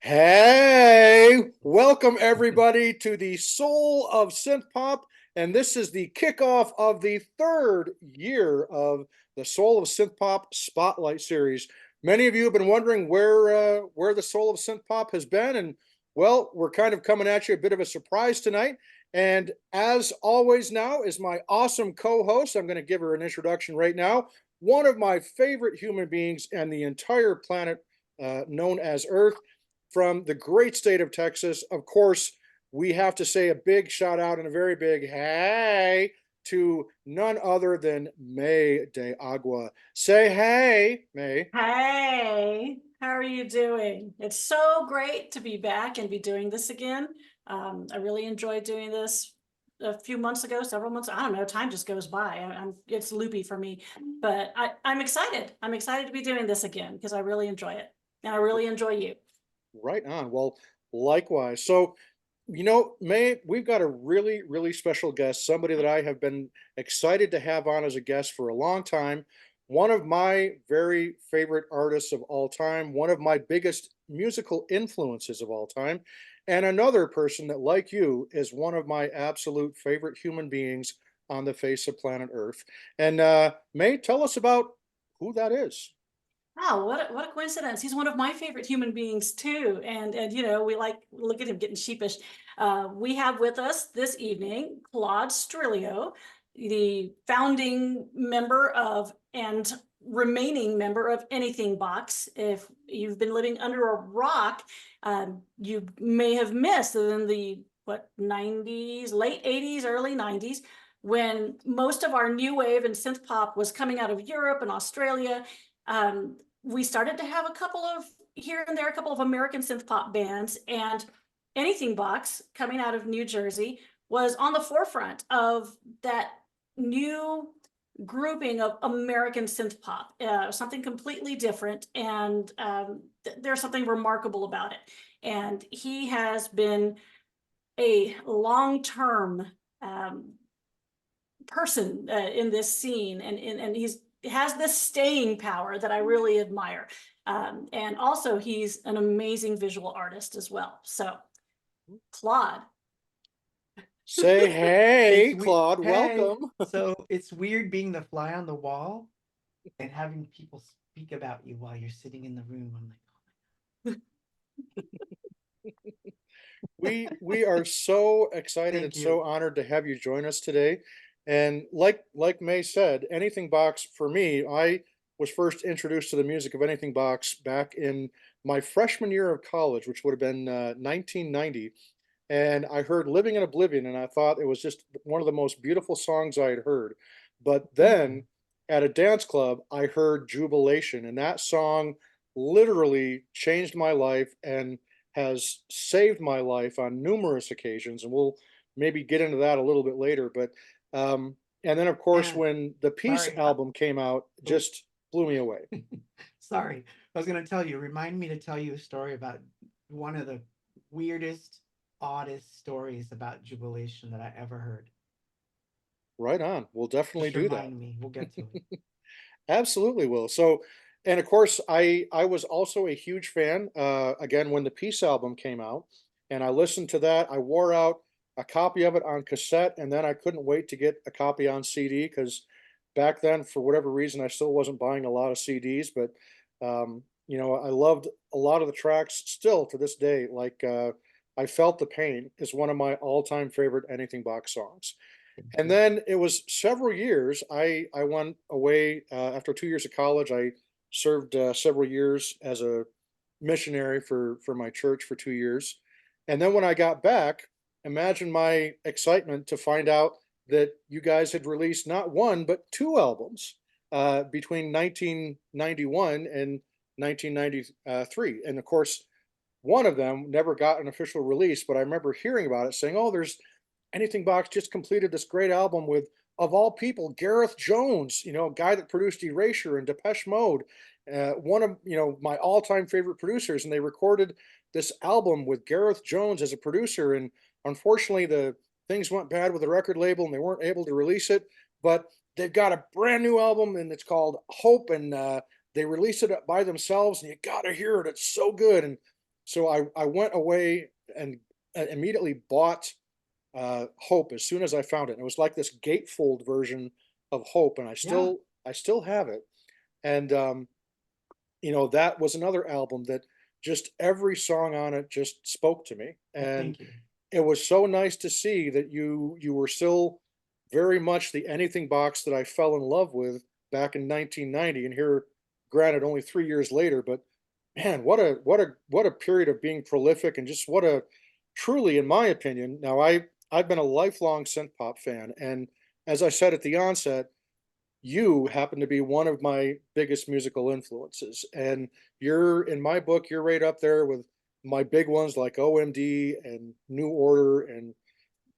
Hey, welcome everybody to the Soul of Synth-Pop, and this is the kickoff of the third year of the Soul of Synth-Pop Spotlight Series. Many of you have been wondering where the Soul of Synth-Pop has been, and well, we're kind of coming at you a bit of a surprise tonight. And as always, now is my awesome co-host. I'm going to give her an introduction right now. One of my favorite human beings and the entire planet known as Earth from the great state of Texas. Of course, we have to say a big shout out and a very big hey to none other than May de Agua. Say hey, May. Hey, how are you doing? It's so great to be back and be doing this again. I really enjoyed doing this a few months ago, several months. I don't know, time just goes by. It's loopy for me, but I'm excited. I'm excited to be doing this again because I really enjoy it and I really enjoy you. Right on. Well, likewise. So, May, we've got a really, really special guest, somebody that I have been excited to have on as a guest for a long time. One of my very favorite artists of all time, one of my biggest musical influences of all time, and another person that, like you, is one of my absolute favorite human beings on the face of planet Earth. And May, tell us about who that is. Oh, what a coincidence. He's one of my favorite human beings too. And we like look at him getting sheepish. We have with us this evening Claude Strilio, the founding member of and remaining member of Anything Box. If you've been living under a rock, you may have missed in the 90s, late 80s, early 90s, when most of our new wave and synth pop was coming out of Europe and Australia. We started to have a couple of here and there, a couple of American synth pop bands, and Anything Box, coming out of New Jersey, was on the forefront of that new grouping of American synth pop, something completely different, and there's something remarkable about it. And he has been a long-term person in this scene, and he's has this staying power that I really admire. And also, he's an amazing visual artist as well. So, Claude. Say It's hey, we Claude, Hey, welcome. so it's weird being the fly on the wall and having people speak about you while you're sitting in the room. I'm like, We are so excited and thank you. so honored to have you join us today. And like May said, Anything Box for me, I was first introduced to the music of Anything Box back in my freshman year of college, which would have been 1990. And I heard Living in Oblivion, and I thought it was just one of the most beautiful songs I had heard. But Thank you. then at a dance club, I heard Jubilation, and that song literally changed my life and has saved my life on numerous occasions. And we'll maybe get into that a little bit later. But and then of course And when the Peace sorry, album came out, oh, just blew me away. sorry. I was gonna tell you. Remind me to tell you a story about one of the weirdest, oddest stories about jubilation that I ever heard. Right on. We'll definitely Just do that. remind me. We'll get to it. Absolutely will. So, and of course, I was also a huge fan. Again, when the Peace album came out, and I listened to that, I wore out a copy of it on cassette, and then I couldn't wait to get a copy on CD because back then, for whatever reason, I still wasn't buying a lot of CDs. But I loved a lot of the tracks still to this day. Like I Felt the Pain is one of my all-time favorite Anything Box songs. Thank And you. then it was several years. I went away after 2 years of college. I served several years as a missionary for my church for 2 years. And then when I got back, imagine my excitement to find out that you guys had released not one but two albums between 1991 and 1993. And of course, one of them never got an official release, but I remember hearing about it, saying, "Oh, there's Anything Box just completed this great album with, of all people, Gareth Jones, a guy that produced Erasure and Depeche Mode, one of my all-time favorite producers, and they recorded this album with Gareth Jones as a producer. And unfortunately, the things went bad with the record label, and they weren't able to release it. But they've got a brand new album, and it's called Hope, and they released it by themselves, and you got to hear it. It's so good. And So I went away and immediately bought Hope as soon as I found it. And it was like this gatefold version of Hope, and Yeah. I still have it. And you know, that was another album that just every song on it just spoke to me. Well, And thank you. it was so nice to see that you were still very much the anything box that I fell in love with back in 1990. And here, granted, only 3 years later, but man, what a period of being prolific, and just what a truly, in my opinion. Now I've been a lifelong synth pop fan, and as I said at the onset, you happen to be one of my biggest musical influences. And you're, in my book, you're right up there with my big ones like OMD and New Order, and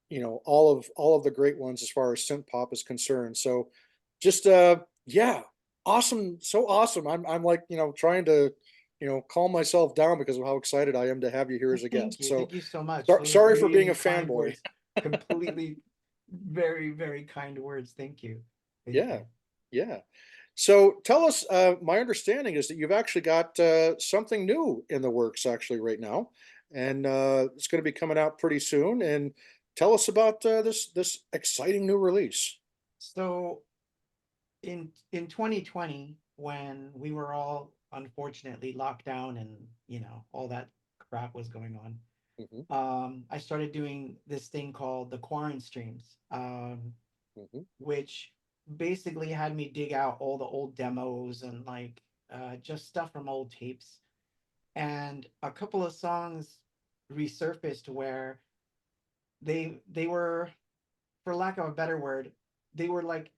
you know, all of the great ones as far as synth pop is concerned. So just yeah, awesome, so awesome. I'm like, you know, trying to, you know, calm myself down because of how excited I am to have you here Well, as a thank guest. you. So Thank you so much. Those are sorry for being a really kind fanboy. words. Completely, very, very kind words. Thank you. Thank Yeah, you. yeah. So tell us, my understanding is that you've actually got something new in the works actually right now, and it's going to be coming out pretty soon. And tell us about this exciting new release. So in 2020, when we were all unfortunately locked down and all that crap was going on, Hmm. I started doing this thing called the Quarren streams, Hmm. which basically had me dig out all the old demos and like just stuff from old tapes. And a couple of songs resurfaced where they were, for lack of a better word, they were like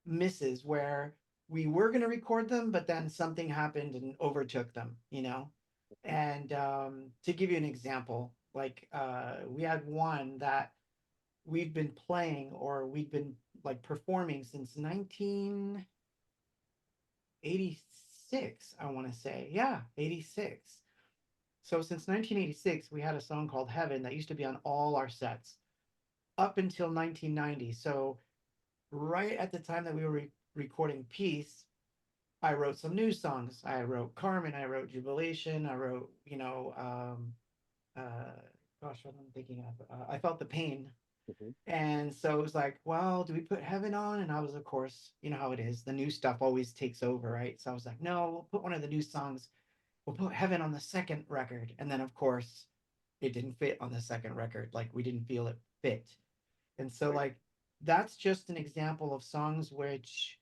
misses where we were going to record them, but then something happened and overtook them, you know? And to give you an example, like we had one that we've been playing or we've been like performing since 1986, I want to say. Yeah, 86. So since 1986, we had a song called Heaven that used to be on all our sets up until 1990. So right at the time that we were recording Peace, I wrote some new songs. I wrote Carmen, I wrote Jubilation, I wrote, gosh, what am I thinking of? I Felt the Pain. Hmm. And so it was like, well, do we put Heaven on? And I was, of course, you know how it is. The new stuff always takes over, right? So I was like, no, we'll put one of the new songs. We'll put Heaven on the second record. And then, of course, it didn't fit on the second record. Like, we didn't feel it fit. And so, Right. like, that's just an example of songs which,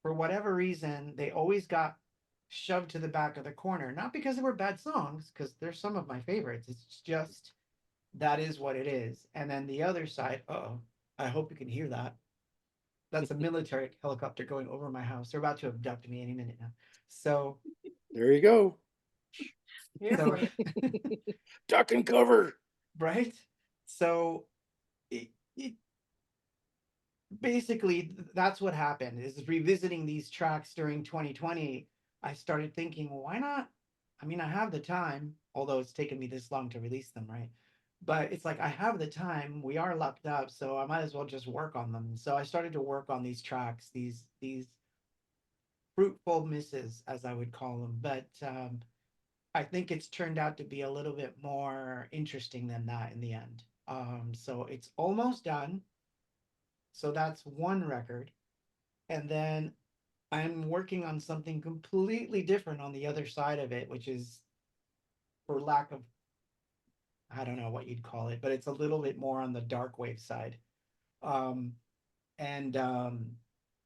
for whatever reason, they always got shoved to the back of the corner. Not because they were bad songs, because they're some of my favorites. It's just that is what it is. And then the other side, oh, I hope you can hear that. That's a military helicopter going over my house. They're about to abduct me any minute now. So, There you go. Here so for you. Duck and cover. right. So it basically that's what happened. Is revisiting these tracks during 2020. I started thinking, well, why not? I mean, I have the time, although it's taken me this long to release them, right? But it's like I have the time. We are locked up, so I might as well just work on them. So I started to work on these tracks, these fruitful misses, as I would call them. But I think it's turned out to be a little bit more interesting than that in the end. So it's almost done. So that's one record. And then I'm working on something completely different on the other side of it, which is, for lack of, I don't know what you'd call it, but it's a little bit more on the dark wave side. Um, and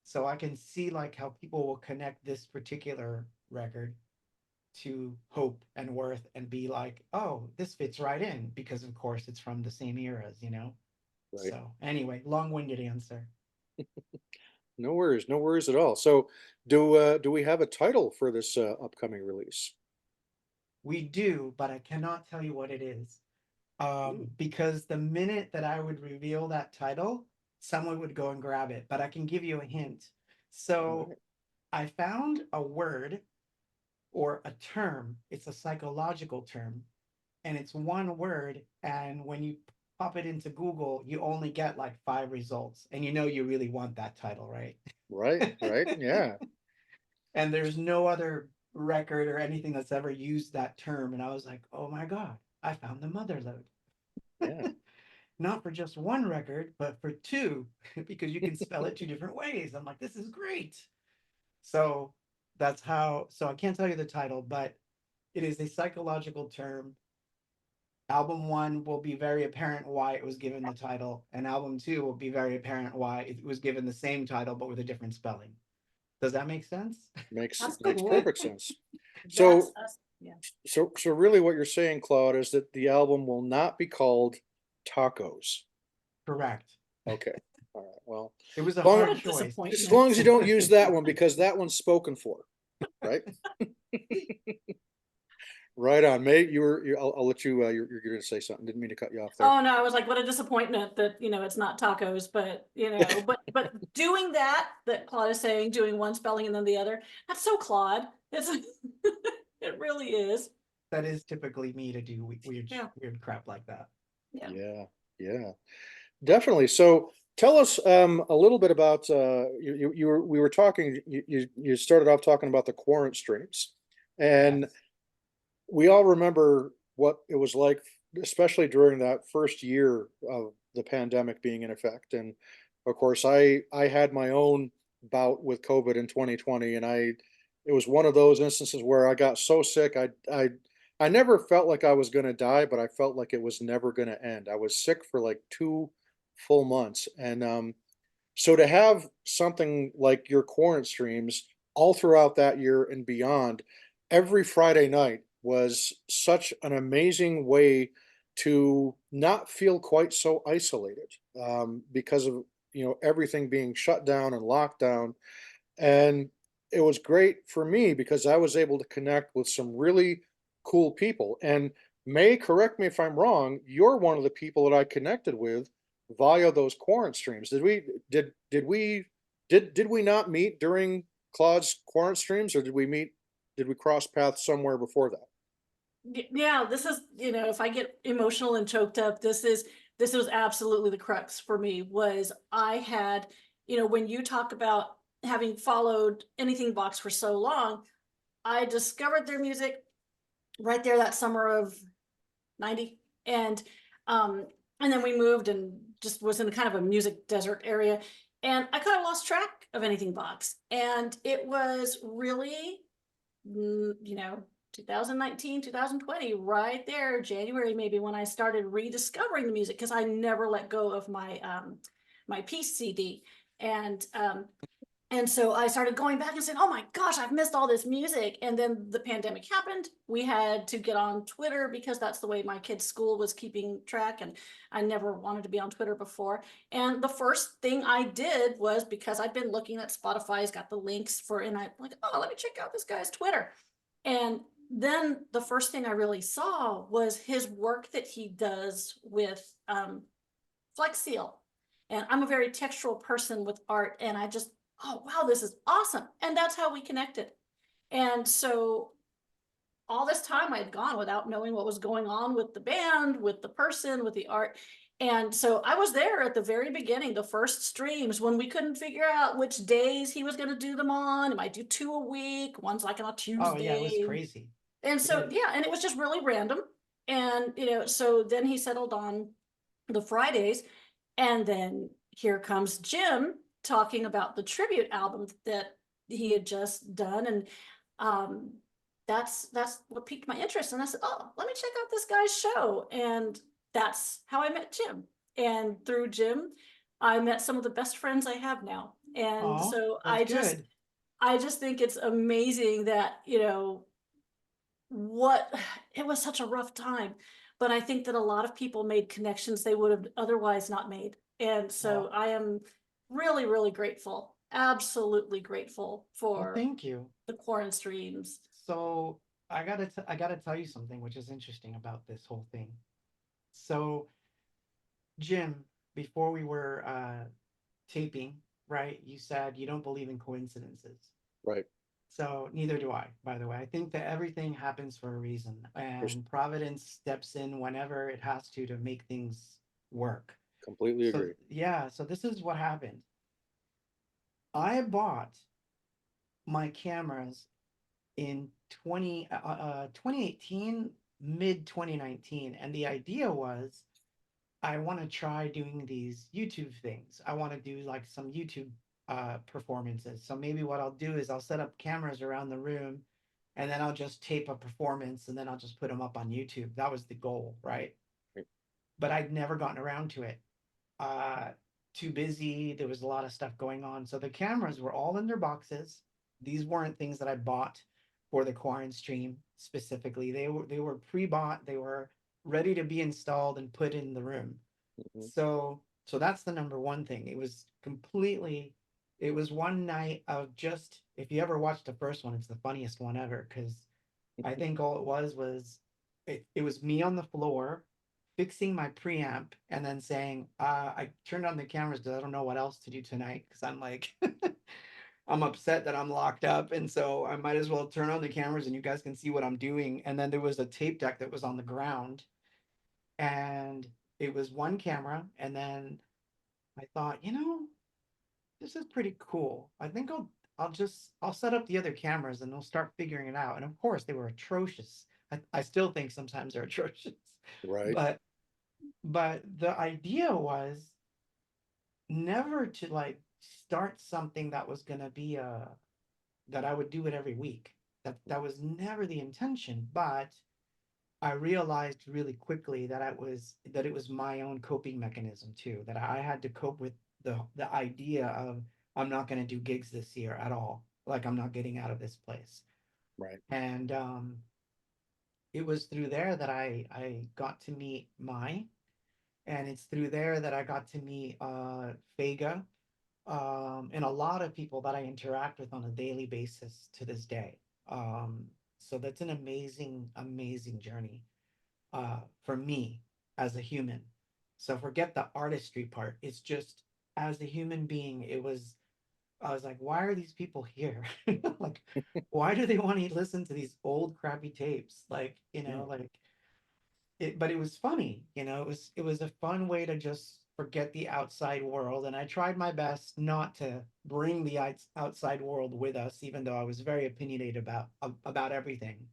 so I can see like how people will connect this particular record to Hope and Worth and be like, oh, this fits right in because of course it's from the same eras, you know? Right. So anyway, long-winded answer. No worries, no worries at all. So do we have a title for this upcoming release? We do, but I cannot tell you what it is. Ooh, Because the minute that I would reveal that title, someone would go and grab it. But I can give you a hint. all So right. I found a word or a term. It's a psychological term, and it's one word. And when you pop it into Google, you only get like five results, and you know you really want that title, right? Right, right. Yeah. And there's no other record or anything that's ever used that term. And I was like, oh my God, I found the mother lode. Yeah. Not for just one record, but for two, because you can spell it two different ways. I'm like, this is great. So that's how, so I can't tell you the title, but it is a psychological term. Album one will be very apparent why it was given the title, and album two will be very apparent why it was given the same title but with a different spelling. Does that make sense? Makes That's makes cool. perfect sense. That's So us. Yeah. so really what you're saying, Claude, is that the album will not be called Tacos. Correct. Okay. All right. Well, It was a long, What hard a choice. as disappointment. long as you don't use that one because that one's spoken for, right? Right on, mate. I'll let you. You're going to say something. Didn't mean to cut you off there. Oh no, I was like, what a disappointment that, it's not tacos, but but doing that Claude is saying, doing one spelling and then the other, that's so Claude. It's it really is. That is typically me to do weird, Yeah. weird crap like that. Yeah. Yeah. Yeah. Definitely. So tell us a little bit about we were talking. You started off talking about the quarant streams, and Yes. we all remember what it was like, especially during that first year of the pandemic being in effect. And of course, I had my own bout with COVID in 2020, and it was one of those instances where I got so sick. I never felt like I was going to die, but I felt like it was never going to end. I was sick for like 2 full months, and so to have something like your quarant streams all throughout that year and beyond, every Friday night was such an amazing way to not feel quite so isolated, because of everything being shut down and locked down. And it was great for me because I was able to connect with some really cool people. And May, correct me if I'm wrong, you're one of the people that I connected with via those quarant streams. Did we not meet during Claude's quarant streams, or did we cross paths somewhere before that? Yeah, this is, if I get emotional and choked up, this was absolutely the crux for me. Was I had, when you talk about having followed Anything Box for so long, I discovered their music right there that summer of 90. Um and then we moved and just was in kind of a music desert area, and I kind of lost track of Anything Box. And it was really, mm, you know 2019, 2020, right there, January maybe, when I started rediscovering the music, because I never let go of my Peace CD. And so I started going back and saying, oh my gosh, I've missed all this music. And then the pandemic happened. We had to get on Twitter because that's the way my kid's school was keeping track. And I never wanted to be on Twitter before. And the first thing I did was, because I'd been looking at Spotify's got the links for, and I'm like, oh, let me check out this guy's Twitter. And then the first thing I really saw was his work that he does with Flex Seal. And I'm a very textural person with art, and I just, oh wow, this is awesome. And that's how we connected. And so all this time I'd gone without knowing what was going on with the band, with the person, with the art. And so I was there at the very beginning, the first streams, when we couldn't figure out which days he was going to do them on. It might do 2 a week, one's like on a Oh yeah, it was Tuesday. crazy. And We so, did. yeah, and it was just really random. And, so then he settled on the Fridays. And then here comes Jim talking about the tribute album that he had just done. And um, that's what piqued my interest. And I said, oh, let me check out this guy's show. And that's how I met Jim. And through Jim, I met some of the best friends I have now. And Oh, so that's good. I just think it's amazing that, what it was such a rough time, but I think that a lot of people made connections they would have otherwise not made. And so Well, I am really, really grateful, absolutely grateful well, for thank you. the quarantine streams. So I gotta tell you something which is interesting about this whole thing. So Jim, before we were taping, right? You said you don't believe in coincidences. Right. So neither do I, by the way. I think that everything happens for a reason, There's and Providence steps in whenever it has to make things work. completely So agree. yeah, so this is what happened. I bought my cameras in 2018, mid 2019. And the idea was I want to try doing these YouTube things. I want to do like some YouTube performances. So maybe what I'll do is I'll set up cameras around the room and then I'll just tape a performance and then I'll just put them up on YouTube. That was the goal, right? But I'd never gotten around to it. Uh, Too busy. There was a lot of stuff going on. So the cameras were all in their boxes. These weren't things that I bought for the Quarren stream specifically. They were pre-bought. They were ready to be installed and put in the room. Mhm. So that's the number one thing. It was one night of just, if you ever watched the first one, it's the funniest one ever because I think all it was it was me on the floor fixing my preamp and then saying, I turned on the cameras because I don't know what else to do tonight because I'm like I'm upset that I'm locked up. And so I might as well turn on the cameras and you guys can see what I'm doing. And then there was a tape deck that was on the ground and it was one camera. And then I thought, this is pretty cool. I think I'll set up the other cameras and they'll start figuring it out. And of course they were atrocious. I still think sometimes they're atrocious. Right. But the idea was never to like start something that was gonna be that I would do it every week. That was never the intention, but I realized really quickly that it was my own coping mechanism too, that I had to cope with the idea of I'm not going to do gigs this year at all. Like I'm not getting out of this place. Right. And it was through there that I got to meet Mai, and it's through there that I got to meet Fega, and a lot of people that I interact with on a daily basis to this day. So that's an amazing, amazing journey for me as a human. So forget the artistry part. It's just as a human being, I was like, why are these people here? Like, why do they want to listen to these old crappy tapes? Like, Yeah. like but it was funny, it was a fun way to just forget the outside world. And I tried my best not to bring the outside world with us, even though I was very opinionated about everything.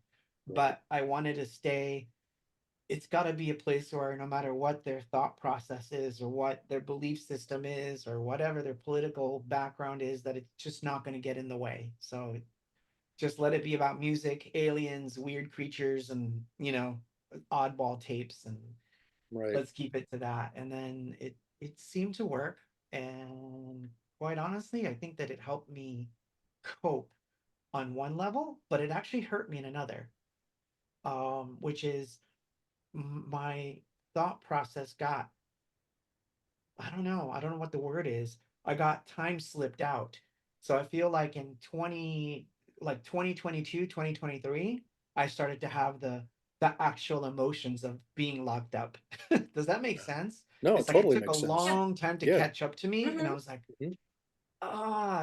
Right. But I wanted to stay. It's got to be a place where no matter what their thought process is or what their belief system is or whatever their political background is, that it's just not going to get in the way. So just let it be about music, aliens, weird creatures, and oddball tapes, and Right. let's keep it to that. And then it seemed to work, and quite honestly I think that it helped me cope on one level, but it actually hurt me in another, which is my thought process got, I don't know what the word is. I got time slipped out. So I feel like in 2022, 2023, I started to have the actual emotions of being locked up. Does that make sense? No, it It's like it totally took a makes sense. Yeah. long time to Yeah. catch up to me, and I Hmm. was like, Mhm.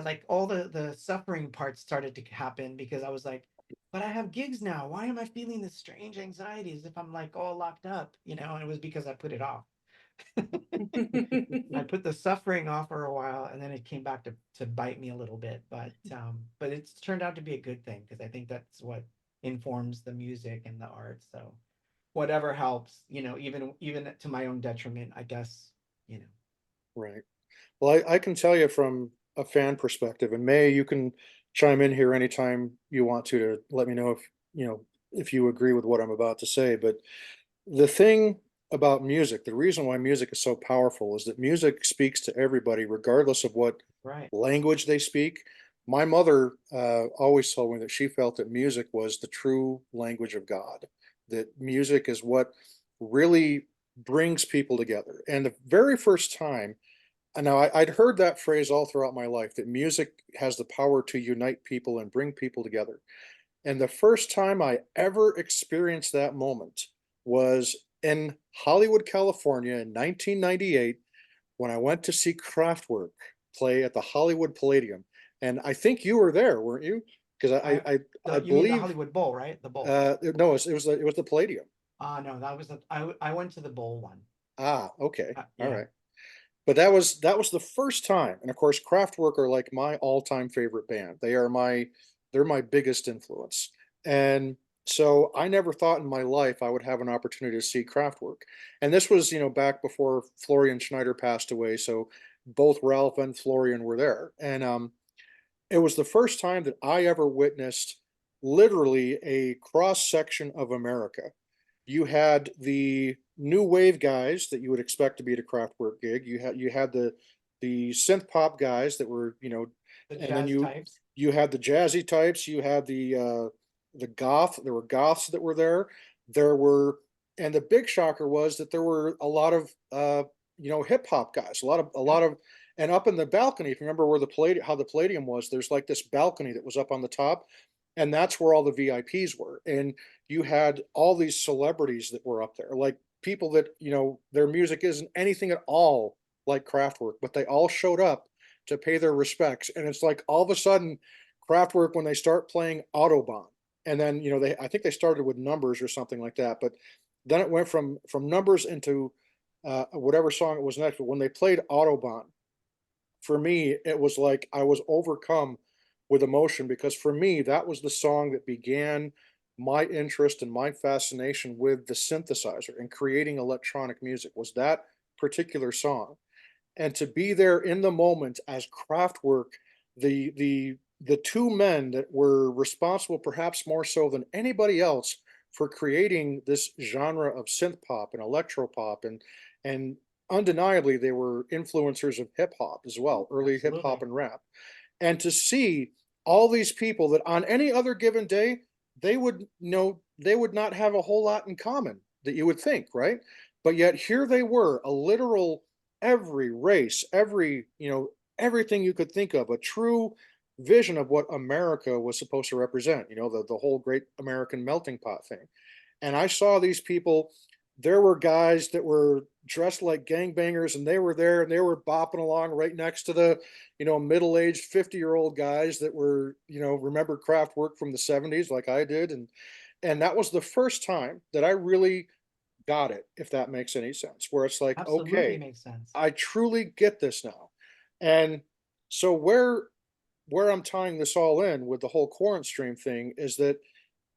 like all the suffering parts started to happen because I was like, but I have gigs now. Why am I feeling this strange anxiety as if I'm like all locked up? And it was because I put it off. I put the suffering off for a while, and then it came back to bite me a little bit. But it's turned out to be a good thing because I think that's what informs the music and the art. So whatever helps, even to my own detriment, I guess. You know. Right. Well, I can tell you from a fan perspective, and May, you can chime in here anytime you want to let me know if you agree with what I'm about to say. But the thing about music, the reason why music is so powerful is that music speaks to everybody, regardless of what Right. language they speak. My mother always told me that she felt that music was the true language of God, that music is what really brings people together. And the very first time, and now I'd heard that phrase all throughout my life, that music has the power to unite people and bring people together. And the first time I ever experienced that moment was in Hollywood, California in 1998 when I went to see Kraftwerk play at the Hollywood Palladium. And I think you were there, weren't you? Because I I You mean the believe Hollywood Bowl, right? The bowl. no, it was the Palladium. No, that was I went to the bowl one. Ah, okay, all Yeah. right. But that was the first time, and of course, Kraftwerk are like my all-time favorite band. They are my they're my biggest influence. And so I never thought in my life I would have an opportunity to see Kraftwerk. And this was, back before Florian Schneider passed away. So both Ralph and Florian were there. And it was the first time that I ever witnessed literally a cross section of America. You had the new wave guys that you would expect to be at a Kraftwerk gig. You had the synth pop guys that were, The and then jazz types. you had the jazzy types. You had the goth. There were goths that were there. There were, and the big shocker was that there were a lot of hip hop guys. A lot of, and up in the balcony. If you remember where the Palladium, how the Palladium was, there's like this balcony that was up on the top, and that's where all the VIPs were. And you had all these celebrities that were up there, like people that their music isn't anything at all like Kraftwerk, but they all showed up to pay their respects. And it's like all of a sudden, Kraftwerk, when they start playing Autobahn, and then I think they started with Numbers or something like that, but then it went from Numbers into whatever song it was next. But when they played Autobahn, for me, it was like I was overcome with emotion, because for me, that was the song that began my interest and my fascination with the synthesizer and creating electronic music, was that particular song. And to be there in the moment as Kraftwerk, the two men that were responsible, perhaps more so than anybody else, for creating this genre of synth pop and electro pop, and undeniably they were influencers of hip hop as well, early hip hop Absolutely. and rap. And to see all these people that on any other given day, they would not have a whole lot in common, that you would think, right? But yet here they were, a literal, every race, everything you could think of, a true vision of what America was supposed to represent, the whole great American melting pot thing. And I saw these people. There were guys that were dressed like gangbangers, and they were there, and they were bopping along right next to the, middle-aged 50-year-old guys that were, remember Kraftwerk from the 70s like I did. And that was the first time that I really got it, if that makes any sense, where it's like, Absolutely okay, makes sense. I truly get this now. And so where I'm tying this all in with the whole Quarant Stream thing is that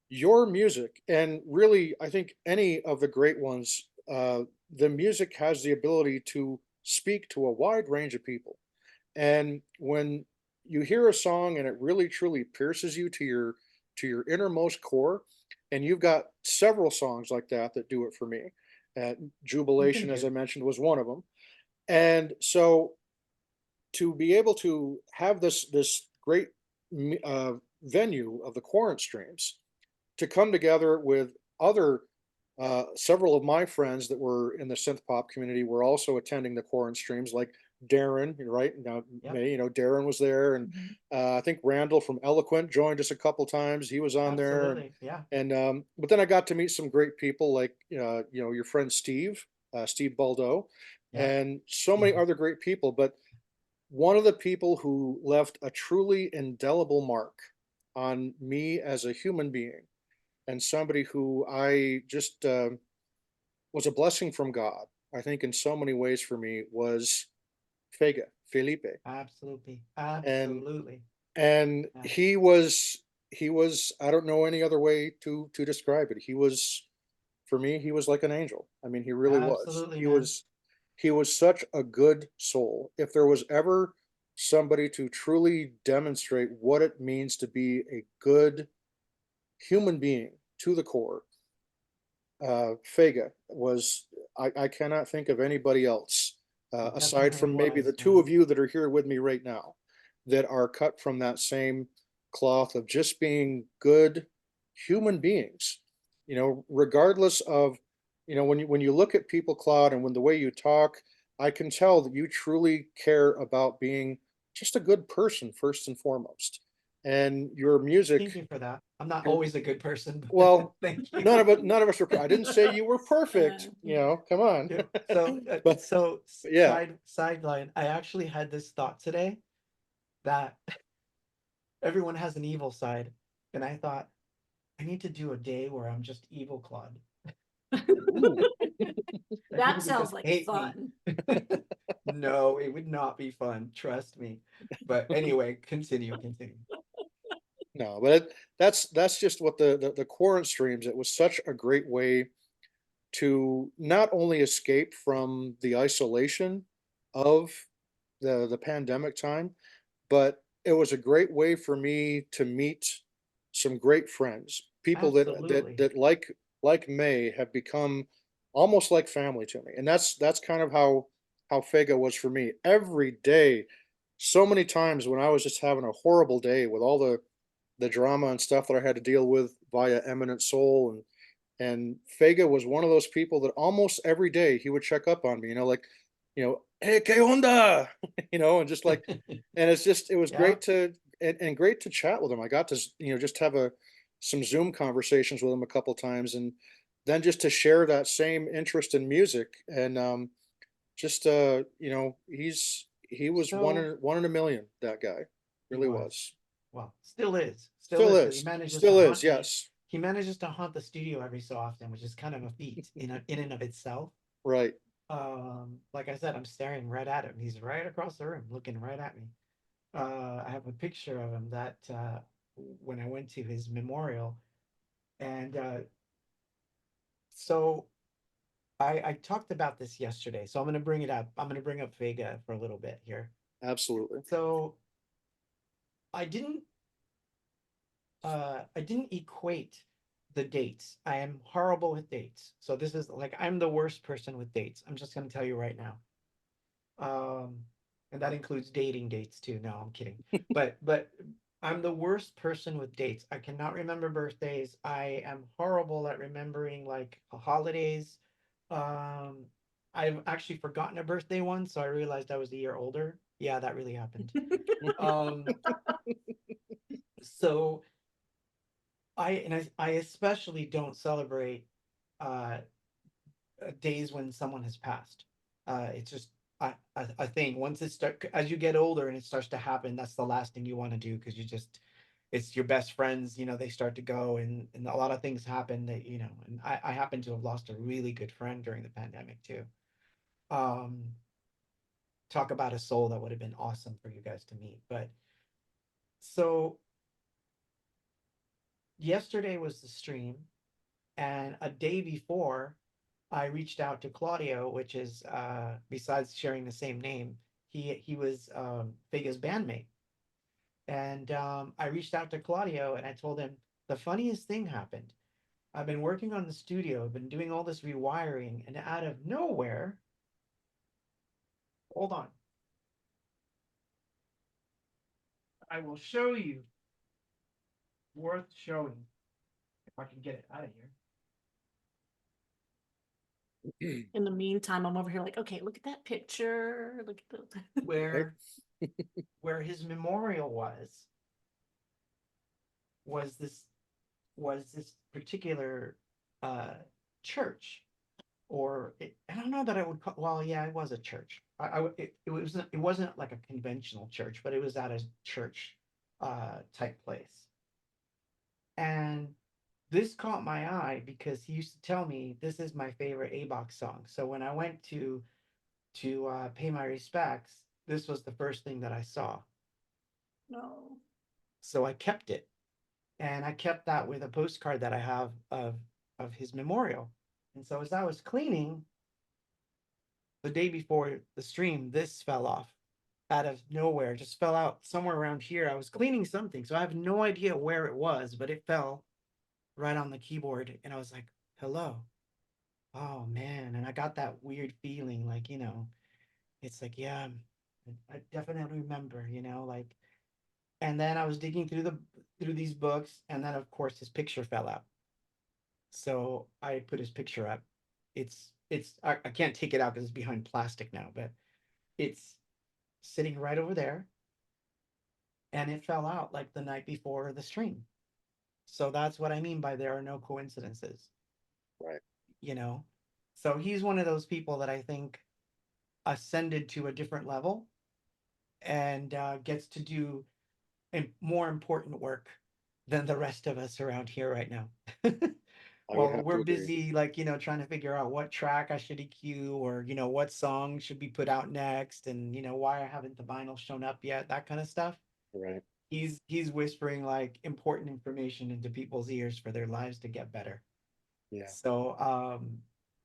your music, and really, I think any of the great ones, the music has the ability to speak to a wide range of people. And when you hear a song and it really truly pierces you to your innermost core, and you've got several songs like that that do it for me. Jubilation, Thank as you. I mentioned, was one of them. And so to be able to have this great venue of the Quarant Streams, to come together with other several of my friends that were in the synth pop community were also attending the Quarant Streams, like Darren, right now, Yep. May, Darren was there, and Mhm. I think Randall from Eloquent joined us a couple times. He was on there, and Absolutely. Yeah. but then I got to meet some great people, like your friend Steve, Steve Baldo, Yep. and so many other great people. But one of the people who left a truly indelible mark on me as a human being, and somebody who I just was a blessing from God, I think in so many ways for me, was Fega Felipe. Absolutely. And Absolutely. and Yeah. he was, I don't know any other way to describe it. He was, for me, he was like an angel. I mean, he really was. Absolutely, He man. was he was such a good soul. If there was ever somebody to truly demonstrate what it means to be a good human being to the core, Fega was. I cannot think of anybody else, He aside definitely from maybe was, the two man. of you that are here with me right now, that are cut from that same cloth of just being good human beings. Regardless of, when you look at people, Claude, and when the way you talk, I can tell that you truly care about being just a good person first and foremost. And your music, Thank you for that. I'm not your always a good person, but well, thank you. none of us are. I didn't say you were perfect. Yeah. Come on. Yeah. So, but yeah, sideline. I actually had this thought today that everyone has an evil side, and I thought I need to do a day where I'm just evil Claude, ooh, and people That can sounds just like hate me. fun. No, it would not be fun. Trust me. But anyway, continue. No, but that's just what the quarant streams. It was such a great way to not only escape from the isolation of the pandemic time, but it was a great way for me to meet some great friends, people Absolutely. that like May have become almost like family to me, and that's kind of how Fega was for me. Every day, so many times when I was just having a horrible day with all the drama and stuff that I had to deal with via Eminent Soul and Fega was one of those people that almost every day he would check up on me, like, hey, que onda, and just like, and it's just it was Yeah. great to and great to chat with him. I got to just have a some Zoom conversations with him a couple times, and then just to share that same interest in music and just he was So one in a million. That guy he really was. was. Well, still Still is, because he is. manages to Still is. haunt me. Yes. He manages to haunt the studio every so often, which is kind of a feat in and of itself. Right. Like I said, I'm staring right at him. He's right across the room, looking right at me. I have a picture of him that when I went to his memorial, and so I talked about this yesterday. So I'm going to bring it up. I'm going to bring up Vega for a little bit here. Absolutely. So I didn't I didn't equate the dates. I am horrible with dates. So this is like I'm the worst person with dates. I'm just going to tell you right now. Um, and that includes dating dates too. No, I'm kidding. But I'm the worst person with dates. I cannot remember birthdays. I am horrible at remembering like holidays. Um, I've actually forgotten a birthday once, so I realized I was a year older. Yeah, that really happened. Um, so I especially don't celebrate uh days when someone has passed. It's just a thing. Once it start as you get older and it starts to happen, that's the last thing you want to do because you just it's your best friends. They start to go and a lot of things happen that And I happen to have lost a really good friend during the pandemic too. Um, Talk about a soul that would have been awesome for you guys to meet. But so yesterday was the stream, and a day before, I reached out to Claudio, which is besides sharing the same name, he was Vega's bandmate. And I reached out to Claudio and I told him the funniest thing happened. I've been working on the studio, I've been doing all this rewiring, and out of nowhere, hold on, I will show you. Worth showing if I can get it out of here. In the meantime, I'm over here like, okay, look at that picture. Look at the Where where his memorial was this particular uh, church, or I don't know that I would call. Well, yeah, it was a church. It wasn't like a conventional church, but it was at a church type place. And this caught my eye because he used to tell me this is my favorite A-Box song. So when I went to pay my respects, this was the first thing that I saw. no. So I kept it, and I kept that with a postcard that I have of his memorial. And so as I was cleaning the day before the stream, this fell off out of nowhere, just fell out somewhere around here. I was cleaning something, so I have no idea where it was, but it fell right on the keyboard, and I was like, "Hello." Oh man, and I got that weird feeling like, it's like, yeah, I definitely remember, like and then I was digging through these books, and then of course his picture fell out. So I put his picture up. I can't take it out because it's behind plastic now, but it's sitting right over there, and it fell out like the night before the stream. So that's what I mean by there are no coincidences, Right. you know. So he's one of those people that I think ascended to a different level and gets to do more important work than the rest of us around here right now. I would Well, have we're to agree. busy, like, trying to figure out what track I should EQ, or, what song should be put out next, and, why haven't the vinyl shown up yet, that kind of stuff. Right. He's whispering like important information into people's ears for their lives to get better. Yeah. So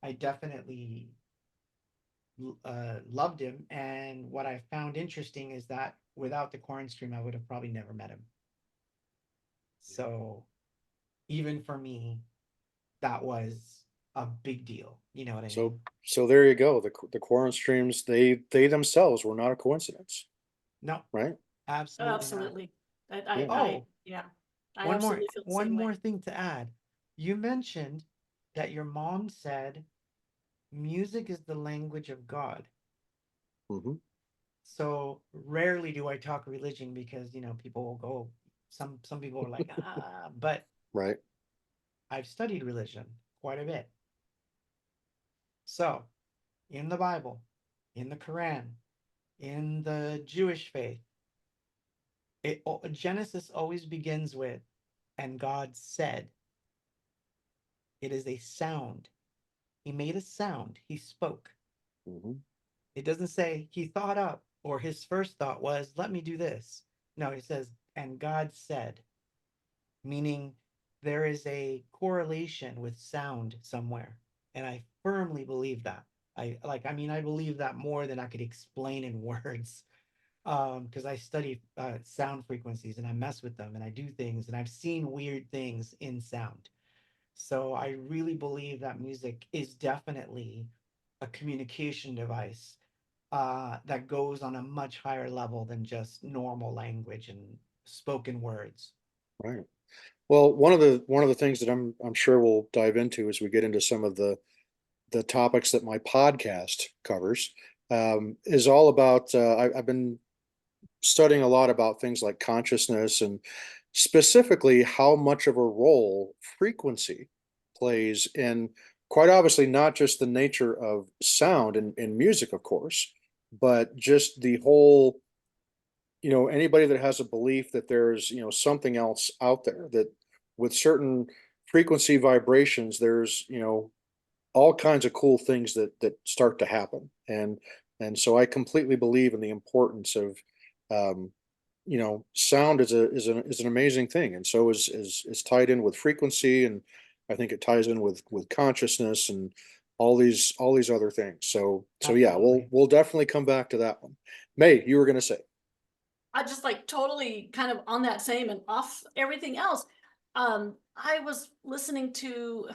I definitely loved him. And what I found interesting is that without the corn stream, I would have probably never met him. So even for me, that was a big deal. You know what I So mean? so there you go. The quorum streams, they themselves were not a coincidence, No, right? absolutely not. Absolutely. Yeah. Oh, Yeah, I absolutely feel the one same more way. thing to add. You mentioned that your mom said music is the language of God. Hmm. So rarely do I talk religion because people will go. Some people are like but Right. I've studied religion quite a bit. So in the Bible, in the Quran, in the Jewish faith, Genesis always begins with, and God said. It is a sound. He made a sound. He spoke. Hmm. It doesn't say he thought up or his first thought was, let me do this. No, it says, and God said, meaning there is a correlation with sound somewhere. And I firmly believe that. I believe that more than I could explain in words. Because I study sound frequencies and I mess with them and I do things and I've seen weird things in sound. So I really believe that music is definitely a communication device that goes on a much higher level than just normal language and spoken words. Right. Well, one of the things that I'm sure we'll dive into as we get into some of the topics that my podcast covers is all about. I've been studying a lot about things like consciousness and specifically how much of a role frequency plays in, quite obviously, not just the nature of sound and music, of course, but just the whole, anybody that has a belief that there's, something else out there, that with certain frequency vibrations, there's, all kinds of cool things that start to happen. And so I completely believe in the importance of um, sound is an amazing thing, and so is tied in with frequency, and I think it ties in with consciousness and all these other things. So yeah, we'll Absolutely. we'll definitely come back to that one. May, you were going to say. I just like totally kind of on that same and off everything else. I was listening to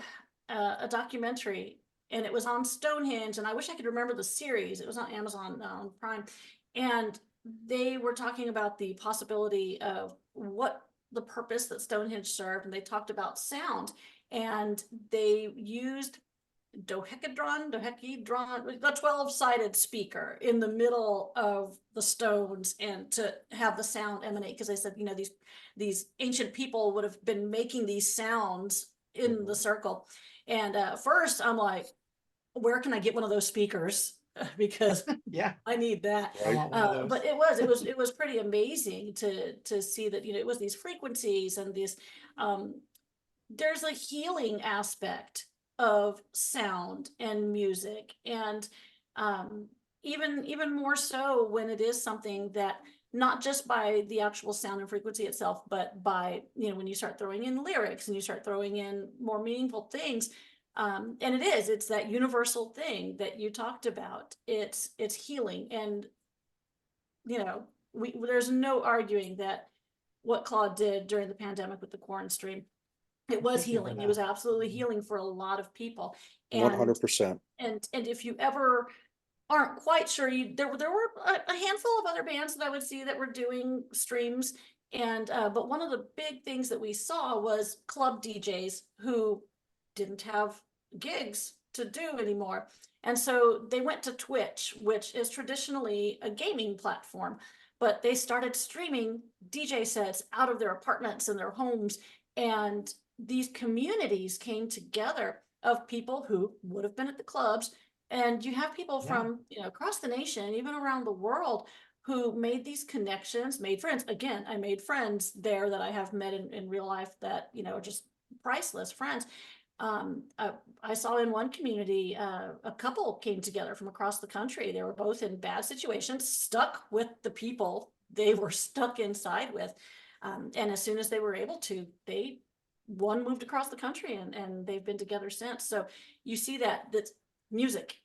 a documentary and it was on Stonehenge, and I wish I could remember the series. It was on Amazon Prime, and they were talking about the possibility of what the purpose that Stonehenge served, and they talked about sound, and they used dodecahedron, the 12-sided speaker in the middle of the stones, and to have the sound emanate, because they said, these ancient people would have been making these sounds in the Mhm. circle. And first I'm like, where can I get one of those speakers? Because Yeah, I need that. I Right. want one of But those. it was pretty amazing to see that, it was these frequencies and this there's a healing aspect of sound and music, and um, even more so when it is something that, not just by the actual sound and frequency itself, but by, when you start throwing in lyrics and you start throwing in more meaningful things. And it's that universal thing that you talked about. It's healing, and there's no arguing that what Claude did during the pandemic with the corn stream, it was Thank you for healing. It was that. absolutely Mhm. healing for a lot of people. And 100%. if you ever aren't quite sure, there were a handful of other bands that I would see that were doing streams, and but one of the big things that we saw was club DJs who didn't have gigs to do anymore, and so they went to Twitch, which is traditionally a gaming platform, but they started streaming DJ sets out of their apartments and their homes, and these communities came together of people who would have been at the clubs, and you have people Yeah, from, across the nation, even around the world, who made these connections, made friends. Again, I made friends there that I have met in real life that, just priceless friends. I saw in one community, a couple came together from across the country. They were both in bad situations, stuck with the people they were stuck inside with. And as soon as they were able to, one moved across the country, and they've been together since. So you see that's music,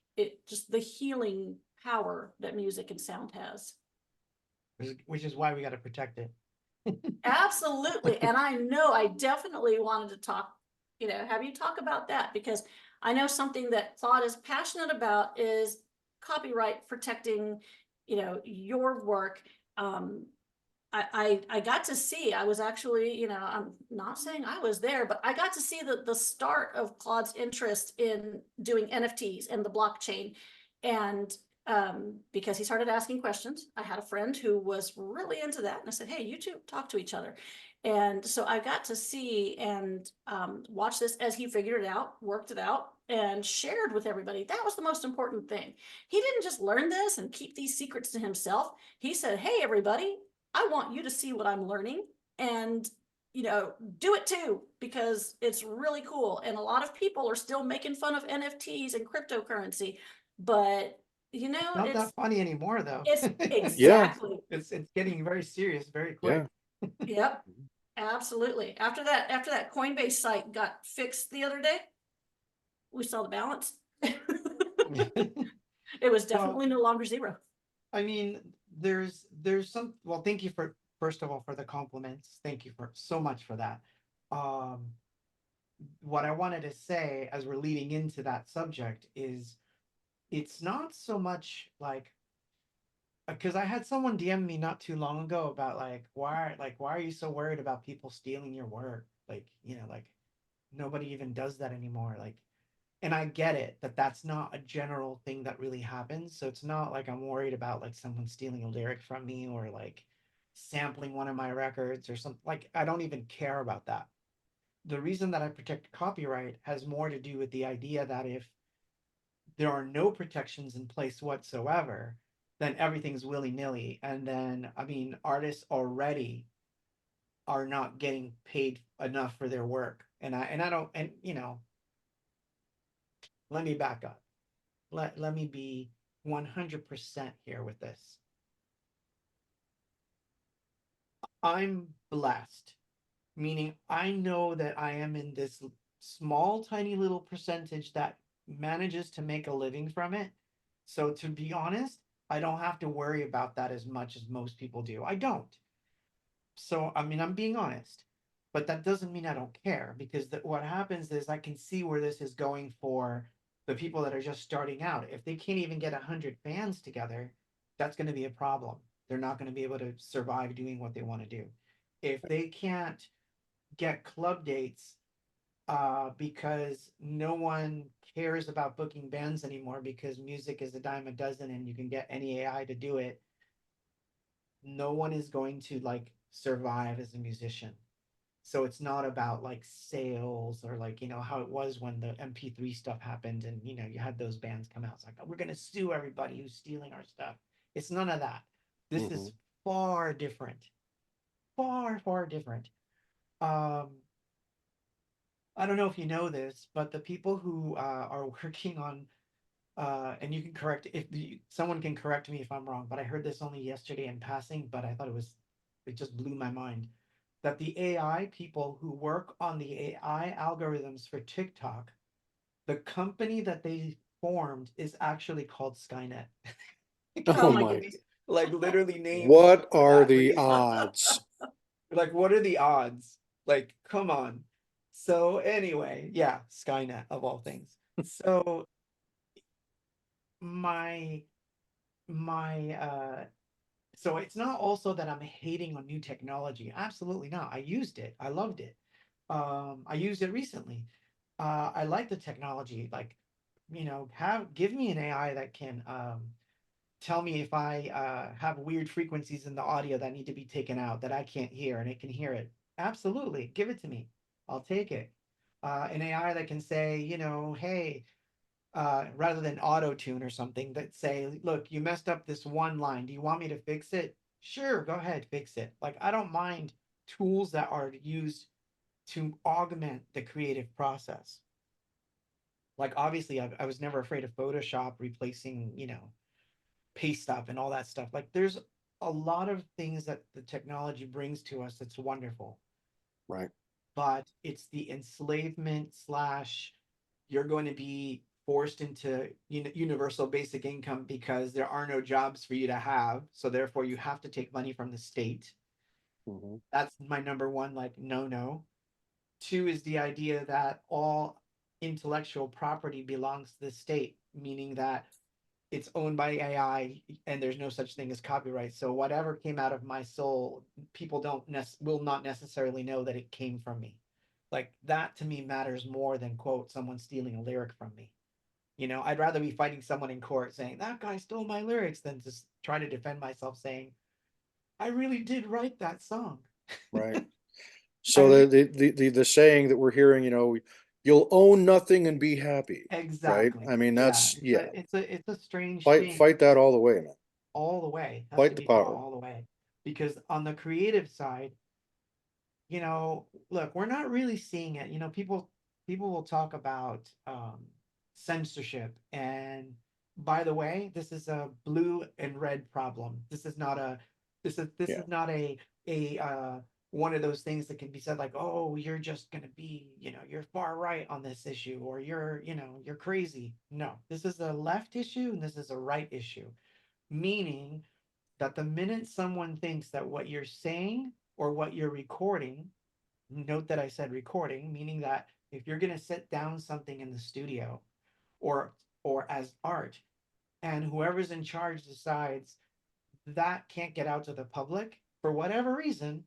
just the healing power that music and sound has. Which is why we got to protect it. Absolutely. And I definitely wanted to talk, have you talk about that, because I know something that Claude is passionate about is copyright, protecting, your work. I got to see, I was actually, I'm not saying I was there, but I got to see the start of Claude's interest in doing NFTs and the blockchain. And because he started asking questions, I had a friend who was really into that. And I said, hey, you two talk to each other. And so I got to see and watch this as he figured it out, worked it out, and shared with everybody. That was the most important thing. He didn't just learn this and keep these secrets to himself. He said, hey, everybody, I want you to see what I'm learning, and do it too, because it's really cool. And a lot of people are still making fun of NFTs and cryptocurrency, but Not that funny anymore, though. it's Yeah. exactly. It's getting very serious very Yeah. quick. Yep, absolutely. After that Coinbase site got fixed the other day, we saw the balance. It was Well, definitely no longer zero. I mean, there's some. Well, thank you for, first of all, for the compliments. Thank you for so much for that. Um, what I wanted to say as we're leading into that subject is, it's not so much like, because I had someone DM me not too long ago about why are you so worried about people stealing your work? Like nobody even does that anymore. Like, and I get it that that's not a general thing that really happens. So it's not like I'm worried about like someone stealing a lyric from me or like sampling one of my records or something. Like, I don't even care about that. The reason that I protect copyright has more to do with the idea that if there are no protections in place whatsoever, then everything's willy-nilly. And then, I mean, artists already are not getting paid enough for their work. And I don't, and let me back up. Let me be 100% here with this. I'm blessed, meaning I know that I am in this small, tiny little percentage that manages to make a living from it. So, to be honest, I don't have to worry about that as much as most people do. I don't. So, I mean, I'm being honest, but that doesn't mean I don't care, because what happens is I can see where this is going for the people that are just starting out. If they can't even get 100 fans together, that's going to be a problem. They're not going to be able to survive doing what they want to do. If they can't get club dates because no one cares about booking bands anymore because music is a dime a dozen and you can get any AI to do it, no one is going to like survive as a musician. So it's not about like sales or like, how it was when the MP3 stuff happened and, you had those bands come out. It's like, oh, we're going to sue everybody who's stealing our stuff. It's none of that. This is far different, far, far different. Um, I don't know if you know this, but the people who are working on, and you can correct if someone can correct me if I'm wrong, but I heard this only yesterday in passing, but I thought it just blew my mind, that the AI people who work on the AI algorithms for TikTok, the company that they formed is actually called Skynet. Oh Oh my my. goodness. Like literally named What for are that the reason. odds? Like, what are the odds? Like, come on. So anyway, yeah, Skynet of all things. So my my so it's not also that I'm hating on new technology. Absolutely not. I used it. I loved it. I used it recently. I like the technology. Like, give me an AI that can tell me if I have weird frequencies in the audio that need to be taken out that I can't hear and it can hear it. Absolutely. Give it to me. I'll take it. An AI that can say, hey, rather than auto tune or something, that say, look, you messed up this one line. Do you want me to fix it? Sure, go ahead, fix it. Like, I don't mind tools that are used to augment the creative process. Like, obviously, I was never afraid of Photoshop replacing, paste up and all that stuff. Like, there's a lot of things that the technology brings to us that's wonderful, Right. but it's the enslavement slash you're going to be forced into universal basic income because there are no jobs for you to have, so therefore you have to take money from the state. Hmm. That's my number one, like, no. Two is the idea that all intellectual property belongs to the state, meaning that it's owned by AI and there's no such thing as copyright. So whatever came out of my soul, people will not necessarily know that it came from me. Like, that to me matters more than, quote, someone stealing a lyric from me. I'd rather be fighting someone in court saying that guy stole my lyrics than just try to defend myself saying I really did write that song. Right. I So mean, the saying that we're hearing, you'll own nothing and be happy, right? exactly. I mean, Yeah, that's, yeah. it's a strange Fight thing. fight that all the way, man. All the way. Has Fight to the be fought power. all the way. Because on the creative side, look, we're not really seeing it. People will talk about censorship. And by the way, this is a blue and red problem. This Yeah. is not a one of those things that can be said like, oh, you're just gonna be, you're far right on this issue, or you're crazy. No, this is a left issue and this is a right issue. Meaning that the minute someone thinks that what you're saying or what you're recording, note that I said recording, meaning that if you're going to sit down something in the studio or as art, and whoever's in charge decides that can't get out to the public for whatever reason,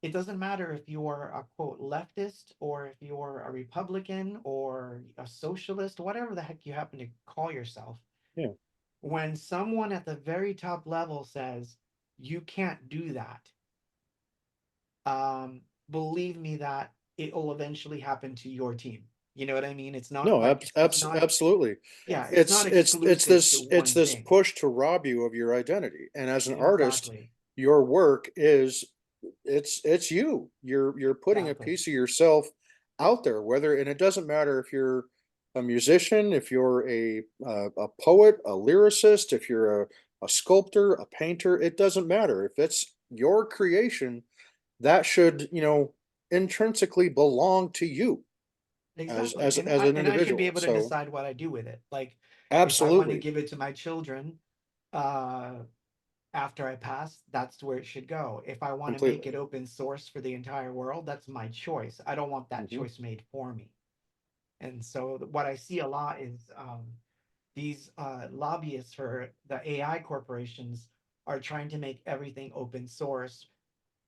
it doesn't matter if you're a, quote, leftist, or if you're a Republican or a socialist, whatever the heck you happen to call yourself. Yeah. When someone at the very top level says you can't do that, believe me that it will eventually happen to your team. You know what I mean? It's not No, like it's not, absolutely. yeah, it's It's not it's it's exclusive to this it's one this thing. push to rob you of your identity. And as an artist, Exactly. your work is it's you. You're putting a Exactly. piece of yourself out there, whether and it doesn't matter if you're a musician, if you're a poet, a lyricist, if you're a sculptor, a painter, it doesn't matter. If it's your creation, that should, intrinsically belong to you as Exactly. as And as an I should be individual. able to So decide what I do with it. Like, if I want to absolutely, give it to my children, uh after I pass, that's where it should go. If I want to make completely. it open source for the entire world, that's my choice. I don't want that Hmm. choice made for me. And so what I see a lot is these lobbyists for the AI corporations are trying to make everything open source.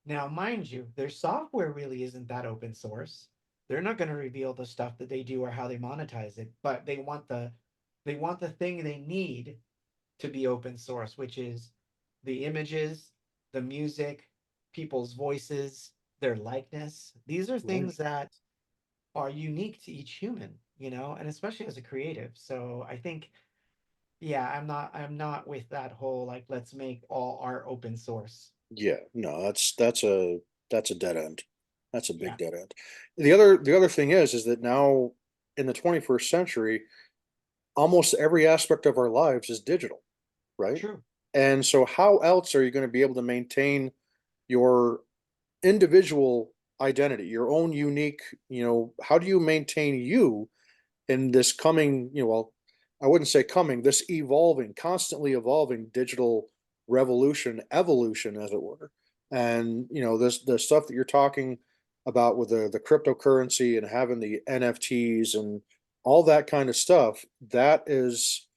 Now, mind you, their software really isn't that open source. They're not going to reveal the stuff that they do or how they monetize it, but they want the thing they need to be open source, which is the images, the music, people's voices, their likeness. These are Right. things that are unique to each human, and especially as a creative. So I think, yeah, I'm not with that whole like let's make all art open source. Yeah. No, that's a dead end. That's a Yeah, big dead end. The other thing is that now in the 21st century, almost every aspect of our lives is digital, right? true. And so how else are you going to be able to maintain your individual identity, your own unique, how do you maintain you in this coming, well, I wouldn't say coming, this evolving, constantly evolving digital revolution, evolution, as it were. And this the stuff that you're talking about with the cryptocurrency and having the NFTs and all that kind of stuff, that is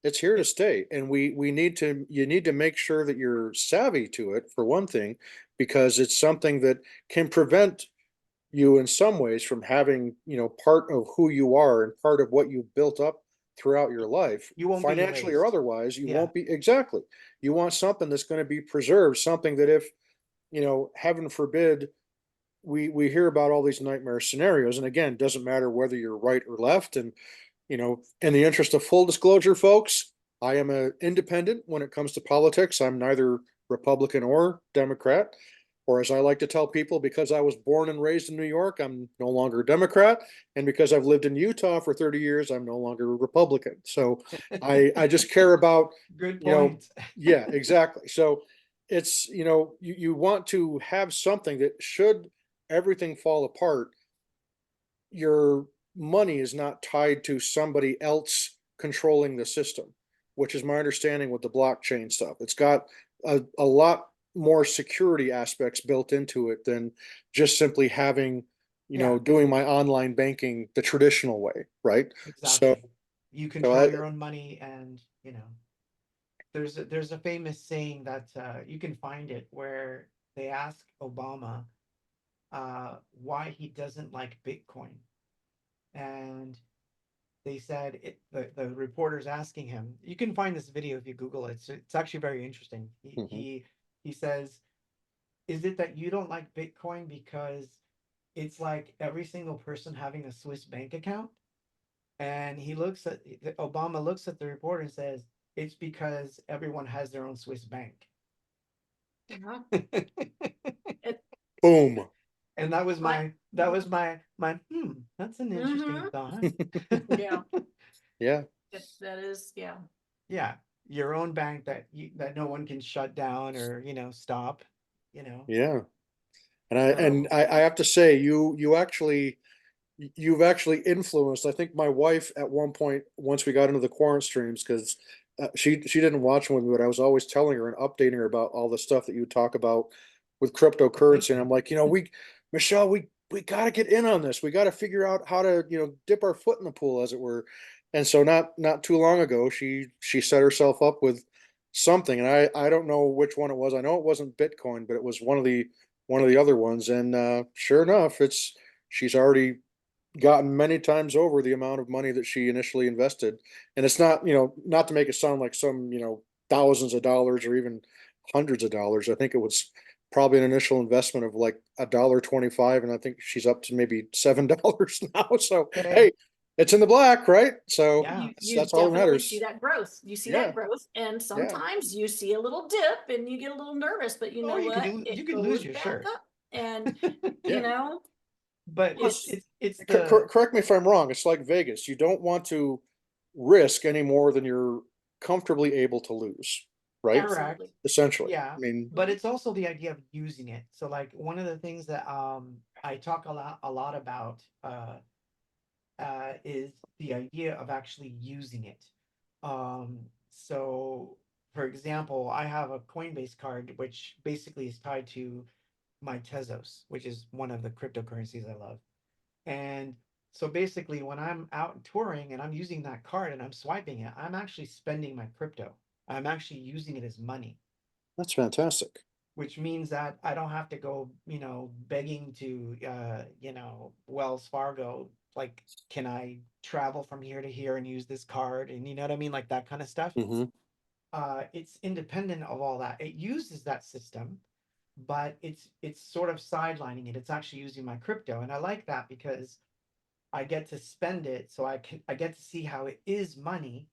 it's here to It, stay. And we need to you need to make sure that you're savvy to it for one thing, because it's something that can prevent you in some ways from having, part of who you are and part of what you've built up throughout your life, you won't be financially or erased. otherwise, you Yeah, won't be exactly. You want something that's going to be preserved, something that if, heaven forbid, we hear about all these nightmare scenarios. And again, doesn't matter whether you're right or left. And, in the interest of full disclosure, folks, I am an independent when it comes to politics. I'm neither Republican or Democrat. or as I like to tell people, because I was born and raised in New York, I'm no longer a Democrat, and because I've lived in Utah for 30 years, I'm no longer a Republican. So I just care about, Good you know, point. yeah, exactly. So it's, you want to have something that should everything fall apart, your money is not tied to somebody else controlling the system, which is my understanding with the blockchain stuff. It's got a lot more security aspects built into it than just simply having, Yeah, doing my online banking the traditional way, right? So, exactly. You so control your own money, and there's a famous saying that you can find it where they ask Obama why he doesn't like Bitcoin, and they said the reporters asking him. You can find this video if you Google it. It's actually very interesting. He mhm. he he says, "Is it that you don't like Bitcoin because it's like every single person having a Swiss bank account?" And Obama looks at the reporter and says, "It's because everyone has their own Swiss bank." Uh-huh. It, Boom. And that was but my that's an interesting hmm thought. yeah, Yeah, that is, yeah. Yeah, your own bank that no one can shut down or stop. yeah. And I and So I, I have to say, you've actually influenced. I think my wife at one point, once we got into the quarant streams, because she didn't watch one, but I was always telling her and updating her about all the stuff that you talk about with well, thank cryptocurrency. And you. I'm like, Michelle, we got to get in on this. We got to figure out how to, dip our foot in the pool, as it were. And so not too long ago, she set herself up with something, and I don't know which one it was. I know it wasn't Bitcoin, but it was one of the other ones. And sure enough, she's already gotten many times over the amount of money that she initially invested. And it's not, not to make it sound like some, thousands of dollars or even hundreds of dollars. I think it was probably an initial investment of like $1.25, and I think she's up to maybe $7 now. So Hey, hey, it's in the black, right? So yeah. You that's all that definitely see matters. that growth. You see Yeah, that growth, and yeah, sometimes you see a little dip and you get a little nervous, but you Oh, know what? you It could lose goes your back shirt. up, and you yeah. know, But it's it's the Correct me if I'm wrong. It's like Vegas. You don't want to risk any more than you're comfortably able to lose, right? correct. absolutely. Essentially. Yeah, I mean, but Mhm. it's also the idea of using it. So like one of the things that I talk a lot about is the idea of actually using it. So for example, I have a Coinbase card which basically is tied to my Tezos, which is one of the cryptocurrencies I love. And so basically, when I'm out touring and I'm using that card and I'm swiping it, I'm actually spending my crypto. I'm actually using it as money, that's fantastic. which means that I don't have to go, begging to, Wells Fargo. Like, can I travel from here to here and use this card? And you know what I mean? Like that kind of stuff. Hmm. It's independent of all that. It uses that system, but it's sort of sidelining it. It's actually using my crypto, and I like that because I get to spend it, so I get to see how it is money,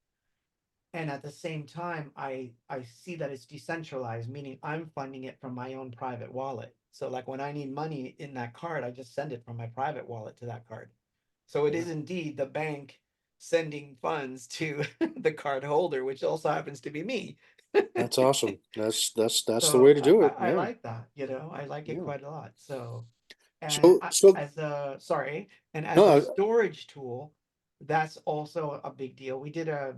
and at the same time I see that it's decentralized, meaning I'm funding it from my own private wallet. So like when I need money in that card, I just send it from my private wallet to that card. So it Yeah, is indeed the bank sending funds to the card holder, which also happens to be me. that's awesome. That's the way So to I, do I, it. I Yeah, like that, I like it yeah. quite a lot. So and So so as a sorry, and as a no, storage tool, that's also a big deal. We did a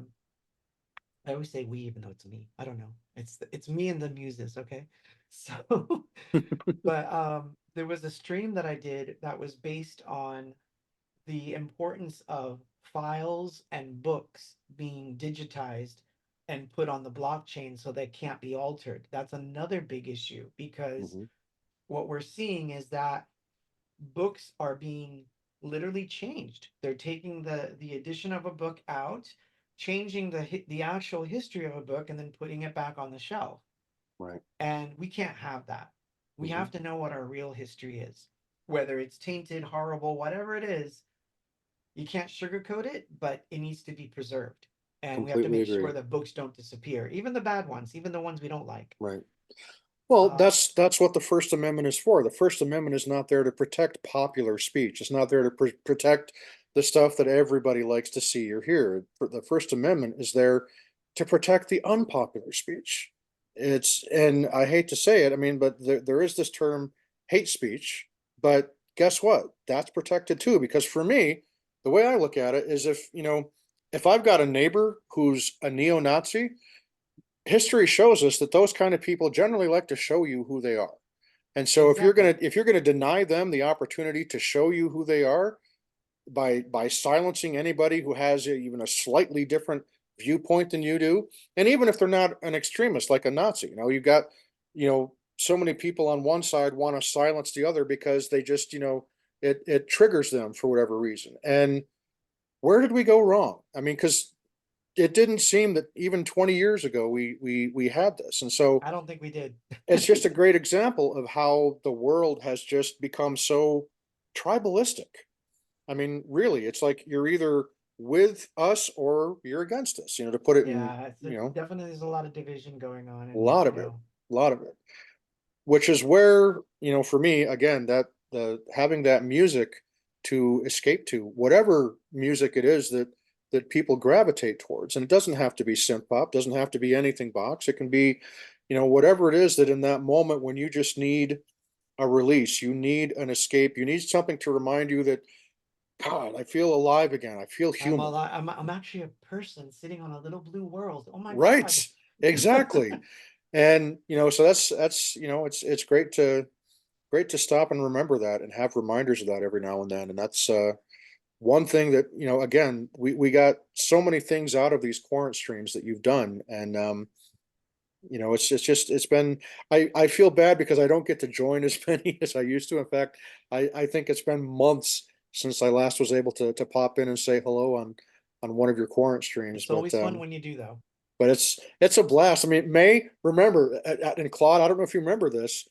I always say we, even though it's me. I don't know. It's me and the muses, okay? So, but there was a stream that I did that was based on the importance of files and books being digitized and put on the blockchain so they can't be altered. That's another big issue because mhm, what we're seeing is that books are being literally changed. They're taking the edition of a book out, changing the actual history of a book, and then putting it back on the shelf. right. And we can't have that. We Hmm. have to know what our real history is, whether it's tainted, horrible, whatever it is. You can't sugarcoat it, but it needs to be preserved. And we have to Completely make agree. sure that books don't disappear, even the bad ones, even the ones we don't like. Right. Well, Uh, that's what the First Amendment is for. The First Amendment is not there to protect popular speech. It's not there to protect the stuff that everybody likes to see or hear. The First Amendment is there to protect the unpopular speech. And I hate to say it, I mean, but there is this term hate speech, but guess what? That's protected too, because for me, the way I look at it is if I've got a neighbor who's a neo-Nazi, history shows us that those kind of people generally like to show you who they are. And so exactly. if you're gonna deny them the opportunity to show you who they are by silencing anybody who has even a slightly different viewpoint than you do, and even if they're not an extremist like a Nazi, you've got so many people on one side want to silence the other because they just it triggers them for whatever reason. And where did we go wrong? I mean, because it didn't seem that even 20 years ago we had this. And so I don't think we did. it's just a great example of how the world has just become so tribalistic. I mean, really, it's like you're either with us or you're against us, to put it in, Yeah, definitely there's a lot of division going on, a and lot of it, a lot of it, which is where, for me, again, that the having that music to escape to, whatever music it is that people gravitate towards. And it doesn't have to be synth pop, doesn't have to be anything box. It can be, whatever it is that in that moment when you just need a release, you need an escape, you need something to remind you that, God, I feel alive again. I feel I'm human. a, I'm actually a person sitting on a little blue world. Oh my Right. God. Exactly. And so that's it's great to stop and remember that and have reminders of that every now and then. And that's one thing that, again, we got so many things out of these quarant streams that you've done. And it's been I feel bad because I don't get to join as many as I used to. In fact, I think it's been months since I last was able to pop in and say hello on one of your quarant streams. It's always fun when you do, though. But it's a blast. I mean, May, remember, and Claude, I don't know if you remember this.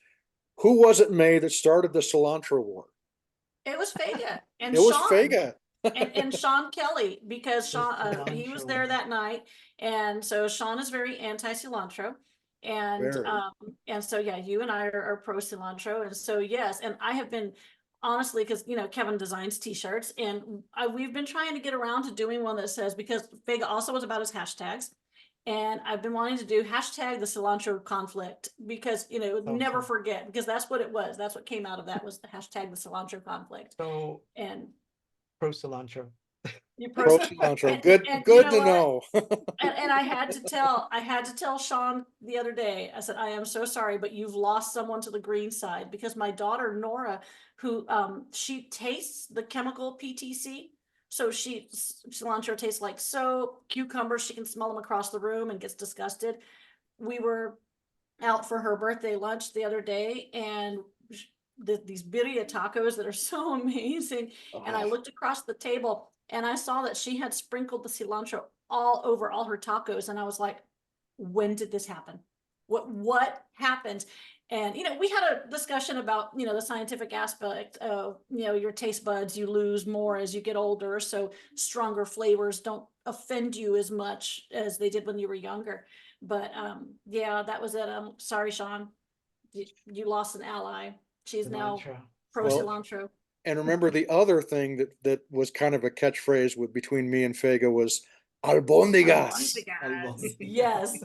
Who was it, May, that started the cilantro war? It was Fega and It was Sean. Fega. And Sean Kelly, because The Sean he was cilantro there war. that night, and so Sean is very anti-cilantro, and Very. so yeah, you and I are pro cilantro, and so yes, and I have been honestly, because Kevin designs t-shirts, and we've been trying to get around to doing one that says, because Vega also was about his hashtags, and I've been wanting to do hashtag the cilantro conflict, because never Awesome. forget, because that's what it was, that's what came out of that, was the hashtag the cilantro conflict. So And pro cilantro. you Pro person, cilantro. and you Good know to what? know. And I had to tell Sean the other day. I said, I am so sorry, but you've lost someone to the green side, because my daughter Nora, who she tastes the chemical PTC. So cilantro tastes like soap, cucumbers. She can smell them across the room and gets disgusted. We were out for her birthday lunch the other day, and these birria tacos that are so amazing. And I Oh, looked across the table and I saw that she had sprinkled the cilantro all over all her tacos. And I was like, when did this happen? What happened? And we had a discussion about the scientific aspect of your taste buds, you lose more as you get older, so stronger flavors don't offend you as much as they did when you were younger. But yeah, that was it. Sorry, Sean, you lost an ally. She's now Cilantro. pro well, Cilantro. cilantro. and remember the other thing that was kind of a catchphrase with between me and Fega was albondigas. Albondigas. Albondigas. Yes.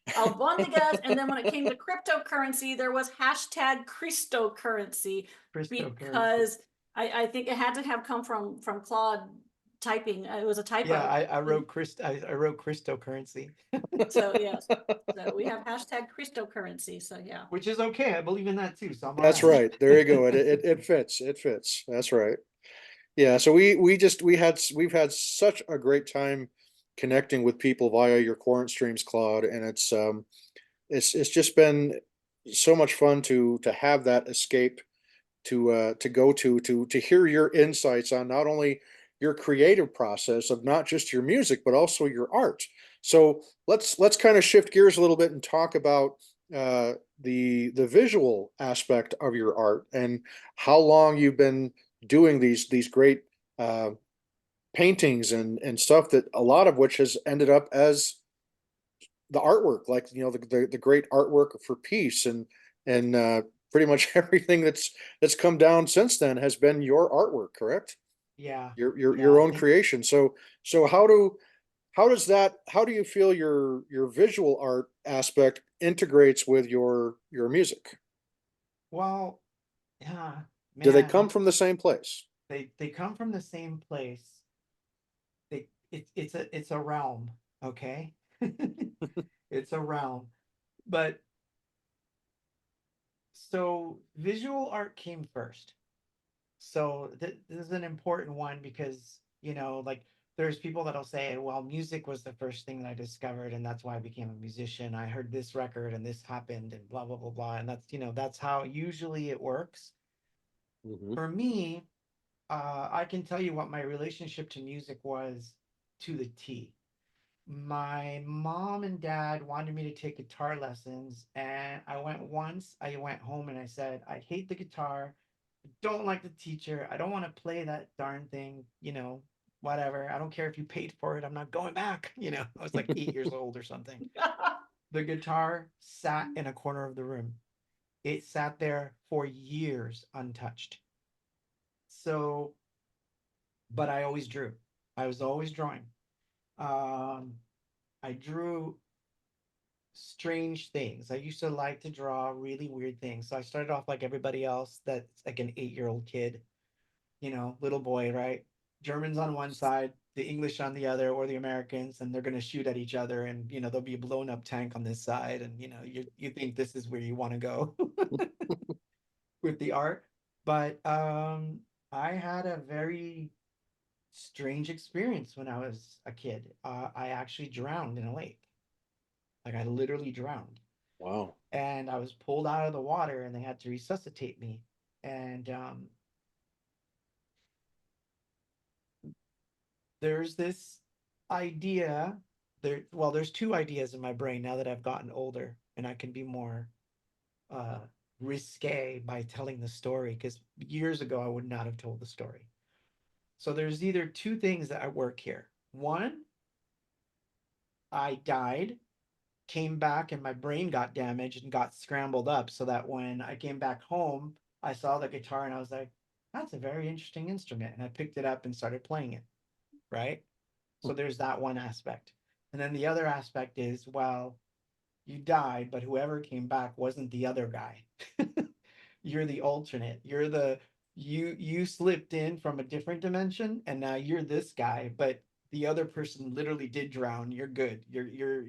Albondigas. And then when it came to cryptocurrency, there was hashtag cryptocurrency, Cryptocurrency. because I think it had to have come from Claude typing. It was a Yeah, typo. I wrote I wrote cryptocurrency, So yes. So we have hashtag cryptocurrency. So yeah. which is okay. I believe in that too, so I'm all That's right. right. There you go. It fits. It fits. That's right. Yeah. So we've had such a great time connecting with people via your current streams, Claude, and it's just been so much fun to have that escape to go to hear your insights on not only your creative process of not just your music but also your art. So let's kind of shift gears a little bit and talk about the visual aspect of your art and how long you've been doing these great uh, paintings and stuff that a lot of which has ended up as the artwork, like, the great artwork for peace, and pretty much everything that's come down since then has been your artwork, correct? Yeah, Your yeah. own creation. So how do you feel your visual art aspect integrates with your music? Well, yeah, Do they man, come from the same place? they come from the same place. It's a realm, okay? It's a realm. But so visual art came first. So this is an important one because, like there's people that'll say, well, music was the first thing that I discovered and that's why I became a musician. I heard this record and this happened and blah blah blah blah. And that's how usually it works. Hmm. For me, I can tell you what my relationship to music was to the T. My mom and dad wanted me to take guitar lessons, and I went once. I went home and I said, I hate the guitar. I don't like the teacher. I don't want to play that darn thing, whatever. I don't care if you paid for it. I'm not going back. I was like 8 years old or something. The guitar sat in a corner of the room. It sat there for years untouched. So, but I always drew. I was always drawing. Um, I drew strange things. I used to like to draw really weird things. So I started off like everybody else that's like an 8-year-old kid, little boy, right? Germans on one side, the English on the other, or the Americans, and they're going to shoot at each other. And, there'll be a blown up tank on this side. And, you think this is where you want to go with the art. But I had a very strange experience when I was a kid. I actually drowned in a lake. Like I literally drowned. Wow. And I was pulled out of the water and they had to resuscitate me. And there's this idea there's two ideas in my brain now that I've gotten older and I can be more uh, risque by telling the story because years ago I would not have told the story. So there's either two things that I work here. One, I died, came back and my brain got damaged and got scrambled up so that when I came back home, I saw the guitar and I was like, that's a very interesting instrument. And I picked it up and started playing it. Right. So there's that one aspect. And then the other aspect is, well, you died, but whoever came back wasn't the other guy. You're the alternate. You slipped in from a different dimension and now you're this guy, but the other person literally did drown. You're good. You're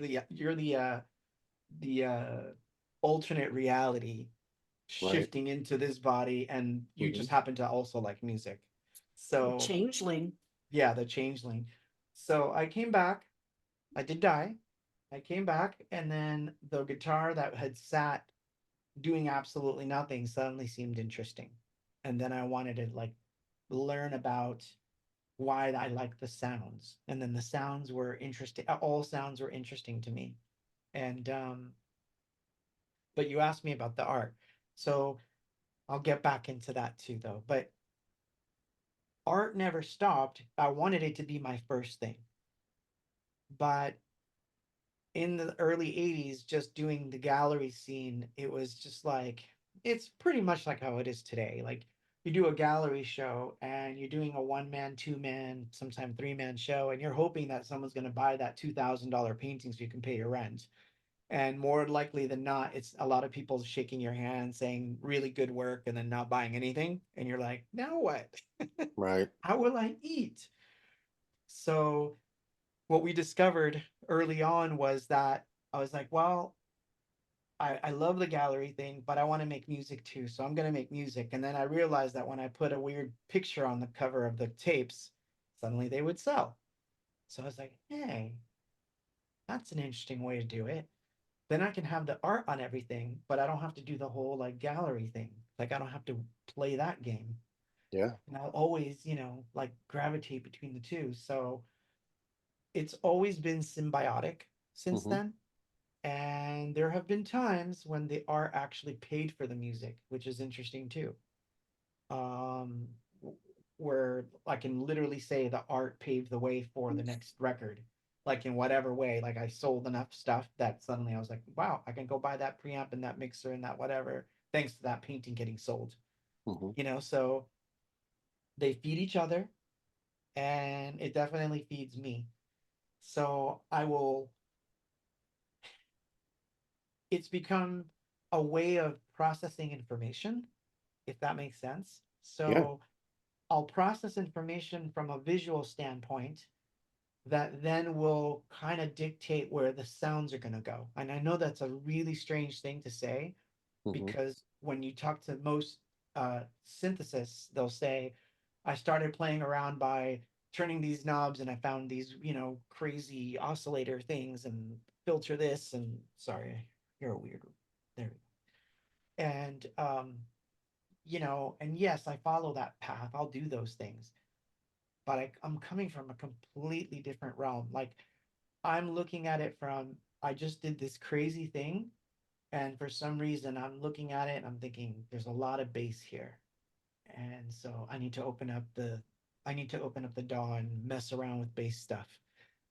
the alternate reality Right. shifting into this body and you Hmm. just happen to also like music. The So changeling. yeah, the changeling. So I came back. I did die. I came back, and then the guitar that had sat doing absolutely nothing suddenly seemed interesting. And then I wanted to like learn about why I like the sounds. And then the sounds were interesting. All sounds were interesting to me. And but you asked me about the art. So I'll get back into that too though. But art never stopped. I wanted it to be my first thing. But in the early 80s just doing the gallery scene, it was just like it's pretty much like how it is today. Like you do a gallery show and you're doing a one man, two man, sometimes three-man show, and you're hoping that someone's going to buy that $2,000 painting so you can pay your rent. And more likely than not, it's a lot of people shaking your hand saying really good work and then not buying anything. And you're like, now what? Right. How will I eat? So what we discovered early on was that I was like, well, I love the gallery thing, but I want to make music too. So I'm going to make music. And then I realized that when I put a weird picture on the cover of the tapes, suddenly they would sell. So I was like, hey, that's an interesting way to do it. Then I can have the art on everything, but I don't have to do the whole like gallery thing. Like I don't have to play that game. Yeah. And I'll always, like gravitate between the two. So it's always been symbiotic since Hmm. then. And there have been times when the art actually paid for the music, which is interesting too. Um, where I can literally say the art paved the way for the next record. like in whatever way. Like I sold enough stuff that suddenly I was like, wow, I can go buy that preamp and that mixer and that whatever, thanks to that painting getting sold. Hmm. So they feed each other, and it definitely feeds me. So I will, it's become a way of processing information, if that makes sense. Yeah. So I'll process information from a visual standpoint that then will kind of dictate where the sounds are going to go. And I know that's a really strange thing to say, Hmm. because when you talk to most synthesists, they'll say, I started playing around by turning these knobs and I found these, crazy oscillator things and filter this and sorry, you're a weird. There. And, and yes, I follow that path. I'll do those things, but I'm coming from a completely different realm. Like I'm looking at it from, I just did this crazy thing. And for some reason, I'm looking at it and I'm thinking there's a lot of bass here. And so I need to open up the DAW and mess around with bass stuff.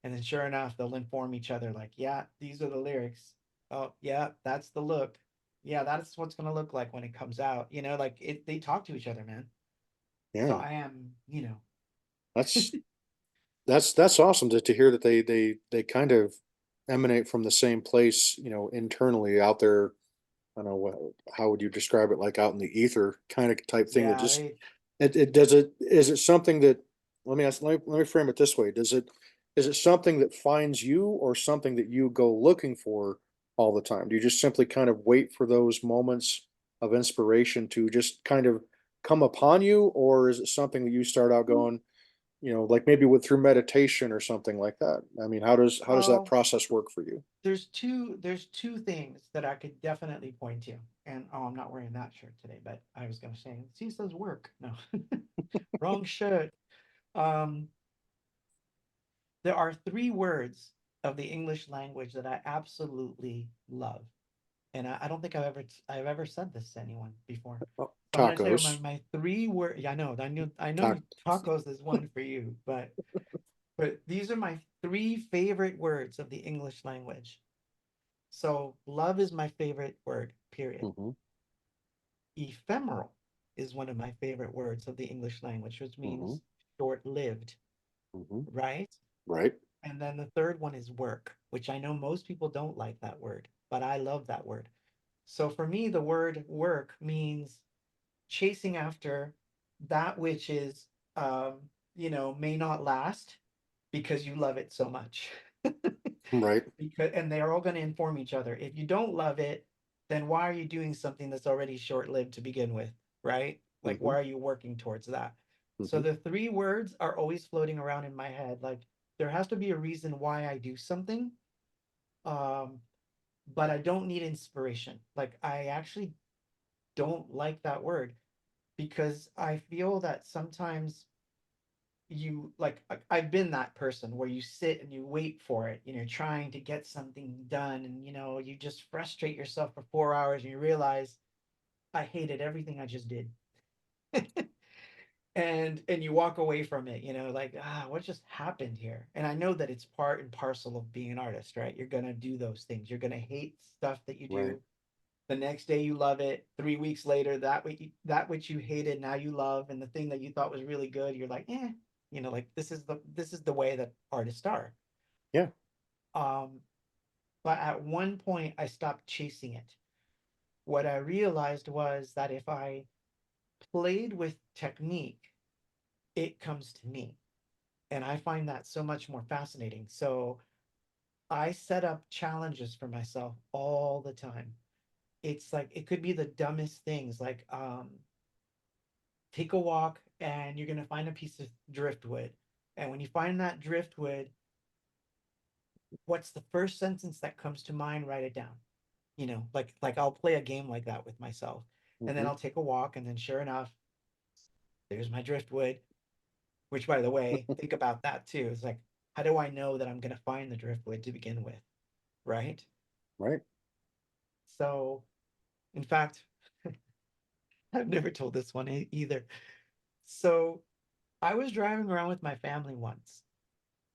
And then sure enough, they'll inform each other like, yeah, these are the lyrics. Oh, yeah, that's the look. Yeah, that's what's going to look like when it comes out. Like they talk to each other, man. So Yeah. I am, That's that's awesome to hear that they kind of emanate from the same place, internally out there. I don't know how would you describe it, like out in the ether kind of type thing that yeah, just is it something that, let me frame it this way. Is it something that finds you or something that you go looking for all the time? Do you just simply kind of wait for those moments of inspiration to just kind of come upon you, or is it something that you start out going, like maybe with through meditation or something like that? I mean, how does that well, process work for you? there's two things that I could definitely point to. And oh, I'm not wearing that shirt today, but I was gonna say, see, it says work. No, wrong shirt. Um, there are three words of the English language that I absolutely love, and I don't think I've ever said this to anyone before. Oh, So I'm gonna tell you my tacos. my three word. Yeah, I know Tac tacos is one for you, but these are my three favorite words of the English language. So love is my favorite word, period. Mhm, Ephemeral is one of my favorite words of the English language, which mhm, means short-lived, mhm. right? Right. And then the third one is work, which I know most people don't like that word, but I love that word. So for me, the word work means chasing after that which is, may not last because you love it so much. Right. And they're all going to inform each other. If you don't love it, then why are you doing something that's already short-lived to begin with, right? Like Mhm, why are you working towards that? So mhm. the three words are always floating around in my head. Like there has to be a reason why I do something. Um, but I don't need inspiration. Like I actually don't like that word because I feel that sometimes you like I've been that person where you sit and you wait for it, trying to get something done, and you just frustrate yourself for 4 hours and you realize I hated everything I just did. And you walk away from it, like, what just happened here? And I know that it's part and parcel of being an artist, right? You're gonna do those things. You're gonna hate stuff that you Right. do. The next day you love it. 3 weeks later, that which you hated now you love, and the thing that you thought was really good, you're like, like this is the way that artists are. Yeah. Um, but at one point I stopped chasing it. What I realized was that if I played with technique, it comes to me. And I find that so much more fascinating. So I set up challenges for myself all the time. It's like it could be the dumbest things, like take a walk and you're going to find a piece of driftwood. And when you find that driftwood, what's the first sentence that comes to mind? Write it down. Like I'll play a game like that with myself. And then Mhm. I'll take a walk and then sure enough, there's my driftwood, which by the way, think about that too. It's like, how do I know that I'm going to find the driftwood to begin with? Right? Right. So, in fact, I've never told this one either. So, I was driving around with my family once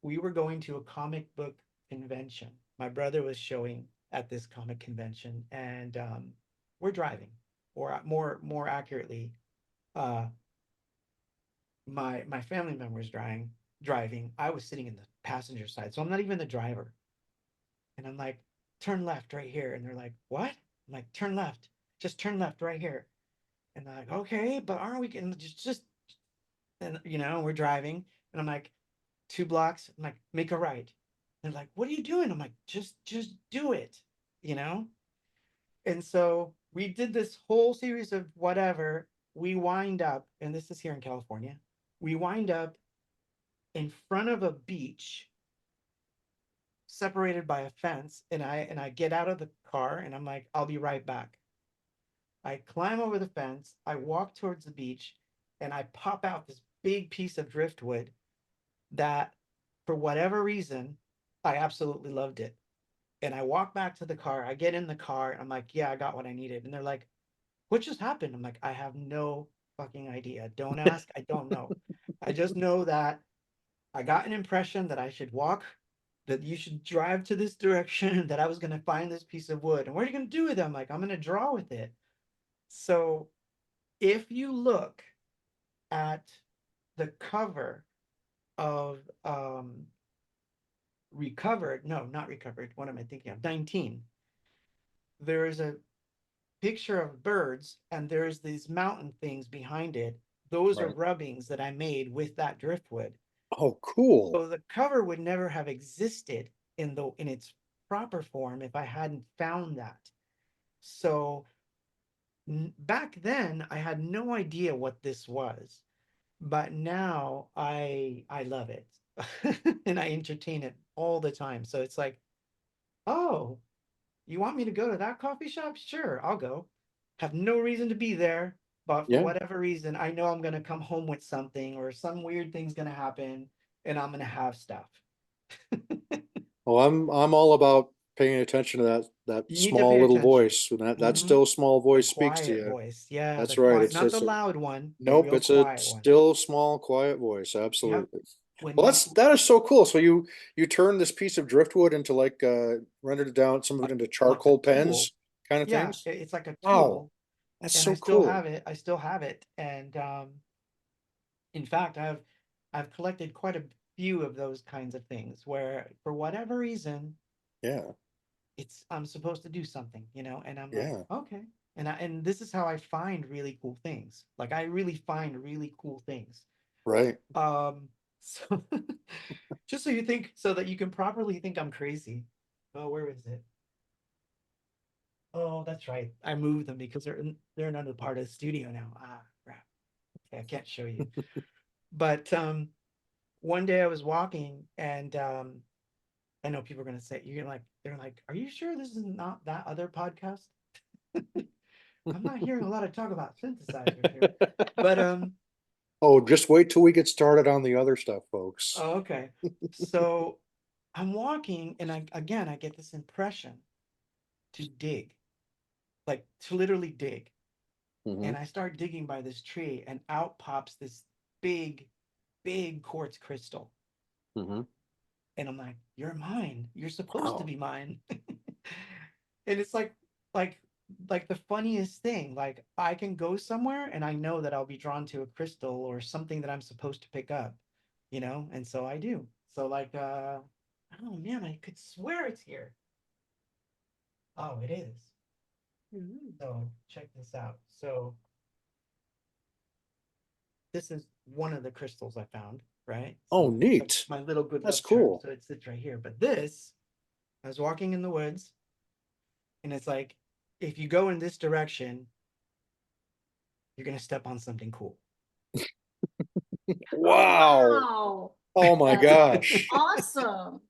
we were going to a comic book convention. My brother was showing at this comic convention, and we're driving, or more accurately, uh, my family member was driving. I was sitting in the passenger side, so I'm not even the driver. And I'm like, turn left right here, and they're like, what? I'm like, turn left, just turn left right here. And they're like, okay, but aren't we getting just and we're driving, and I'm like, 2 blocks. I'm like, make a right. They're like, what are you doing? I'm like, just do it, you know? And so we did this whole series of whatever. We wind up, and this is here in California. We wind up in front of a beach separated by a fence, and I get out of the car and I'm like, I'll be right back. I climb over the fence, I walk towards the beach, and I pop out this big piece of driftwood that, for whatever reason, I absolutely loved it. And I walk back to the car. I get in the car. And I'm like, yeah, I got what I needed. And they're like, what just happened? I'm like, I have no fucking idea. Don't ask. I don't know. I just know that I got an impression that I should walk, that you should drive to this direction, that I was going to find this piece of wood. And what are you going to do with it? I'm like, I'm going to draw with it. So if you look at the cover of Recovered, no, not Recovered. What am I thinking of? 19. There is a picture of birds, and there's these mountain things behind it. Those are Right. rubbings that I made with that driftwood. Oh, cool. So the cover would never have existed in its proper form if I hadn't found that. So back then I had no idea what this was, but now I love it. And I entertain it all the time. So it's like, oh, you want me to go to that coffee shop? Sure, I'll go. Have no reason to be there, but for Yeah. whatever reason, I know I'm going to come home with something, or some weird thing's going to happen, and I'm going to have stuff. Well, I'm all about paying attention to that You need to small pay little attention. voice. When that Hmm. still small The voice speaks to quiet you. voice. Yeah, the That's right. quiet, It's not the just loud one, the nope, real it's a quiet one. still small, quiet voice. Yep. Absolutely. When Well, you that is so cool. So you turn this piece of driftwood into like rendered it down some of it like into like a charcoal tool. pens kind of Yeah, things. it's like a Wow, tool, that's and I so still cool. have it. I still have it, and in fact, I've collected quite a few of those kinds of things where, for whatever reason, Yeah, it's I'm supposed to do something, and I'm like, yeah, okay. And this is how I find really cool things. Like, I really find really cool things. right. So just so that you can properly think I'm crazy. Oh, where is it? Oh, that's right. I moved them because they're another part of the studio now. Ah, crap. Okay, I can't show you. But one day I was walking, and I know people are gonna say, they're like, are you sure this is not that other podcast? I'm not hearing a lot of talk about synthesizers here. But Oh, just wait till we get started on the other stuff, folks. oh, okay. So I'm walking, and I get this impression to dig, like to literally dig. Hmm. And I start digging by this tree, and out pops this big, big quartz crystal. Hmm. And I'm like, you're mine. You're supposed to Wow. be mine. And it's like like the funniest thing. Like, I can go somewhere and I know that I'll be drawn to a crystal or something that I'm supposed to pick up, and so I do. So, like, oh man, I could swear it's here. Oh, it is. Mhm. So check this out. So this is one of the crystals I found, right? Oh, So neat. my little good That's luck charm. cool. So it sits right here. But this, I was walking in the woods, and it's like, if you go in this direction, you're gonna step on something cool. Wow. Wow. Oh my That's gosh. awesome.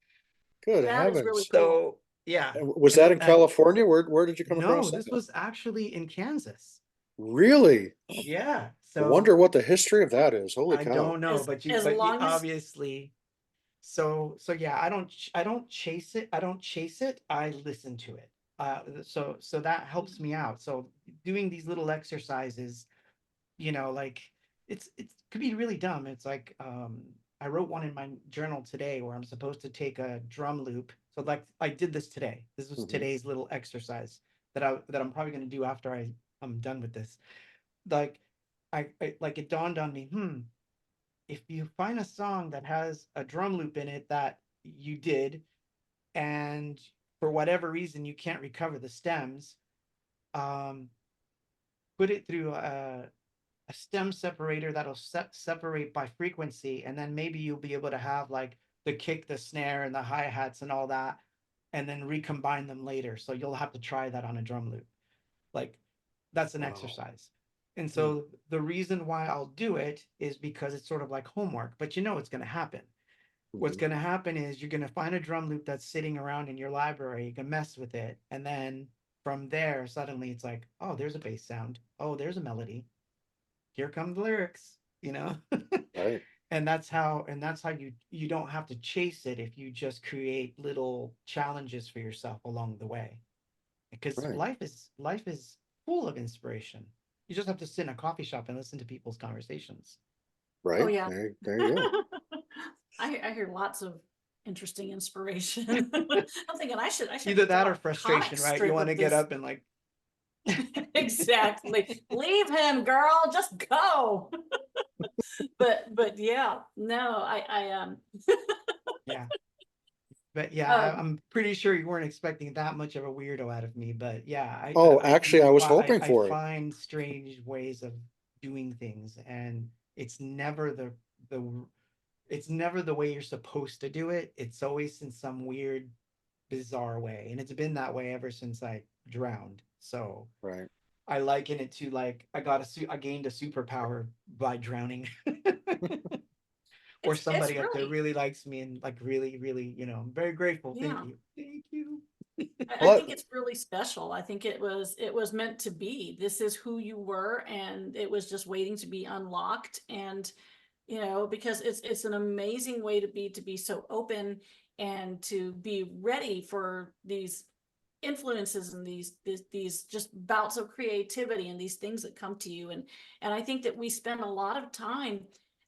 Good That is really heavens. cool. So yeah, Was that in and California? Where did you come no, across this that? was actually in Kansas. Really? Yeah. I So wonder what the history of that is. Holy I cow. don't know, As but you long as obviously. So yeah, I don't chase it. I don't chase it. I listen to it. So that helps me out. So doing these little exercises, like, it could be really dumb. It's like, I wrote one in my journal today where I'm supposed to take a drum loop. So like I did this today. This was Hmm. today's little exercise that I'm probably going to do after I'm done with this. Like I like it dawned on me, if you find a song that has a drum loop in it that you did, and for whatever reason you can't recover the stems, um, put it through a stem separator that'll separate by frequency, and then maybe you'll be able to have like the kick, the snare, and the hi-hats and all that, and then recombine them later. So you'll have to try that on a drum loop. Like that's an Wow. exercise. And Hmm. so the reason why I'll do it is because it's sort of like homework, but you know it's going to happen. What's Hmm. going to happen is you're going to find a drum loop that's sitting around in your library. You can mess with it. And then from there, suddenly it's like, oh, there's a bass sound. Oh, there's a melody. Here come the lyrics, you know? Right. And that's how you don't have to chase it if you just create little challenges for yourself along the way. Because Right. life is full of inspiration. You just have to sit in a coffee shop and listen to people's conversations. Oh Right. yeah. There you go. I hear lots of interesting inspiration. I'm thinking I should Either that draw or a frustration, comic right? You strip want to of get this. up and like Exactly. Leave him, girl. Just go. But yeah, no, yeah. But yeah, um I'm pretty sure you weren't expecting that much of a weirdo out of me. But yeah, Oh, actually, I was hoping I for it. find strange ways of doing things, and it's never the it's never the way you're supposed to do it. It's always in some weird, bizarre way, and it's been that way ever since I drowned. So Right. I liken it to like I gained a superpower by drowning. Or it's somebody up there really, really likes me and like really, really, I'm very grateful. Thank yeah. you. Thank you. I Well, think it's really special. I think it was meant to be. This is who you were, and it was just waiting to be unlocked. And because it's an amazing way to be so open and to be ready for these influences and these just bouts of creativity and these things that come to you. And I think that we spend a lot of time,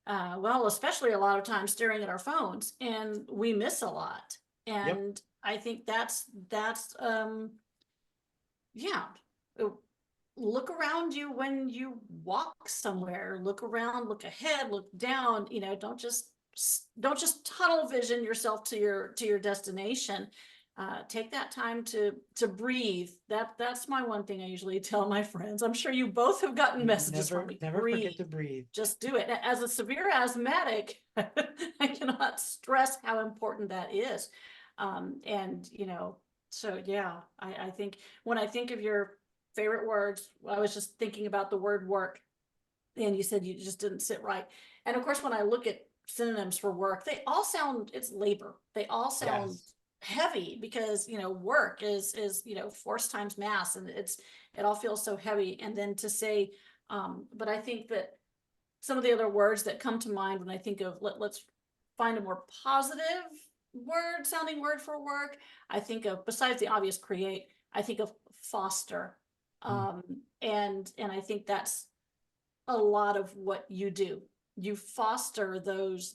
well, especially a lot of time staring at our phones, and we miss a lot. Yep. And I think that's yeah. Uh, Look around you when you walk somewhere. Look around, look ahead, look down. Don't just tunnel vision yourself to your destination. Take that time to breathe. That's my one thing I usually tell my friends. I'm sure you both have gotten messages from Never, me. never forget Breathe. to breathe. Just do it. As a severe asthmatic, I cannot stress how important that is. And so yeah, I think when I think of your favorite words, I was just thinking about the word work, and you said you just didn't sit right. And of course, when I look at synonyms for work, they all sound, it's labor. They all sound Yes. heavy because work is force times mass, and it all feels so heavy. And then to say, but I think that some of the other words that come to mind when I think of let's find a more positive word sounding word for work. I think of, besides the obvious create, I think of foster. Mm. um and I think that's a lot of what you do. You foster those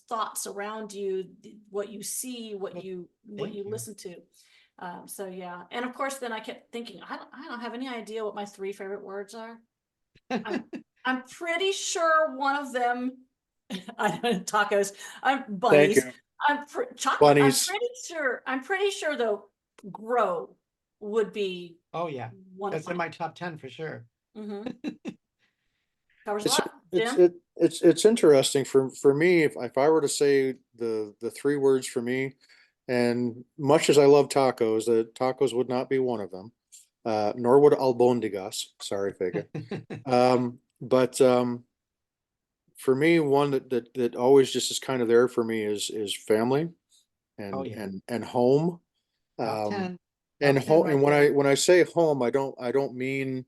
thoughts around you, what you see, what Well, you thank you. listen to. So yeah, and of course then I kept thinking, I don't have any idea what my three favorite words are. I'm I'm pretty sure one of them, I don't tacos, I'm thank bunnies. you. Chocolate. Bunnies. I'm pretty sure though, grow would be Oh yeah, one of that's in mine. my top 10 for sure. Hmm. Covers a It's lot. it's Jim? it, it's interesting for me if I were to say the three words for me, and much as I love tacos, tacos would not be one of them. Nor would albondigas. Sorry, Fega. But for me, one that always just is kind of there for me is family Oh and yeah, and home. top Um, 10, and top 10 home, and right there. when I say home, I don't mean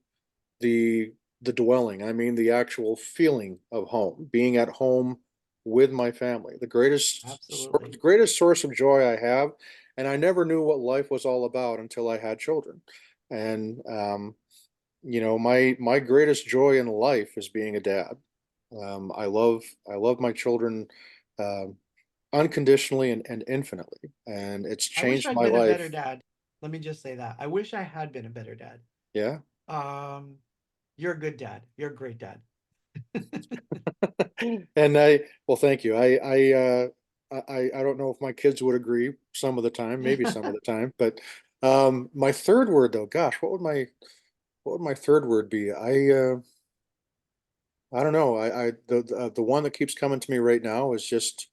the the dwelling. I mean the actual feeling of home, being at home with my family. The Absolutely. greatest source of joy I have, and I never knew what life was all about until I had children. And my greatest joy in life is being a dad. I love my children um, unconditionally and infinitely, and it's I wish changed I'd my been a better life. dad. Let me just say that. I wish I had been a better dad. Yeah. Um, you're a good dad. You're a great dad. And well, thank you. I don't know if my kids would agree some of the time, maybe some of the time, but my third word though, gosh, what would my third word be? I don't know. The one that keeps coming to me right now is just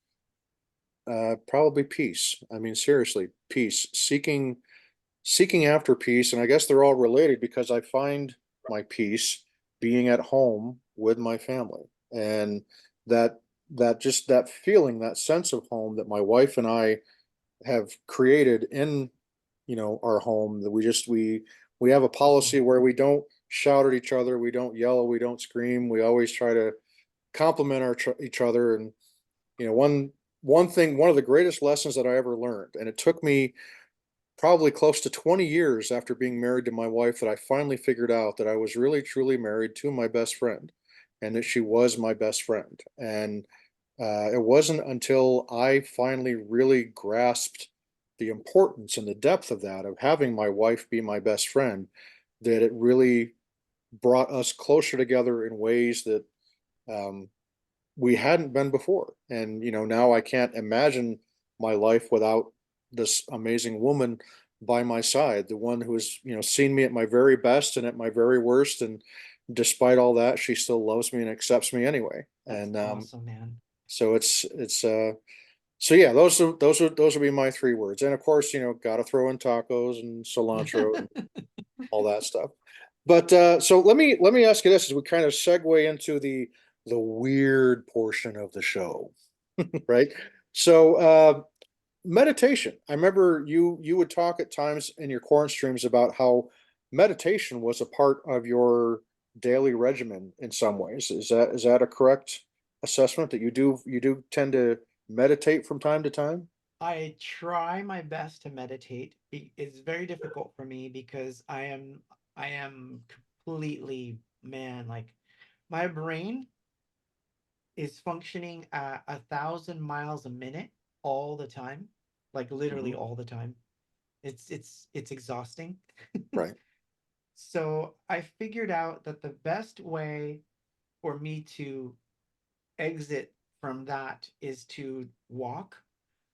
probably peace. I mean, seriously, peace. Seeking after peace, and I guess they're all related because I find my peace being at home with my family, and that that feeling, that sense of home that my wife and I have created in our home, that we have a Awesome. policy where we don't shout at each other, we don't yell, we don't scream, we always try to compliment each other. And one of the greatest lessons that I ever learned, and it took me probably close to 20 years after being married to my wife, that I finally figured out that I was really truly married to my best friend, and that she was my best friend. And it wasn't until I finally really grasped the importance and the depth of that, of having my wife be my best friend, that it really brought us closer together in ways that um, we hadn't been before. And now I can't imagine my life without this amazing woman by my side, the one who has seen me at my very best and at my very worst, and despite all that, she still loves me and accepts me anyway. That's And awesome, man. so it's so yeah, those would be my three words. And of course, gotta throw in tacos and cilantro and all that stuff. But so let me ask you this as we kind of segue into the weird portion of the show, right? So meditation. I remember you would talk at times in your corn streams about how meditation was a part of your daily regimen in some ways. Is that a correct assessment, that you do tend to meditate from time to time? I try my best to meditate. It's very difficult for me because I am completely, man, like my brain is functioning at 1,000 miles a minute all the time, like literally Hmm. all the time. It's exhausting. Right. So I figured out that the best way for me to exit from that is to walk.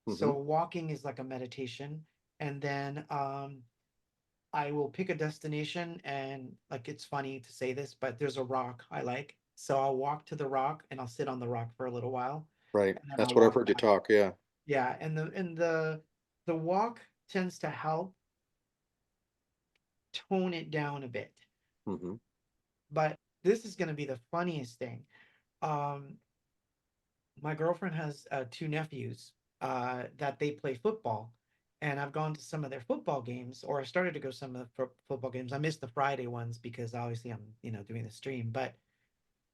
Hmm. So walking is like a meditation, and then I will pick a destination, and like it's funny to say this, but there's a rock I like. So I'll walk to the rock and I'll sit on the rock for a little while, Right. and then That's I'll what I've walk heard you back. talk. Yeah. Yeah, and the walk tends to help tone it down a bit. Hmm. But this is going to be the funniest thing. Um, my girlfriend has two nephews that they play football, and I've gone to some of their football games, or I started to go to some of the football games. I missed the Friday ones because obviously I'm doing the stream, but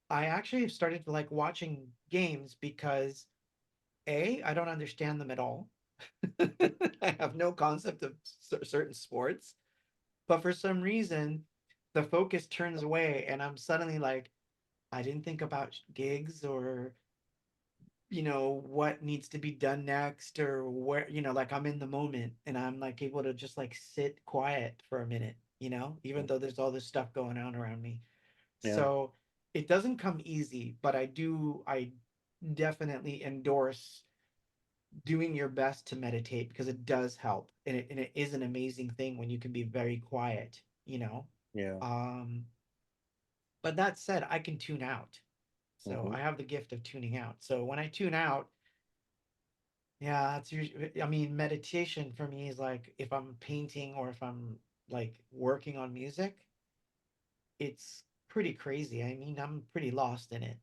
I actually have started to like watching games because I don't understand them at all. I have no concept of certain sports, but for some reason the focus turns away, and I'm suddenly like, I didn't think about gigs or what needs to be done next, or where, like I'm in the moment, and I'm like able to just like sit quiet for a minute, even though there's all this stuff going on around me. Yeah. So it doesn't come easy, but I definitely endorse doing your best to meditate because it does help, and it is an amazing thing when you can be very quiet. Yeah. um but that said, I can tune out. So Hmm. I have the gift of tuning out. So when I tune out, yeah, that's usually, I mean, meditation for me is like if I'm painting or if I'm like working on music, it's pretty crazy. I mean, I'm pretty lost in it.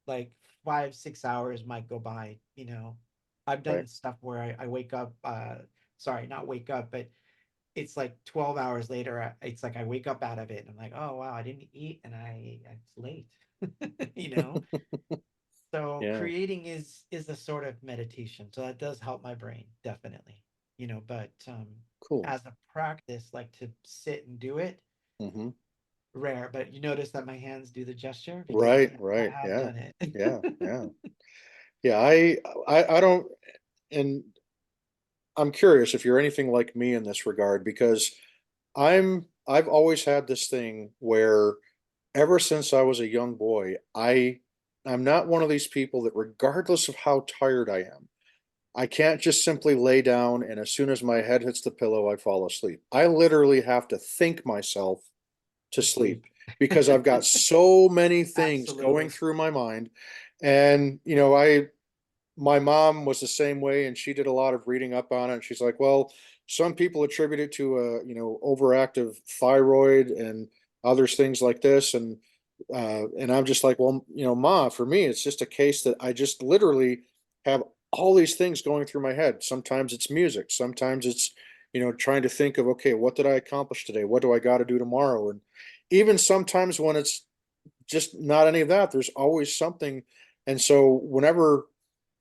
Like 5, 6 hours might go by. I've Right. done stuff where I wake up, sorry, not wake up, but it's like 12 hours later. It's like I wake up out of it and I'm like, oh, wow, I didn't eat and it's late, you know? So Yeah. creating is a sort of meditation. So that does help my brain, definitely. But Cool. as a practice, like to sit and do it, Hmm. rare. But you notice that my hands do the gesture because Right. yes, I Right. have Yeah. done Yeah. it. Yeah. Yeah, I don't, and I'm curious if you're anything like me in this regard, because I've always had this thing where ever since I was a young boy, I'm not one of these people that regardless of how tired I am, I can't just simply lay down and as soon as my head hits the pillow, I fall asleep. I literally have to think myself to To sleep sleep. because I've got so many things going Absolutely. through my mind. And, my mom was the same way and she did a lot of reading up on it. She's like, well, some people attribute it to a, overactive thyroid and others things like this. And I'm just like, well, Ma, for me, it's just a case that I just literally have all these things going through my head. Sometimes it's music, sometimes it's, trying to think of, okay, what did I accomplish today? What do I got to do tomorrow? And even sometimes when it's just not any of that, there's always something. And so whenever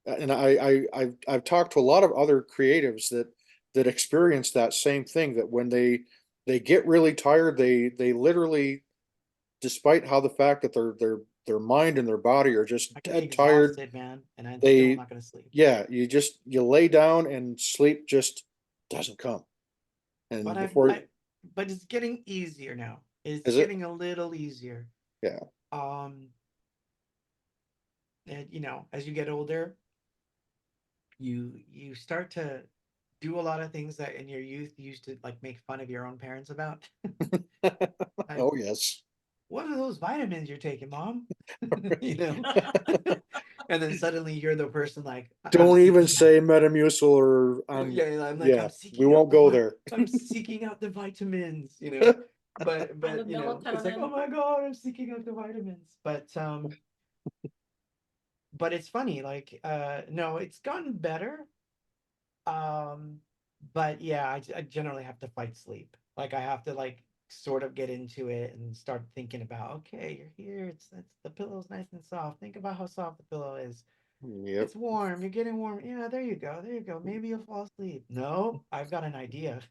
and I've talked to a lot of other creatives that experience that same thing, that when they get really tired, they literally, despite how the fact that their mind and their body are just I can be dead tired, exhausted, man, and I'm still they not gonna sleep. yeah, you lay down and sleep just doesn't come. But And I've before, I but it's getting easier now. It's is it? getting a little easier. Yeah. Um, and as you get older, you start to do a lot of things that in your youth you used to like make fun of your own parents about. Like, Oh yes. what are those vitamins you're taking, mom? you know? And then suddenly you're the person like, I'm Don't even seeking. say Metamucil or Yeah, I'm like, yeah, I'm we seeking out won't the go there. I'm seeking out the vitamins. But Or the it's like, oh melatonin. my God, I'm seeking out the vitamins. But it's funny, like, no, it's gotten better. Um, but yeah, I generally have to fight sleep. Like I have to like sort of get into it and start thinking about, okay, you're here. It's the pillow's nice and soft. Think about how soft the pillow is. Yep. It's warm. You're getting warm. Yeah, there you go. There you go. Maybe you'll fall asleep. No, I've got an idea.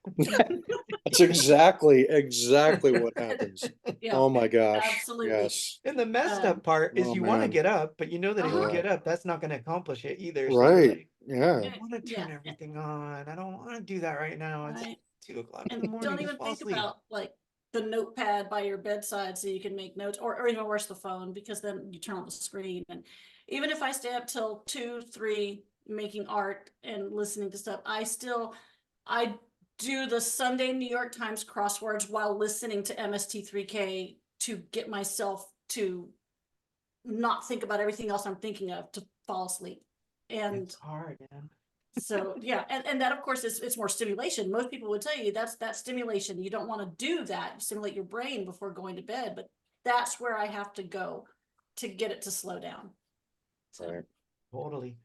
That's exactly what happens. Yeah, Oh my gosh. absolutely. Yes. And the messed Um, up part is Oh you want to man. get up, but you know that if you Yeah. uh-huh. get up, that's not going to accomplish it either. So you're Right. like, I Yeah. don't want to Yeah, turn everything on. I don't want to do that right now. It's right. 2 o'clock in the And morning. don't Just even fall think asleep. about like the notepad by your bedside so you can make notes, or even worse, the phone, because then you turn on the screen. And even if I stay up till 2, 3 making art and listening to stuff, I do the Sunday New York Times crosswords while listening to MST3K to get myself to not think about everything else I'm thinking of to fall asleep. And It's hard, man. so yeah, and that of course is it's more stimulation. Most people would tell you that's stimulation. You don't want to do that, stimulate your brain before going to bed, but that's where I have to go to get it to slow down. So Right. Totally.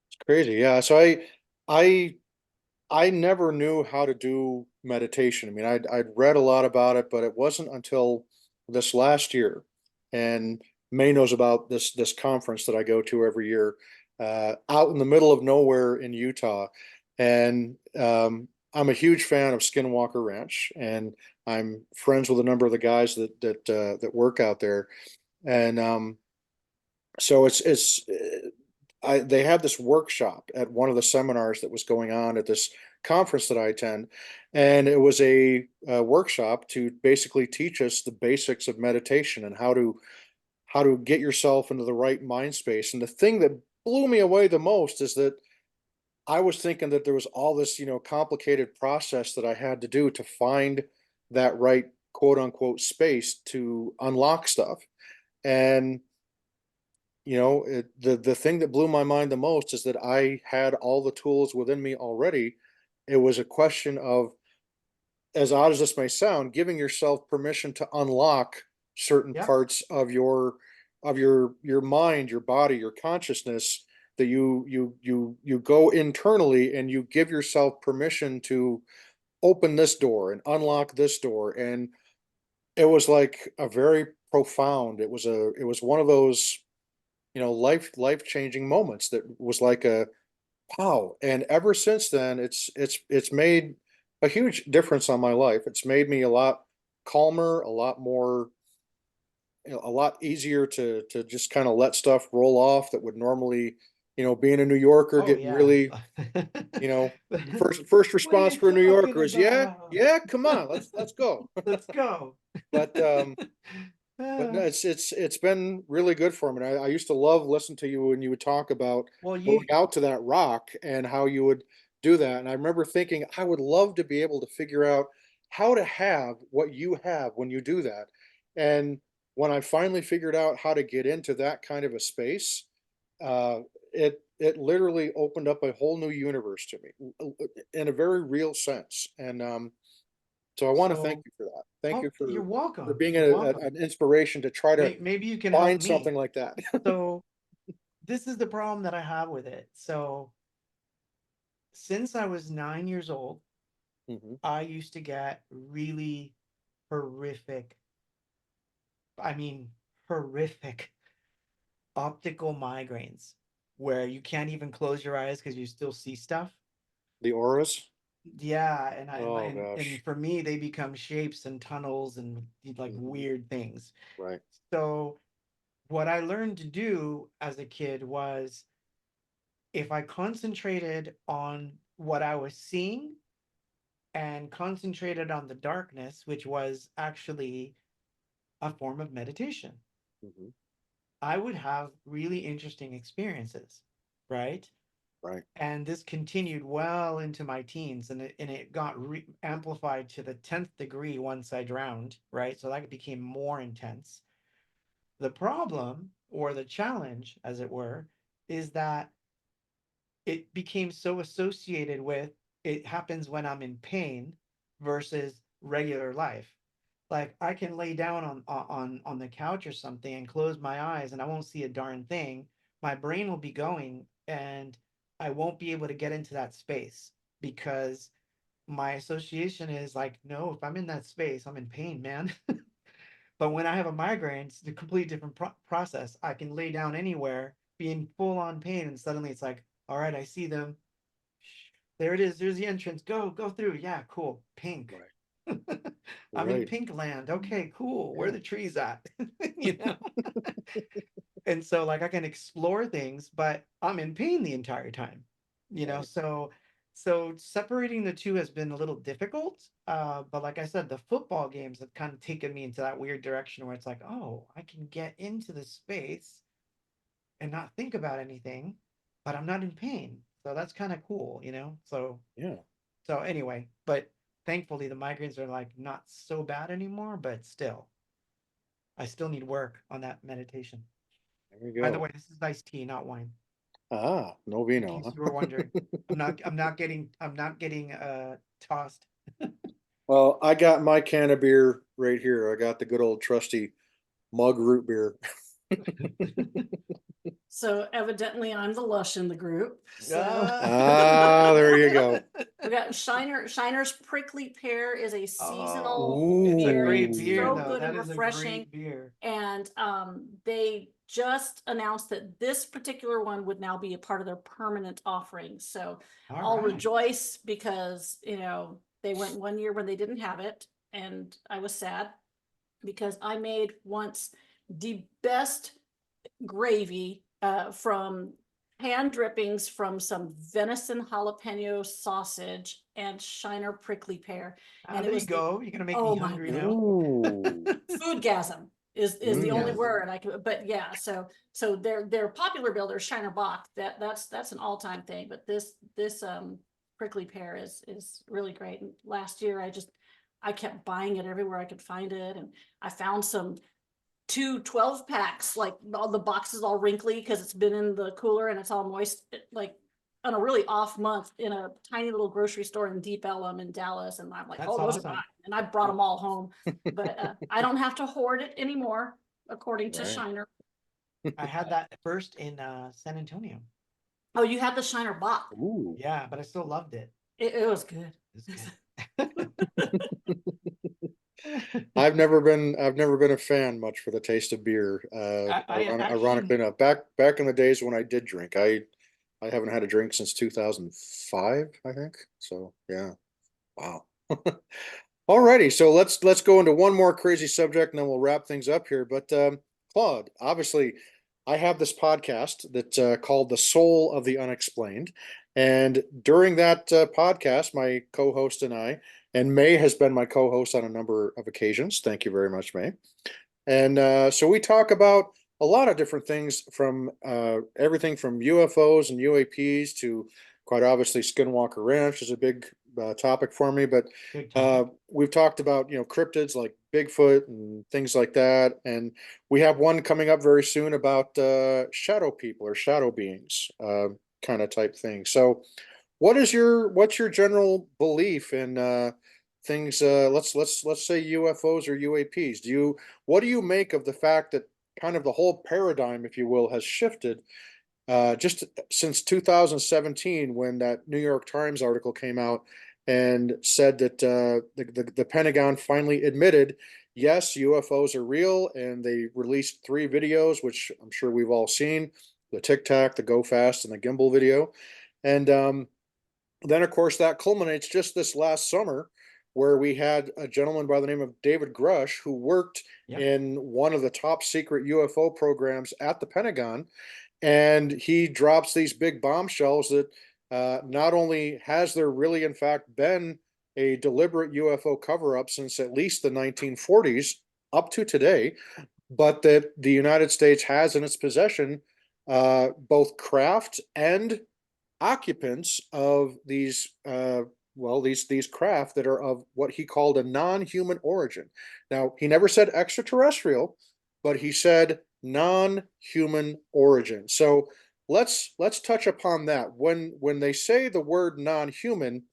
It's crazy. Yeah. So I I never knew how to do meditation. I mean, I'd read a lot about it, but it wasn't until this last year, and May knows about this conference that I go to every year, out in the middle of nowhere in Utah, and I'm a huge fan of Skinwalker Ranch, and I'm friends with a number of the guys that work out there, and so they had this workshop at one of the seminars that was going on at this conference that I attend, and it was a workshop to basically teach us the basics of meditation and how to get yourself into the right mind space. And the thing that blew me away the most is that I was thinking that there was all this, complicated process that I had to do to find that right quote unquote space to unlock stuff. And the thing that blew my mind the most is that I had all the tools within me already. It was a question of, as odd as this may sound, giving yourself permission to unlock certain Yep. parts of your mind, your body, your consciousness, that you go internally and you give yourself permission to open this door and unlock this door. And it was like a very profound, it was one of those life changing moments that was like a wow. And ever since then, it's made a huge difference on my life. It's made me a lot calmer, a lot more, a lot easier to just kind of let stuff roll off that would normally, being a New Yorker, Oh getting yeah. really, first What are response you for a New talking Yorker is, yeah, about? yeah, come on, let's go. Let's go. But no, it's been really good for me. And I used to love listening to you when you would talk about Well, going you out to that rock and how you would do that. And I remember thinking, I would love to be able to figure out how to have what you have when you do that. And when I finally figured out how to get into that kind of a space, it literally opened up a whole new universe to me in a very real sense. And so I want to thank so you for that. Thank oh, you you're for welcome. being You're welcome. an inspiration to try to Maybe you can help find me. something like that. So this is the problem that I have with it. So since I was 9 years old, Hmm. I used to get really horrific, I mean, horrific optical migraines where you can't even close your eyes because you still see stuff. The auras. Yeah, and Oh and gosh. for me, they become shapes and tunnels and like Hmm. weird things. Right. So what I learned to do as a kid was if I concentrated on what I was seeing and concentrated on the darkness, which was actually a form of meditation, Hmm. I would have really interesting experiences, right? Right. And this continued well into my teens, and it got amplified to the 10th degree once I drowned, right? So that became more intense. The problem, or the challenge, as it were, is that it became so associated with it happens when I'm in pain versus regular life. Like I can lay down on the couch or something and close my eyes and I won't see a darn thing. My brain will be going and I won't be able to get into that space because my association is like, no, if I'm in that space, I'm in pain, man. But when I have a migraine, it's a complete different process. I can lay down anywhere, be in full on pain, and suddenly it's like, all right, I see them. There it is. There's the entrance. Go through. Yeah, cool. Pink. Right. I'm in Right. pink land. Okay, cool. Where are Yeah. the trees at? you know? And so like I can explore things, but I'm in pain the entire time. Right. So separating the two has been a little difficult. But like I said, the football games have kind of taken me into that weird direction where it's like, oh, I can get into the space and not think about anything, but I'm not in pain. So that's kind of cool. Yeah. So anyway, but thankfully the migraines are like not so bad anymore, but still, I still need work on that meditation. There you By the go. way, this is iced tea, not wine, Ah, no in vino, case you were huh? wondering. I'm not getting tossed. Well, I got my can of beer right here. I got the good old trusty mug root beer. So evidently I'm the lush in the group. So Ah. Ah, there you go. we got Shiner's Prickly Pear is a seasonal Oh, it's a beer. great It's beer so Ooh. though. good and That is a refreshing. great beer. And they just announced that this particular one would now be a part of their permanent offering. So All I'll right. rejoice because, they went 1 year when they didn't have it. And I was sad because I made once the best gravy from hand drippings from some venison jalapeno sausage and Shiner prickly pear. Ah, And it there you was the, go. You're gonna make me oh my hungry God, now. Ooh. foodgasm is the only Mm. Foodgasm. word I could, but yeah, so their popular builder Shiner Bock, that's an all-time thing, but this prickly pear is really great. And last year I kept buying it everywhere I could find it, and I found some two 12 packs, like all the boxes all wrinkly because it's been in the cooler and it's all moist, like on a really off month in a tiny little grocery store in Deep Ellum in Dallas. And I'm like, That's oh, those are mine. awesome. And I brought them all home, but I don't have to hoard it anymore, according to Right. Shiner. I had that first in San Antonio. Oh, you had the Shiner Bock. Ooh. Yeah, but I still loved it. It was good. It's good. I've never been a fan much for the taste of beer. I Ironically actually enough, back in the days when I did drink, I haven't had a drink since 2005, I think. So yeah, wow. Alrighty, so let's go into one more crazy subject and then we'll wrap things up here. But Claude, obviously, I have this podcast that's called The Soul of the Unexplained. And during that podcast, my co host and I, and May has been my co host on a number of occasions. Thank you very much, May. And so we talk about a lot of different things from everything from UFOs and UAPs to quite obviously Skinwalker Ranch is a big topic for me. But Big topic. we've talked about, cryptids like Bigfoot and things like that. And we have one coming up very soon about shadow people or shadow beings, kind of type thing. So what's your general belief in things? Let's say UFOs or UAPs. What do you make of the fact that kind of the whole paradigm, if you will, has shifted just since 2017 when that New York Times article came out and said that the Pentagon finally admitted, yes, UFOs are real, and they released 3 videos, which I'm sure we've all seen: the Tic Tac, the Go Fast, and the Gimbal video. And then, of course, that culminates just this last summer, where we had a gentleman by the name of David Grush who worked Yep. in one of the top secret UFO programs at the Pentagon, and he drops these big bombshells that not only has there really, in fact, been a deliberate UFO cover up since at least the 1940s up to today, but that the United States has in its possession both craft and occupants of these these craft that are of what he called a non-human origin. Now, he never said extraterrestrial, but he said non-human origin. So let's touch upon that. When they say the word non-human,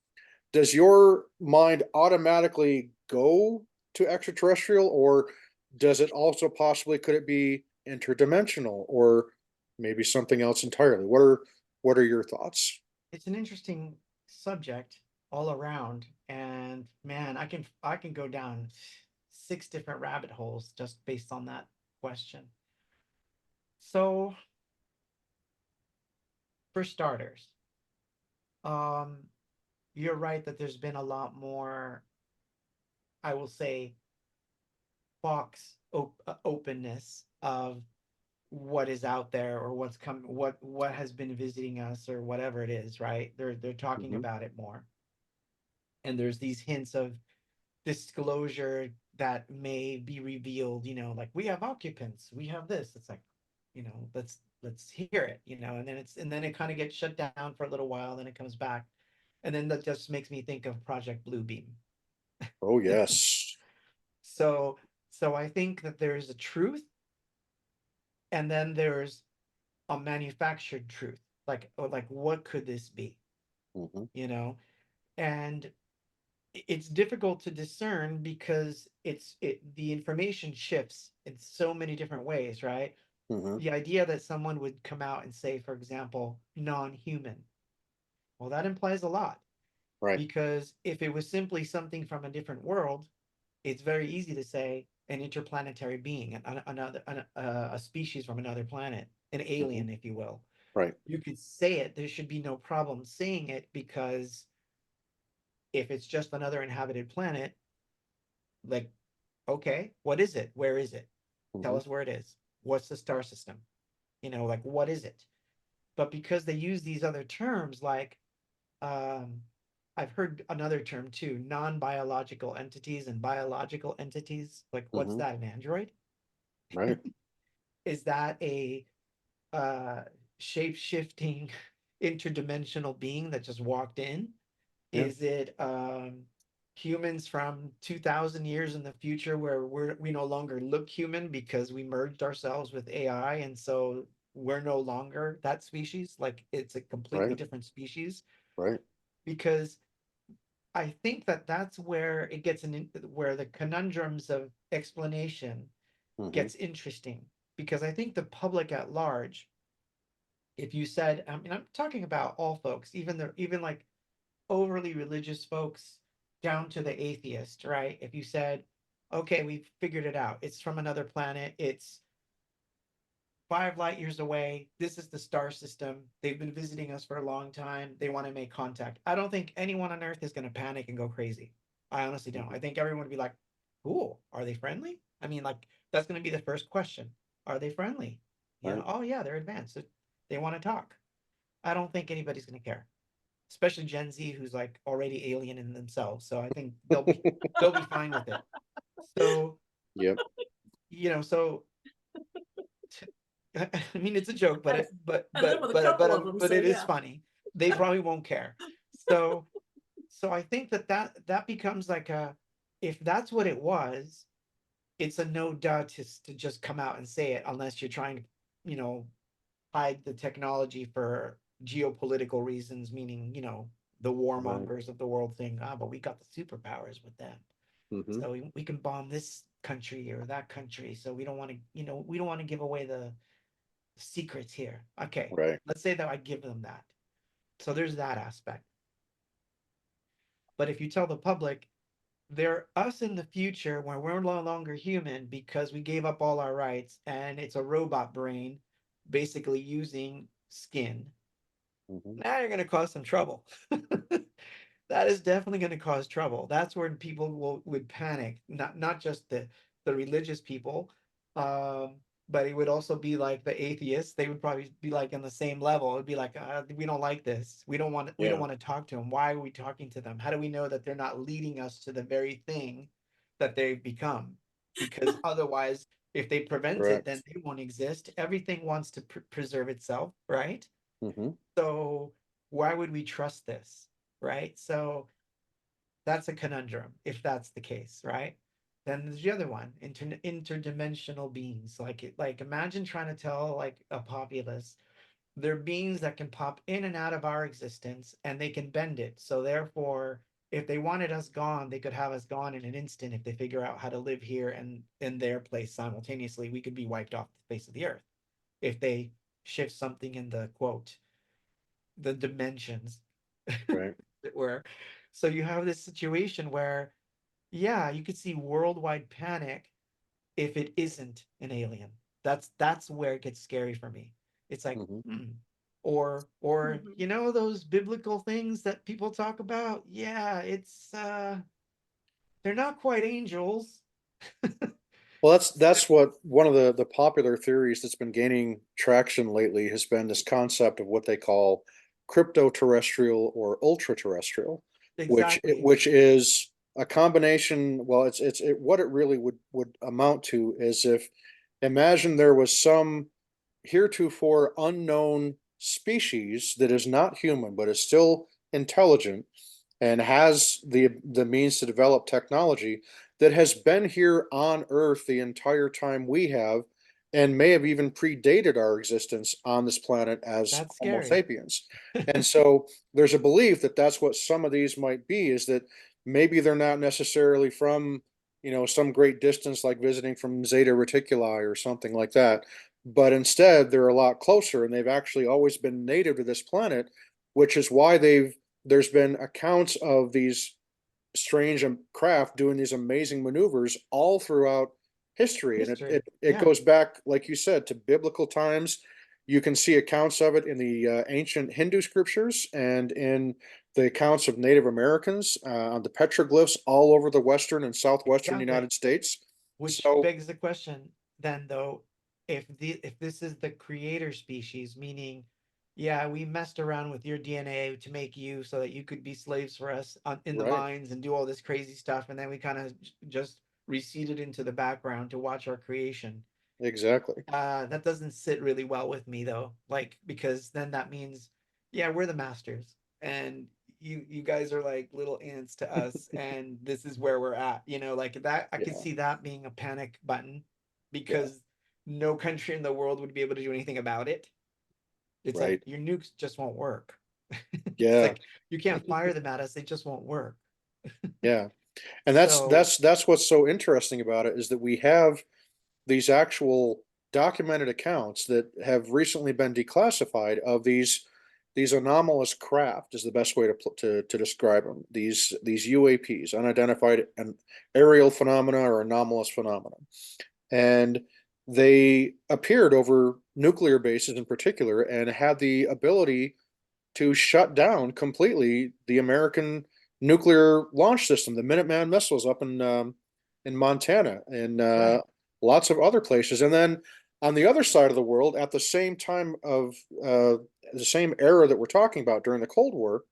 does your mind automatically go to extraterrestrial, or does it also possibly, could it be interdimensional, or maybe something else entirely? What are your thoughts? It's an interesting subject all around, and man, I can go down 6 different rabbit holes just based on that question. So, for starters, um, you're right that there's been a lot more, I will say, openness of what is out there or what's come, what has been visiting us or whatever it is, right? They're talking Hmm. about it more, and there's these hints of disclosure that may be revealed, like we have occupants, we have this. It's like, let's hear it, and then it kind of gets shut down for a little while, then it comes back. And then that just makes me think of Project Bluebeam. Oh, yes. so so I think that there's a truth, and then there's a manufactured truth. Like what could this be? Hmm. You know? And it's difficult to discern because the information shifts in so many different ways, right? Hmm. The idea that someone would come out and say, for example, non-human, well, that implies a lot, Right. because if it was simply something from a different world, it's very easy to say an interplanetary being, a species from another planet, an Hmm. alien, if you will. Right. You could say it. There should be no problem saying it, because if it's just another inhabited planet, like, okay, what is it? Where is it? Tell Hmm. us where it is. What's the star system? Like, what is it? But because they use these other terms, like, um, I've heard another term too, non-biological entities and biological entities. Like, what's Hmm. that? An android? Right. Is that a uh, shape-shifting interdimensional being that just walked in? Yeah. Is it humans from 2,000 years in the future, where we no longer look human because we merged ourselves with AI, and so we're no longer that species? Like, it's a completely Right. different species. Right. Because I think that that's where it gets where the conundrums of explanation Hmm. gets interesting. Because I think the public at large, if you said, I mean, I'm talking about all folks, even like overly religious folks down to the atheist, right? If you said, okay, we've figured it out, it's from another planet, it's 5 light years away, this is the star system, they've been visiting us for a long time, they want to make contact, I don't think anyone on earth is going to panic and go crazy. I honestly don't. I Hmm. think everyone would be like, cool, are they friendly? I mean, like, that's going to be the first question. Are they friendly? You know, Right. oh yeah, they're advanced. They want to talk. I don't think anybody's going to care, especially Gen Z, who's like already alien in themselves. So I think they'll be fine with it. So Yep. you know, so I mean, it's a joke, but I, it, but I live but with a but couple but of them, but so it is yeah. funny. They probably won't care. So so I think that becomes like a, if that's what it was, it's a no duh to just come out and say it, unless you're trying to, you know, hide the technology for geopolitical reasons, meaning, you know, the Right. warmongers of the world think, ah, but we got the superpowers with them. Hmm. So we can bomb this country or that country. So we don't want to, you know, we don't want to give away the secrets here. Okay, Right. let's say that I give them that. So there's that aspect. But if you tell the public, they're us in the future where we're no longer human because we gave up all our rights and it's a robot brain basically using skin, Hmm. now you're going to cause some trouble. That is definitely going to cause trouble. That's where people would panic. Not just the religious people, um, but it would also be like the atheists. They would probably be like on the same level. It'd be like, we don't like this. We don't Yeah. want to talk to them. Why are we talking to them? How do we know that they're not leading us to the very thing that they've become? Because otherwise, if they prevent it, then Correct. they won't exist. Everything wants to preserve itself, right? Hmm. So why would we trust this? Right. So that's a conundrum if that's the case, right? Then there's the other one, interdimensional beings. Like imagine trying to tell like a populace they're beings that can pop in and out of our existence and they can bend it. So therefore, if they wanted us gone, they could have us gone in an instant if they figure out how to live here and in their place simultaneously. We could be wiped off the face of the earth if they shift something in the quote the dimensions Right. that were. So you have this situation where, yeah, you could see worldwide panic if it isn't an alien. That's where it gets scary for me. It's like, Hmm. or Mhm. you know those biblical things that people talk about. Yeah, it's they're not quite angels. Well, that's what one of the popular theories that's been gaining traction lately has been this concept of what they call crypto-terrestrial or ultra-terrestrial, Exactly. which is a combination. Well, what it really would amount to is, if imagine there was some heretofore unknown species that is not human but is still intelligent and has the means to develop technology that has been here on Earth the entire time we have, and may have even predated our existence on this planet as That's Homo scary. sapiens. And so there's a belief that that's what some of these might be, is that maybe they're not necessarily from, some great distance, like visiting from Zeta Reticuli or something like that, but instead they're a lot closer, and they've actually always been native to this planet, which is why there's been accounts of these strange craft doing these amazing maneuvers all throughout history. And History. it Yeah. goes back, like you said, to biblical times. You can see accounts of it in the ancient Hindu scriptures and in the accounts of Native Americans on the petroglyphs all over the western and southwestern Exactly. United States. Which So, begs the question then though, if this is the creator species, meaning, yeah, we messed around with your DNA to make you so that you could be slaves for us in the right, mines and do all this crazy stuff, and then we kind of just receded into the background to watch our creation. exactly. That doesn't sit really well with me though, like because then that means, yeah, we're the masters, and you guys are like little ants to us, and this is where we're at. You know, like that. I could Yeah, see that being a panic button yeah, because no country in the world would be able to do anything about it. It's like right. your nukes just won't work. It's Yeah, like you can't fire them at us; they just won't work. yeah. And that's So that's that's what's so interesting about it, is that we have these actual documented accounts that have recently been declassified of these anomalous craft, is the best way to describe them. These UAPs, unidentified and aerial phenomena or anomalous phenomena, and they appeared over nuclear bases in particular, and had the ability to shut down completely the American nuclear launch system, the Minuteman missiles up in Montana and right, lots of other places. And then On the other side of the world, at the same time of the same era that we're talking about during the Cold War,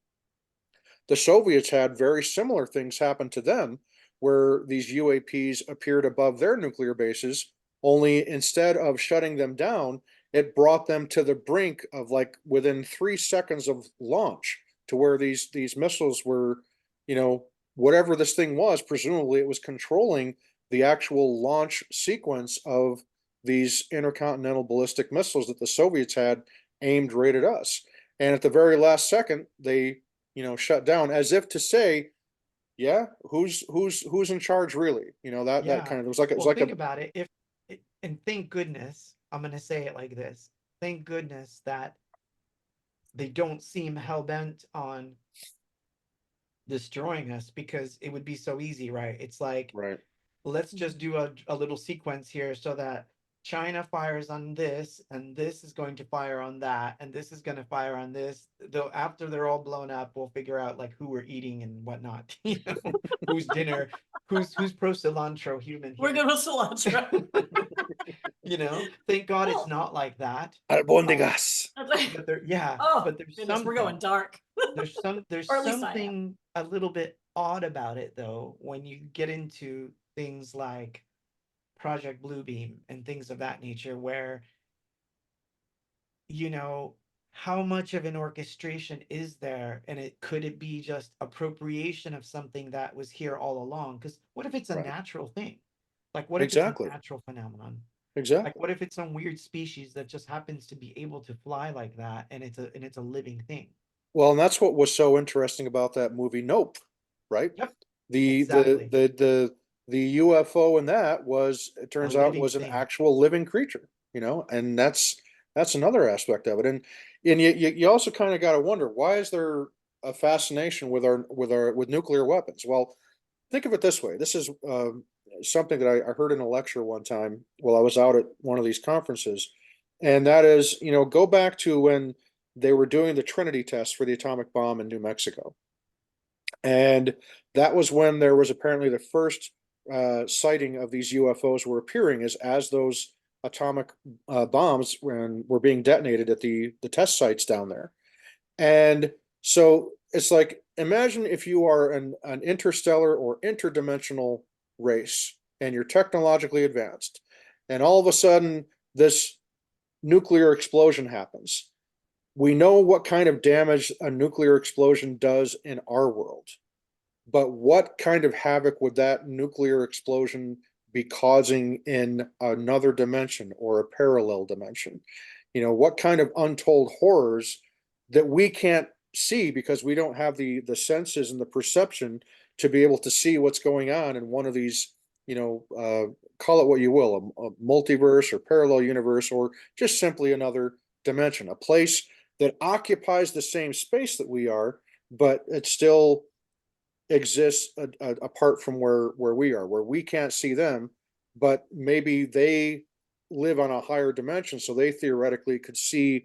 the Soviets had very similar things happen to them, where these UAPs appeared above their nuclear bases, only instead of shutting them down, it brought them to the brink of, like, within 3 seconds of launch, to where these missiles were, you know, whatever this thing was, presumably it was controlling the actual launch sequence of these intercontinental ballistic missiles that the Soviets had aimed right at us. And at the very last second, they, shut down, as if to say, yeah, who's in charge really? That Yeah. kind of, it was Well, like think a about it. And thank goodness, I'm going to say it like this. Thank goodness that they don't seem hell bent on destroying us, because it would be so easy, right? It's like, right, let's just do a little sequence here so that China fires on this, and this is going to fire on that, and this is going to fire on this. Though after they're all blown up, we'll figure out like who we're eating and whatnot. Who's dinner, who's pro cilantro human We're here. good with cilantro. Thank God it's Well, not like that. albondigas. But there, yeah, oh but there's goodness, we're going something. dark. There's Or at least I am. something a little bit odd about it though when you get into things like Project Bluebeam and things of that nature, where you know how much of an orchestration is there, and could it be just appropriation of something that was here all along? Because what if it's a Right, natural thing? Like, what if it's a exactly, natural phenomenon? Like, exactly. what if it's some weird species that just happens to be able to fly like that, and it's a living thing? Well, and that's what was so interesting about that movie Nope, right? Yep, The exactly. the the the UFO in that was, it A turns out, living was an thing. actual living creature, and that's another aspect of it. And you also kind of got to wonder, why is there a fascination with nuclear weapons? Well, think of it this way. This is something that I heard in a lecture one time while I was out at one of these conferences, and that is, go back to when they were doing the Trinity test for the atomic bomb in New Mexico, and that was when there was apparently the first sighting of these UFOs were appearing as those atomic bombs when were being detonated at the test sites down there. And so it's like, imagine if you are an interstellar or interdimensional race and you're technologically advanced, and all of a sudden this nuclear explosion happens. We know what kind of damage a nuclear explosion does in our world, but what kind of havoc would that nuclear explosion be causing in another dimension or a parallel dimension? What kind of untold horrors that we can't see because we don't have the senses and the perception to be able to see what's going on in one of these, call it what you will, a multiverse or parallel universe, or just simply another dimension, a place that occupies the same space that we are, but it still exists apart from where we are, where we can't see them, but maybe they live on a higher dimension, so they theoretically could see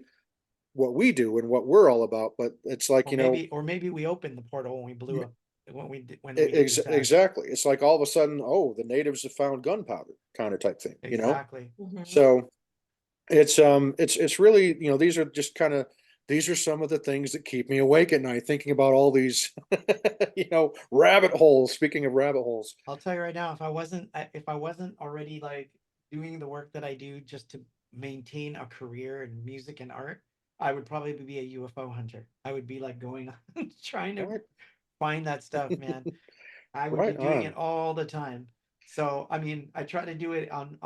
what we do and what we're all about. But it's like, Or maybe we opened the portal when we blew up, when we did the test. exactly. It's like all of a sudden, oh, the natives have found gunpowder, kind of type thing. Exactly. Mhm. So it's really, these are some of the things that keep me awake at night, thinking about all these rabbit holes. Speaking of rabbit holes, I'll tell you right now, if I wasn't already like doing the work that I do just to maintain a career in music and art, I would probably be a UFO hunter. I would be like going trying to right, find that stuff, man. I would be right doing on. it all the time. So, I mean, I try to do it on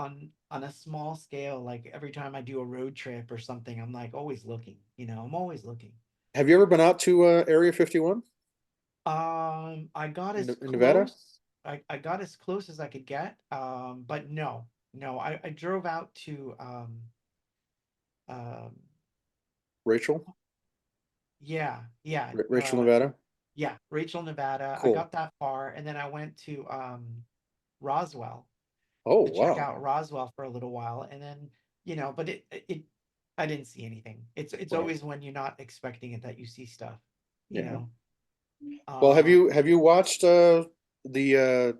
a small scale. Like every time I do a road trip or something, I'm like always looking. I'm always looking. Have you ever been out to Area 51 I got as in Nevada? close. I got as close as I could get. But no, no. I drove out to um, Rachel, yeah, yeah, Rachel, Nevada. yeah, Rachel, Nevada. I Cool. got that far, and then I went to Roswell Oh, to check wow. out Roswell for a little while, and then but I didn't see anything. It's Right. always when you're not expecting it that you see stuff, you Yeah. know. Well, have Um, you watched the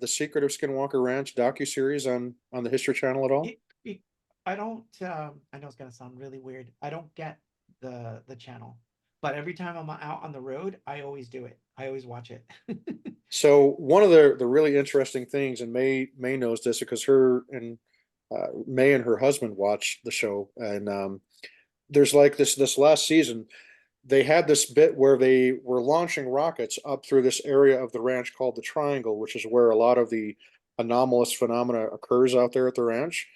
Secret of Skinwalker Ranch docuseries on the History Channel at all? it I don't. I know it's gonna sound really weird. I don't get the channel, but every time I'm out on the road, I always do it. I always watch it. So one of the really interesting things, and May knows this because her and May and her husband watch the show, and there's like this last season they had this bit where they were launching rockets up through this area of the ranch called the Triangle, which is where a lot of the anomalous phenomena occurs out there at the ranch.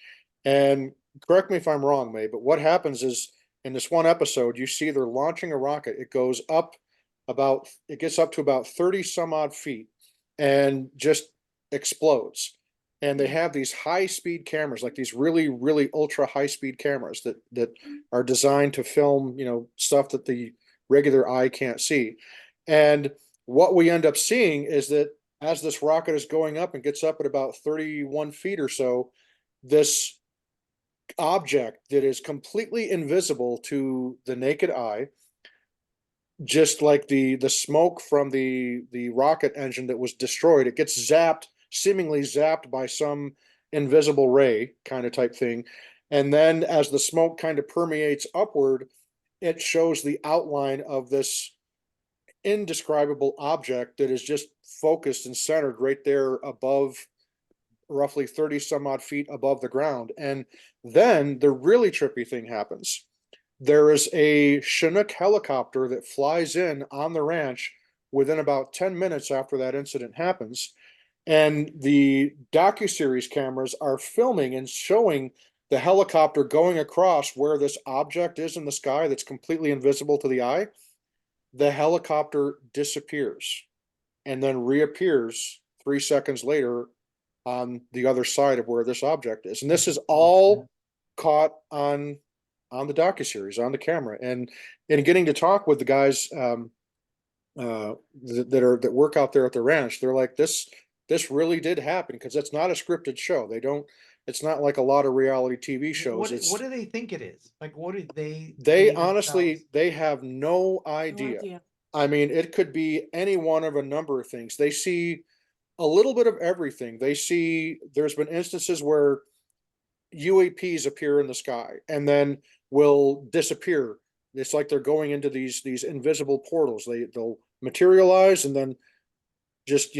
And correct me if I'm wrong, May, but what happens is in this one episode, you see they're launching a rocket. It goes up it gets up to about 30 some odd feet and just explodes. And they have these high speed cameras, like these really, really ultra high speed cameras that are designed to film, stuff that the regular eye can't see. And what we end up seeing is that as this rocket is going up and gets up at about 31 feet or so, this object that is completely invisible to the naked eye, just like the smoke from the rocket engine that was destroyed, it gets zapped, seemingly zapped by some invisible ray kind of type thing. And then as the smoke kind of permeates upward, it shows the outline of this indescribable object that is just focused and centered right there above, roughly 30 some odd feet above the ground. And then the really trippy thing happens. There is a Chinook helicopter that flies in on the ranch within about 10 minutes after that incident happens. And the docuseries cameras are filming and showing the helicopter going across where this object is in the sky that's completely invisible to the eye. The helicopter disappears and then reappears 3 seconds later on the other side of where this object is. And this is all caught on the docuseries, on the camera. And getting to talk with the guys that work out there at the ranch, they're like, this really did happen because it's not a scripted show. They don't. It's not like a lot of reality TV shows. What do they think it is? Like, what do They themselves? honestly they have no No idea. idea. I mean, it could be any one of a number of things. They see a little bit of everything. They see there's been instances where UAPs appear in the sky and then will disappear. It's like they're going into these invisible portals. They'll materialize and then just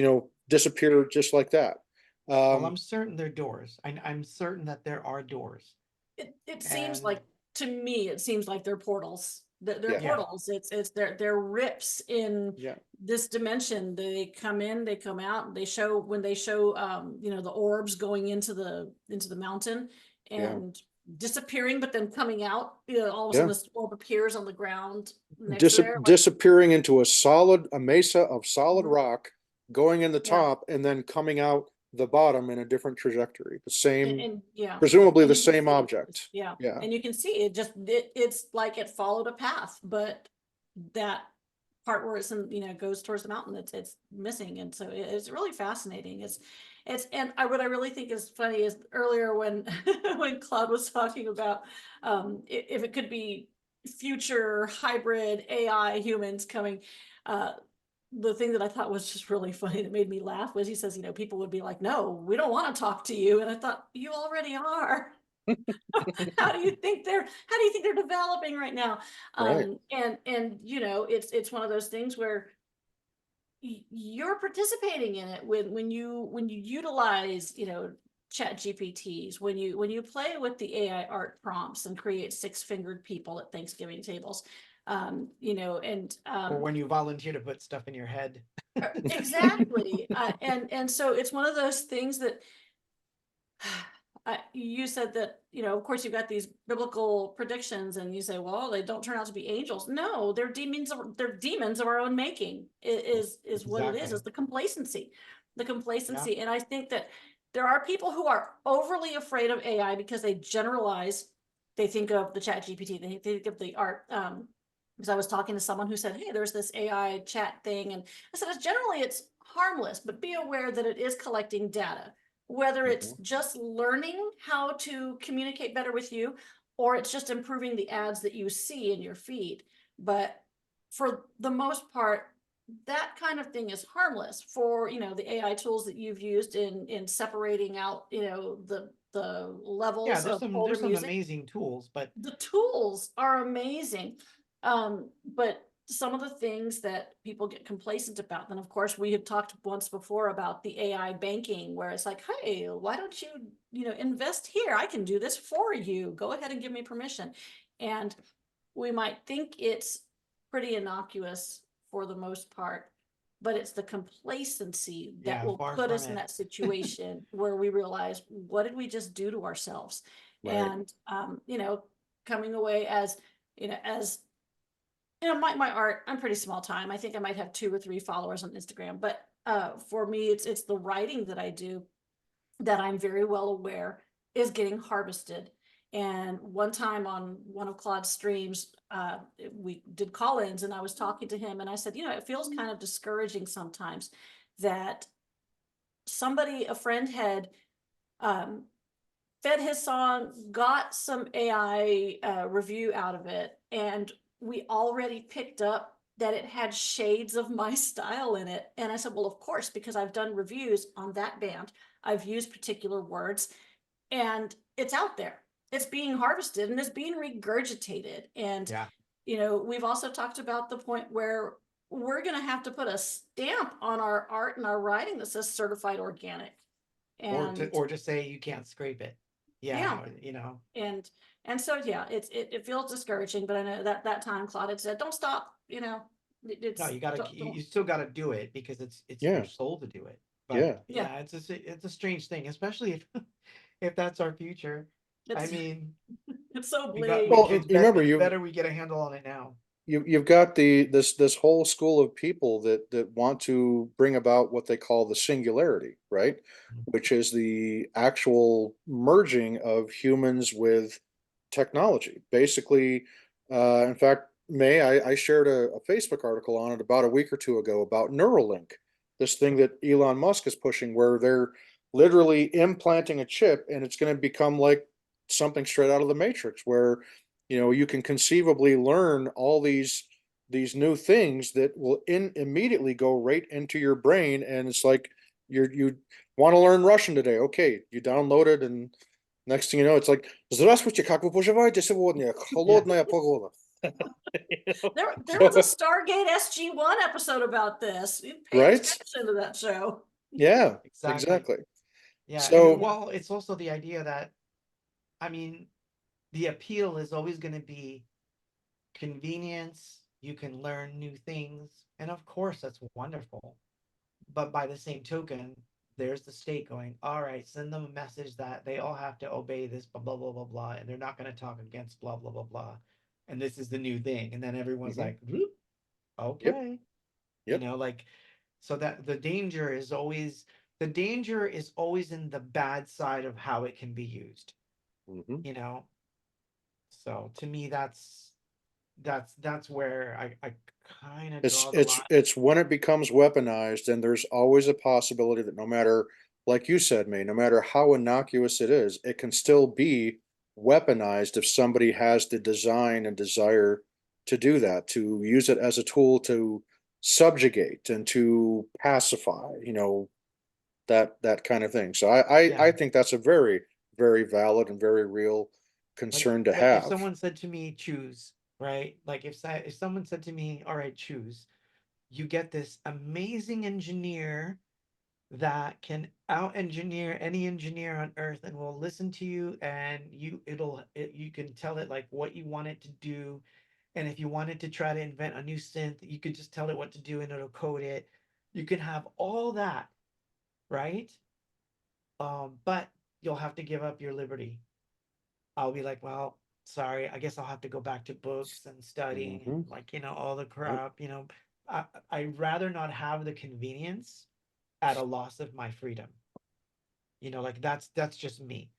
disappear just like that. Well, Um, I'm certain they're doors. I'm certain that there are doors. It seems And like, to me, it seems like they're portals. They're yeah, yeah, portals. They're rips in yeah, this dimension. They come in, they come out. They show when they show the orbs going into the mountain yeah, and disappearing, but then coming out. All of a sudden yeah. this orb appears on the ground next to there. Like, Disappearing into a mesa of solid mhm, rock, going in the yeah, top and then coming out the bottom in a different trajectory. The same, and yeah, presumably and the you can same see, object. yeah, Yeah, and you can see it's like it followed a path, but that part where it's in, goes towards the mountain, it's missing. And so it's really fascinating. And what I really think is funny is earlier when when Claude was talking about if it could be future hybrid AI humans coming, uh the thing that I thought was just really funny that made me laugh was he says, people would be like, no, we don't want to talk to you. And I thought, you already are. How do you think they're developing right now? right. And it's one of those things where you're participating in it when you utilize, chat GPTs, when you play with the AI art prompts and create six-fingered people at Thanksgiving tables. And or when you volunteer to put stuff in your head. exactly. And so it's one of those things that you said that, of course, you've got these biblical predictions, and you say, well, they don't turn out to be angels. No, they're demons. They're demons of our own making. Is what it is. Exactly. Is the complacency, Yeah. and I think that there are people who are overly afraid of AI because they generalize. They think of the Chat GPT. They think of the art. Because I was talking to someone who said, hey, there's this AI chat thing, and I said, it's harmless, but be aware that it is collecting data, whether it's Mhm. just learning how to communicate better with you, or it's just improving the ads that you see in your feed. But for the most part, that kind of thing is harmless for, the AI tools that you've used in separating out, Yeah, levels of older there's some music. amazing tools, but The tools are amazing. But some of the things that people get complacent about, then of course we have talked once before about the AI banking, where it's like, hey, why don't you, invest here? I can do this for you. Go ahead and give me permission. And we might think it's pretty innocuous for the most part, but it's the complacency that yeah, will far put from us in it. that situation where we realize, what did we just do to ourselves? Right. And coming away as my art, I'm pretty small time. I think I might have 2 or 3 followers on Instagram, but for me, it's the writing that I do that I'm very well aware is getting harvested. And one time on one of Claude's streams, we did call-ins, and I was talking to him, and I said, it feels kind of discouraging sometimes that a friend had um, fed his song, got some AI review out of it, and we already picked up that it had shades of my style in it. And I said, well, of course, because I've done reviews on that band, I've used particular words, and it's out there. It's being harvested and it's being regurgitated. And, Yeah. we've also talked about the point where we're going to have to put a stamp on our art and our writing that says certified organic. And Or to say you can't scrape it. yeah, Yeah, and so yeah, it feels discouraging, but I know that time Claude had said, "Don't stop," no, it's you gotta you still gotta do it because it's your Yeah. soul to do it. But Yeah. yeah, yeah, it's a strange thing, especially if if that's our future. I it's mean, it's so we bleak. Well, it's you remember it's better we get a handle on it now. you've got this whole school of people that want to bring about what they call the singularity, right? Which is the actual merging of humans with technology. Basically, in fact, May, I shared a Facebook article on it about a week or two ago about Neuralink, this thing that Elon Musk is pushing, where they're literally implanting a chip and it's going to become like something straight out of the Matrix, where you can conceivably learn all these new things that will immediately go right into your brain, and it's like you want to learn Russian today. Okay, you download it, and next thing you know, it's like "Здравствуйте, как вы поживаете сегодня? Yeah. Холодная погода." There was a Stargate SG-1 episode about this. Pay Right? attention to that show. Yeah, Exactly. exactly. Yeah, and So, Yeah, well, it's also the idea that I mean, the appeal is always going to be convenience. You can learn new things, and of course, that's wonderful. But by the same token, there's the state going, all right, send them a message that they all have to obey this, blah, blah, blah, blah, blah, and they're not going to talk against blah, blah, blah, blah. And this is the new thing. And then everyone's mhm, like, yep, okay. yep, Like, so that the danger is always in the bad side of how it can be used, mhm. you know? So to me, that's where I kind of It's draw the it's line. it's when it becomes weaponized, and there's always a possibility that no matter, like you said, May, no matter how innocuous it is, it can still be weaponized if somebody has the design and desire to do that, to use it as a tool to subjugate and to pacify, that kind of thing. So I Yeah. think that's a very, very valid and very real concern to Like if have. someone said to me, choose, right? Like if someone said to me, all right, choose, you get this amazing engineer that can out engineer any engineer on earth and will listen to you and you can tell it like what you want it to do. And if you wanted to try to invent a new synth, you could just tell it what to do and it'll code it. You can have all that, right? But you'll have to give up your liberty. I'll be like, well, sorry, I guess I'll have to go back to books and studying and Hmm. like, all the Yep. crap. I'd rather not have the convenience at a loss of my freedom. Like that's just me.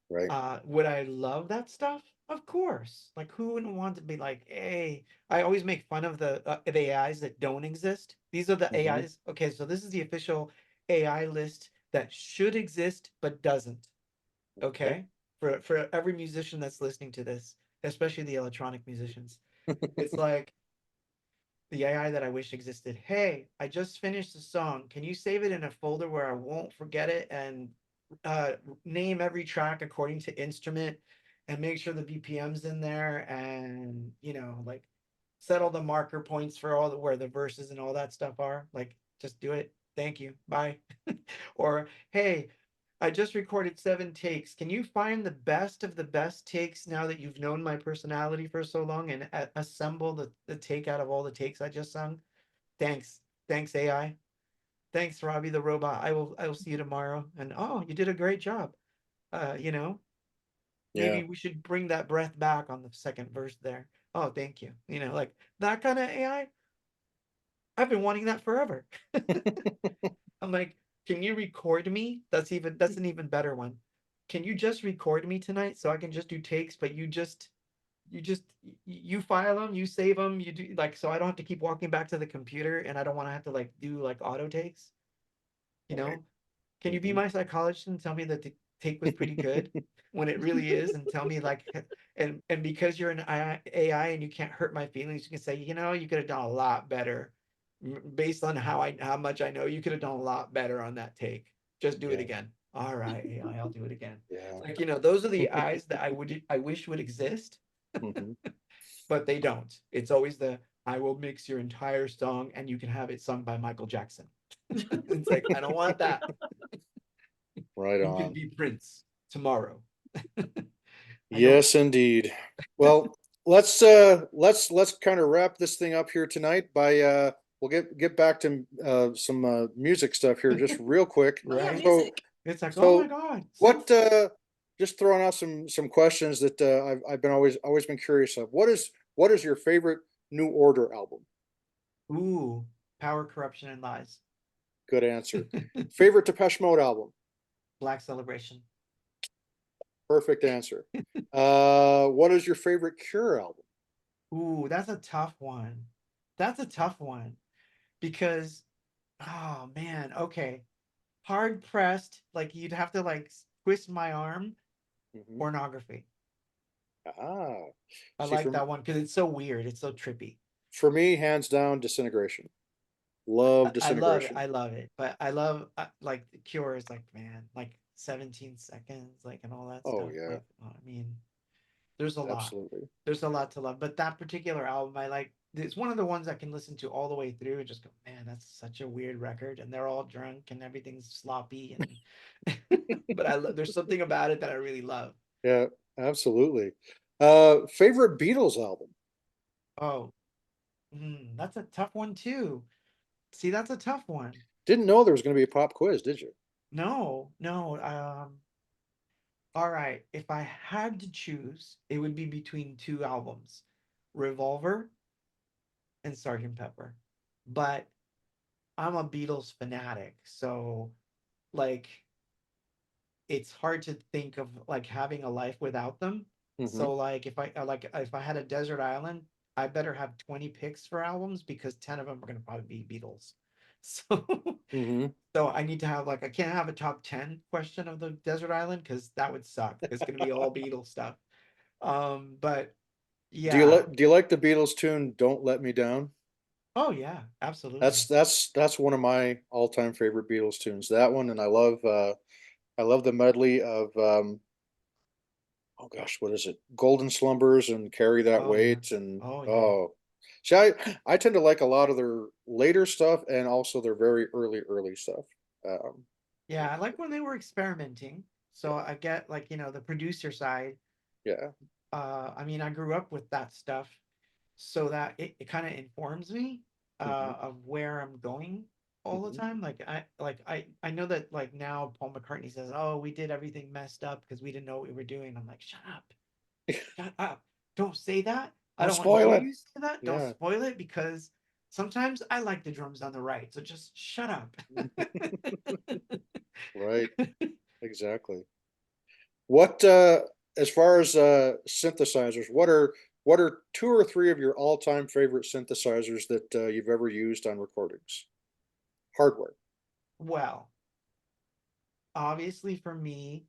Right. Would I love that stuff? Of course. Like who wouldn't want to be like, hey, I always make fun of the AIs that don't exist. These are the Hmm. AIs. Okay, so this is the official AI list that should exist but doesn't. Okay. Okay? For every musician that's listening to this, especially the electronic musicians. It's like the AI that I wish existed. Hey, I just finished the song. Can you save it in a folder where I won't forget it and uh name every track according to instrument and make sure the BPM's in there, and like set all the marker points for all the where the verses and all that stuff are. Like, just do it. Thank you. Bye. Or, hey, I just recorded 7 takes. Can you find the best of the best takes now that you've known my personality for so long, and assemble the take out of all the takes I just sung? Thanks. Thanks, AI. Thanks, Robbie the robot. I will see you tomorrow. And oh, you did a great job. Uh, you know, Yeah. maybe we should bring that breath back on the second verse there. Oh, thank you. Like that kind of AI. I've been wanting that forever. I'm like, can you record me? That's an even better one. Can you just record me tonight so I can just do takes, but you file them, you save them, you do, like, so I don't have to keep walking back to the computer, and I don't want to have to like do like auto takes, you Right. know? Can you be Mhm. my psychologist and tell me that the take was pretty good when it really is, and tell me like, and because you're an AI and you can't hurt my feelings, you can say, you could have done a lot better. Based on how much I know, you could have done a lot better on that take. Just do it Yeah. again. All right, AI, I'll do it again. Yeah. Like, those are the eyes that I wish would exist, Mhm. but they don't. It's always the, I will mix your entire song and you can have it sung by Michael Jackson. It's like, I don't want that. Right You can on. be Prince tomorrow. I don't. Yes, indeed. Well, let's kind of wrap this thing up here tonight by we'll get back to some music stuff here just real quick. Oh yeah, Right? So music. It's like, oh my so God, what synth. just throwing out some questions that I've been always been curious of. What is your favorite New Order album? Ooh, power, corruption, and lies. Good answer. Favorite Depeche Mode album? Black celebration. Perfect answer. What is your favorite Cure album? Ooh, that's a tough one. That's a tough one because, oh man, okay. Hard pressed, like you'd have to like twist my arm. Hmm. Pornography. Ah, I see, like that one because it's so weird. It's so trippy. for me, hands down, Disintegration. Love I love it. Disintegration. I love it. But I love, like, the Cure is like, man, like 17 seconds, like, and all that Oh stuff. yeah, Like, I mean, there's a lot. absolutely. There's a lot to love. But that particular album, I like. It's one of the ones I can listen to all the way through and just go, man, that's such a weird record. And they're all drunk and everything's sloppy. And but there's something about it that I really love. Yeah, absolutely. Favorite Beatles album? Oh, that's a tough one too. See, that's a tough one. Didn't know there was going to be a pop quiz, did you? No, no. All right. If I had to choose, it would be between two albums, Revolver and Sergeant Pepper. But I'm a Beatles fanatic, so like it's hard to think of like having a life without them. Hmm. So like if I had a desert island, I better have 20 picks for albums because 10 of them are going to probably be Beatles. So Hmm. so I need to have like, I can't have a top 10 question of the desert island because that would suck. It's going to be all Beatles stuff. But yeah. Do you like the Beatles tune "Don't Let Me Down"? Oh yeah, absolutely. That's one of my all time favorite Beatles tunes. That one, and I love the medley of oh gosh, what is it? Golden Slumbers and Carry That Oh yeah. Weight, and Oh yeah. oh, see, I tend to like a lot of their later stuff and also their very early stuff. Um, Yeah, I like when they were experimenting. So yeah, I get like, the producer side. yeah. I mean, I grew up with that stuff so that it kind of informs me Hmm. of where I'm going all the Hmm. time. I know that like now Paul McCartney says, "Oh, we did everything messed up because we didn't know what we were doing." I'm like, "Shut up. Shut up. Don't say that. I Don't don't want to spoil hear it. you say that. Don't Yeah, spoil it because sometimes I like the drums on the right. So just shut up." right. Exactly. What as far as synthesizers, what are two or three of your all time favorite synthesizers that you've ever used on recordings? Hardware. Well, obviously for me,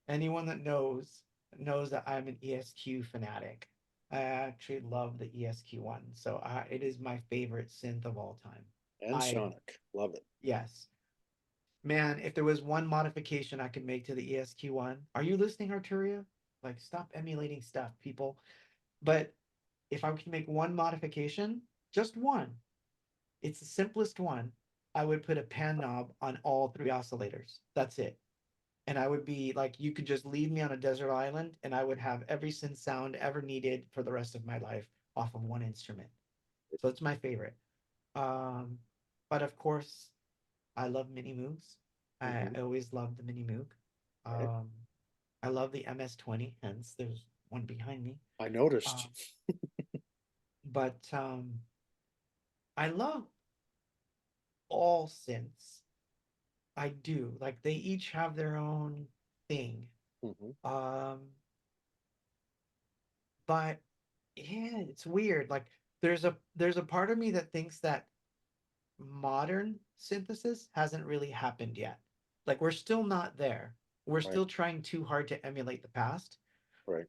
anyone that knows that I'm an ESQ fanatic. I actually love the ESQ one, so it is my favorite synth of all time. And I Sonic. Love it. Yes, Man, if there was one modification I could make to the ESQ1, are you listening, Arturia? Like, stop emulating stuff, people. But if I could make one modification, just one, it's the simplest one. I would put a pan knob on all three oscillators. That's it. And I would be like, you could just leave me on a desert island and I would have every synth sound ever needed for the rest of my life off of one instrument. So it's my favorite. Um, but of course, I love mini moogs. Hmm. I always loved the mini moog. Right. Um, I love the MS-20, hence there's one behind me. I noticed. Um, but I love all synths. I do. Like they each have their own thing. Hmm. Um, but yeah, it's weird. Like there's a part of me that thinks that modern synthesis hasn't really happened yet. Like we're still not there. We're Right. still trying too hard to emulate the past. Right.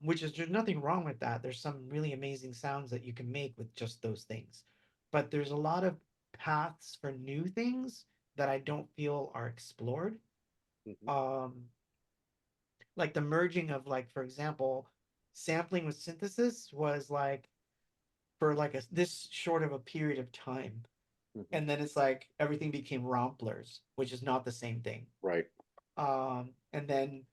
Which is there's nothing wrong with that. There's some really amazing sounds that you can make with just those things. But there's a lot of paths for new things that I don't feel are explored. Hmm. Um, like the merging of like, for example, sampling with synthesis was like for like this short of a period of time. Hmm. And then it's like everything became romplers, which is not the same thing. Right. And then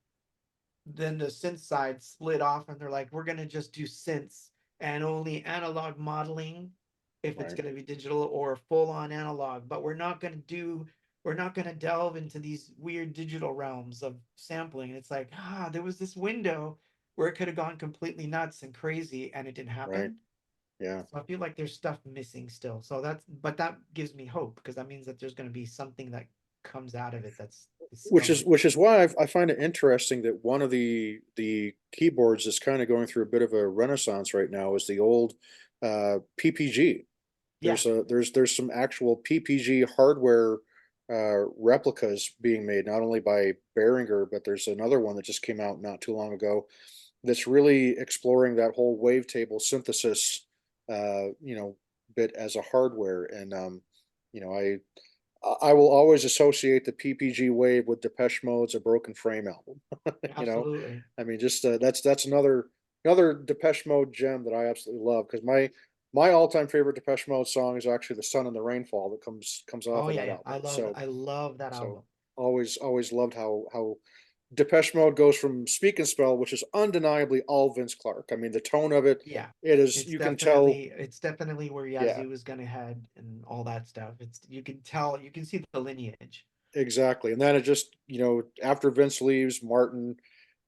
the synth side split off and they're like, we're gonna just do synths and only analog modeling if it's Right. gonna be digital or full on analog, but we're not gonna delve into these weird digital realms of sampling. It's like, there was this window where it could have gone completely nuts and crazy and it didn't Right. happen. Yeah. So I feel like there's stuff missing still. So but that gives me hope because that means that there's gonna be something that comes out of it that's discovered. Which is why I find it interesting that one of the keyboards that's kind of going through a bit of a renaissance right now is the old PPG. Yeah. There's some actual PPG hardware replicas being made, not only by Behringer, but there's another one that just came out not too long ago that's really exploring that whole wavetable synthesis, you know, bit as a hardware. And you know, I will always associate the PPG wave with Depeche Mode's "A Broken Frame" album. You know, Absolutely. I mean, just that's another Depeche Mode gem that I absolutely love because my all time favorite Depeche Mode song is actually "The Sun and the Rainfall" that comes off Oh of yeah, that yeah. album. I love that So album. always loved how Depeche Mode goes from Speak and Spell, which is undeniably all Vince Clarke. I mean, the tone of it, Yeah. it is, you can tell. It's definitely where Yeah, Yazoo is gonna head and all that stuff. It's you can tell, you can see the lineage. exactly. And then it just, after Vince leaves, Martin,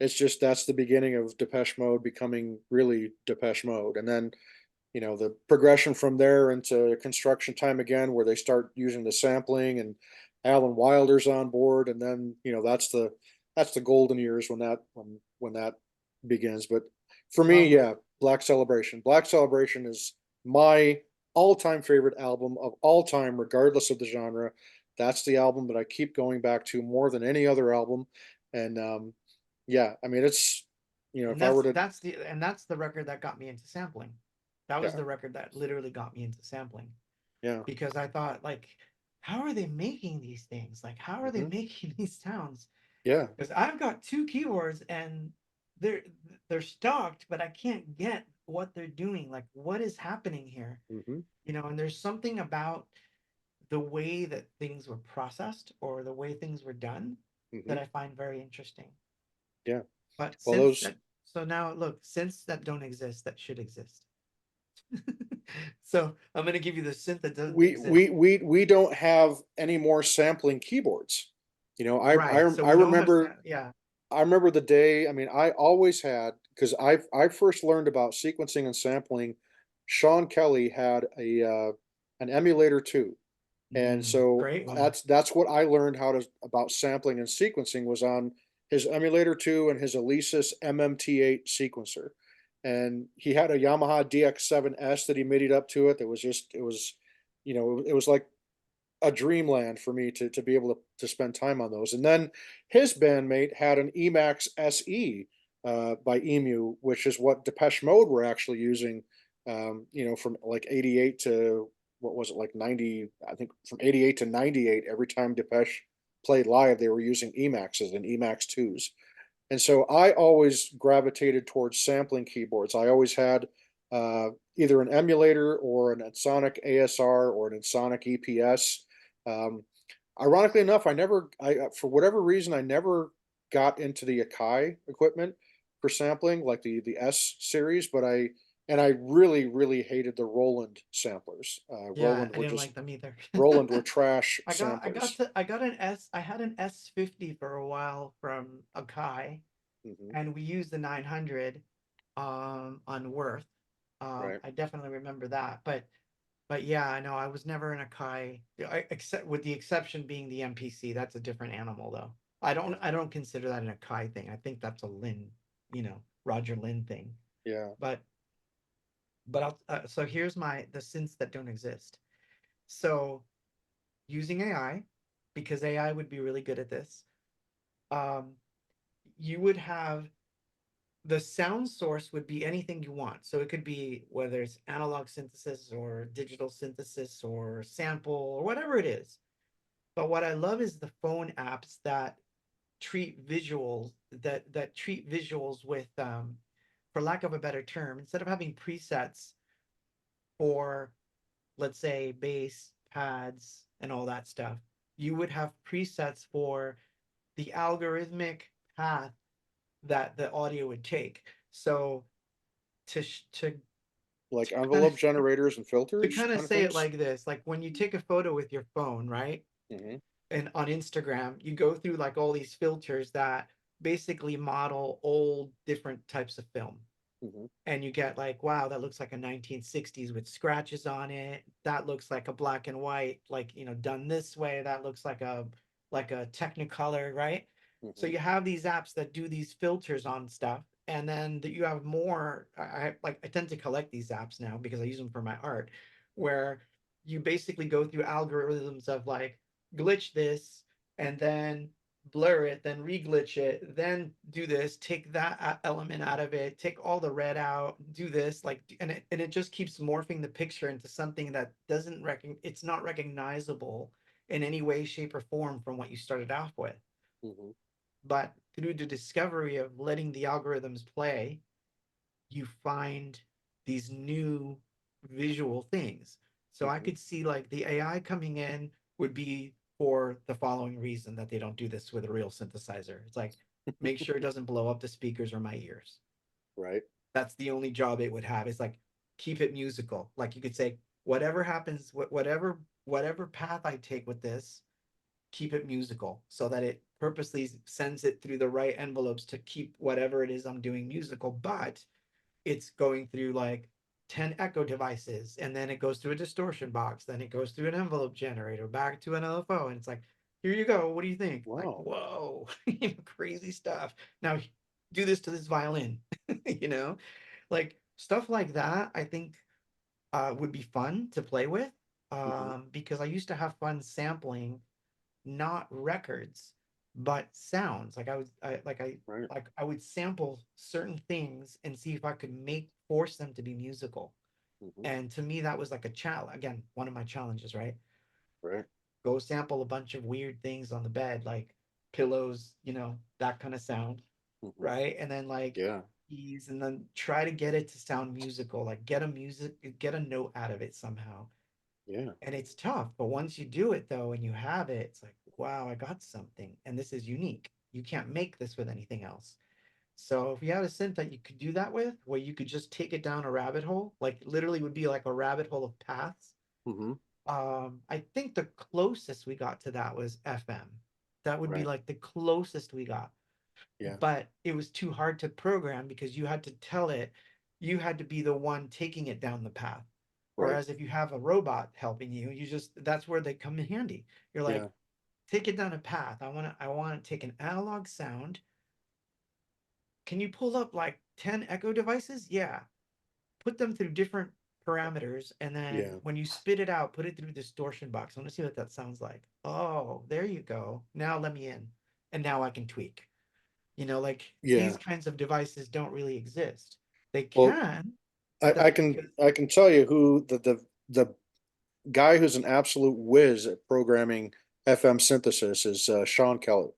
it's just that's the beginning of Depeche Mode becoming really Depeche Mode. And then, the progression from there into Construction Time Again, where they start using the sampling and Alan Wilder's on board, and then, that's the golden years when that begins. But for me, Love it. yeah, Black Celebration. Black Celebration is my all-time favorite album of all time, regardless of the genre. That's the album that I keep going back to more than any other album. And yeah, I mean, it's, And if I were to, that's the record that got me into sampling. That was yeah, the record that literally got me into sampling yeah, because I thought like, how are they making these things? Like, how are they hmm, making these sounds? yeah, Because I've got two keyboards and they're they're stocked, but I can't get what they're doing. Like, what is happening here? hmm, And there's something about the way that things were processed or the way things were done hmm, that I find very interesting. yeah. But Well, since those that, so now look, since that don't exist, that should exist. So I'm gonna give you the synth that doesn't we exist. we we we don't have any more sampling keyboards. You know, I I Right. So I we don't have remember yeah. I remember the day. I mean, I always had because I first learned about sequencing and sampling. Sean Kelly had an emulator too, and so Great one. that's what I learned how to about sampling and sequencing was on his emulator 2 and his Alesis MMT8 sequencer. And he had a Yamaha DX7S that he MIDI'd up to it. That was just it was like a dreamland for me to be able to spend time on those. And then his bandmate had an Emax SE by Emu, which is what Depeche Mode were actually using. From like '88 to what was it, like '90? I think from '88 to '98. Every time Depeche played live, they were using Emaxs and Emax 2s. And so I always gravitated towards sampling keyboards. I always had either an emulator or an Ensoniq ASR or an Ensoniq EPS. Um, Ironically enough, for whatever reason, I never got into the Akai equipment for sampling, like the S series, and I really hated the Roland samplers. Yeah, I didn't like them either. Roland were trash I got samplers. to I got an S I had an S50 for a while from Akai, Hmm. and we used the 900 on Worth. Right. I definitely remember that. But yeah, I know I was never an Akai, except with the exception being the MPC. That's a different animal though. I don't consider that an Akai thing. I think that's a Lin, Roger Lin thing. Yeah. But so here's the synths that don't exist. So using AI, because AI would be really good at this, um, you would have the sound source would be anything you want. So it could be whether it's analog synthesis or digital synthesis or sample or whatever it is. But what I love is the phone apps that treat visuals with, for lack of a better term, instead of having presets for, let's say, bass, pads, and all that stuff, you would have presets for the algorithmic path that the audio would take. So to Like kind of envelope generators and to filters kind of kind of say it things. like this, like when you take a photo with your phone, right? Hmm. And on Instagram, you go through like all these filters that basically model old different types of film. Hmm. And you get like, wow, that looks like a 1960s with scratches on it. That looks like a black and white, like, done this way. That looks like a Technicolor, right? So Hmm. you have these apps that do these filters on stuff, and then you have more. I tend to collect these apps now because I use them for my art, where you basically go through algorithms of like glitch this and then blur it, then reglitch it, then do this, take that element out of it, take all the red out, do this, like, and it just keeps morphing the picture into something that it's not recognizable in any way, shape, or form from what you started off with. Hmm. But through the discovery of letting the algorithms play, you find these new visual things. So I Hmm. could see like the AI coming in would be for the following reason that they don't do this with a real synthesizer. It's like, make sure it doesn't blow up the speakers or my ears. Right. That's the only job it would have. It's like, keep it musical. Like you could say, whatever happens, whatever path I take with this, keep it musical so that it purposely sends it through the right envelopes to keep whatever it is I'm doing musical. But it's going through like 10 echo devices, and then it goes through a distortion box, then it goes through an envelope generator, back to an LFO, and it's like, here you go, what do you think? Like, Wow. whoa, crazy stuff. Now do this to this violin. you know like stuff like that, I think would be fun to play with, Hmm. because I used to have fun sampling not records, but sounds. Right. Like I would sample certain things and see if I could force them to be musical. Hmm. And to me, that was like a challenge. Again, one of my challenges, right? Right. Go sample a bunch of weird things on the bed, like pillows, that kind of sound, Hmm. right? And then like Yeah. keys, and then try to get it to sound musical, like get a note out of it somehow. Yeah. And it's tough, but once you do it though, and you have it, it's like, wow, I got something, and this is unique. You can't make this with anything else. So if you had a synth that you could do that with, where you could just take it down a rabbit hole, like literally would be like a rabbit hole of paths. Hmm. I think the closest we got to that was FM. That would be Right. like the closest we got, Yeah. but it was too hard to program because you had to tell it, you had to be the one taking it down the path. Right. Whereas if you have a robot helping you, that's where they come in handy. You're Yeah. like, take it down a path. I want to take an analog sound. Can you pull up like 10 echo devices? Yeah. Put them through different parameters, and then Yeah. when you spit it out, put it through distortion box. I want to see what that sounds like. Oh, there you go. Now let me in. And now I can tweak. Like these Yeah. kinds of devices don't really exist. They Well, can, but I that's can because I can tell you who the guy who's an absolute whiz at programming FM synthesis is Sean Kelly.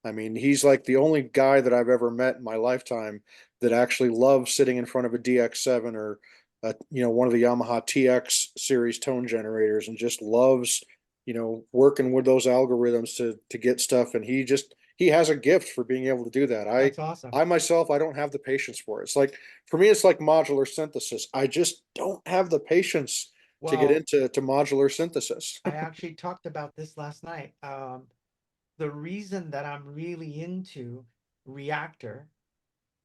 I mean, he's like the only guy that I've ever met in my lifetime that actually loves sitting in front of a DX7 or one of the Yamaha TX series tone generators and just loves, working with those algorithms to get stuff. And he has a gift for being able to do that. I That's awesome. I myself, I don't have the patience for it. It's like for me, it's like modular synthesis. I just don't have the patience to get Well, into modular synthesis. I actually talked about this last night. The reason that I'm really into Reactor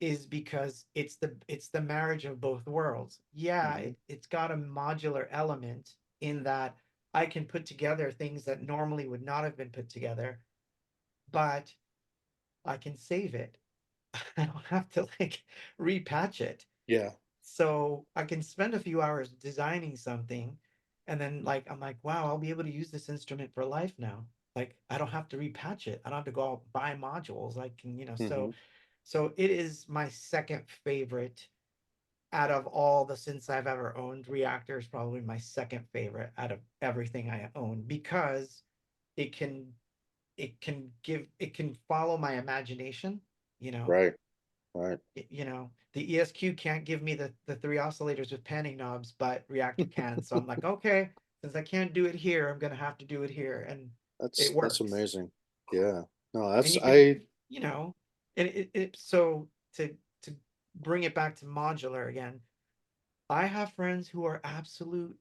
is because it's the marriage of both worlds. Yeah, Hmm. it's got a modular element in that I can put together things that normally would not have been put together, but I can save it. I don't have to like repatch it. Yeah. So I can spend a few hours designing something, and then like I'm like, wow, I'll be able to use this instrument for life now. Like I don't have to repatch it. I don't have to go out buy modules. I can, Hmm. so it is my second favorite out of all the synths I've ever owned. Reactor is probably my second favorite out of everything I own because it can it can follow my imagination, you know. Right. Right. The ESQ can't give me the three oscillators with panning knobs, but Reactor can. So I'm like, okay, since I can't do it here, I'm gonna have to do it here, and it That's works. amazing. Yeah. No, And that's you can, I. you know, and so to bring it back to modular again, I have friends who are absolute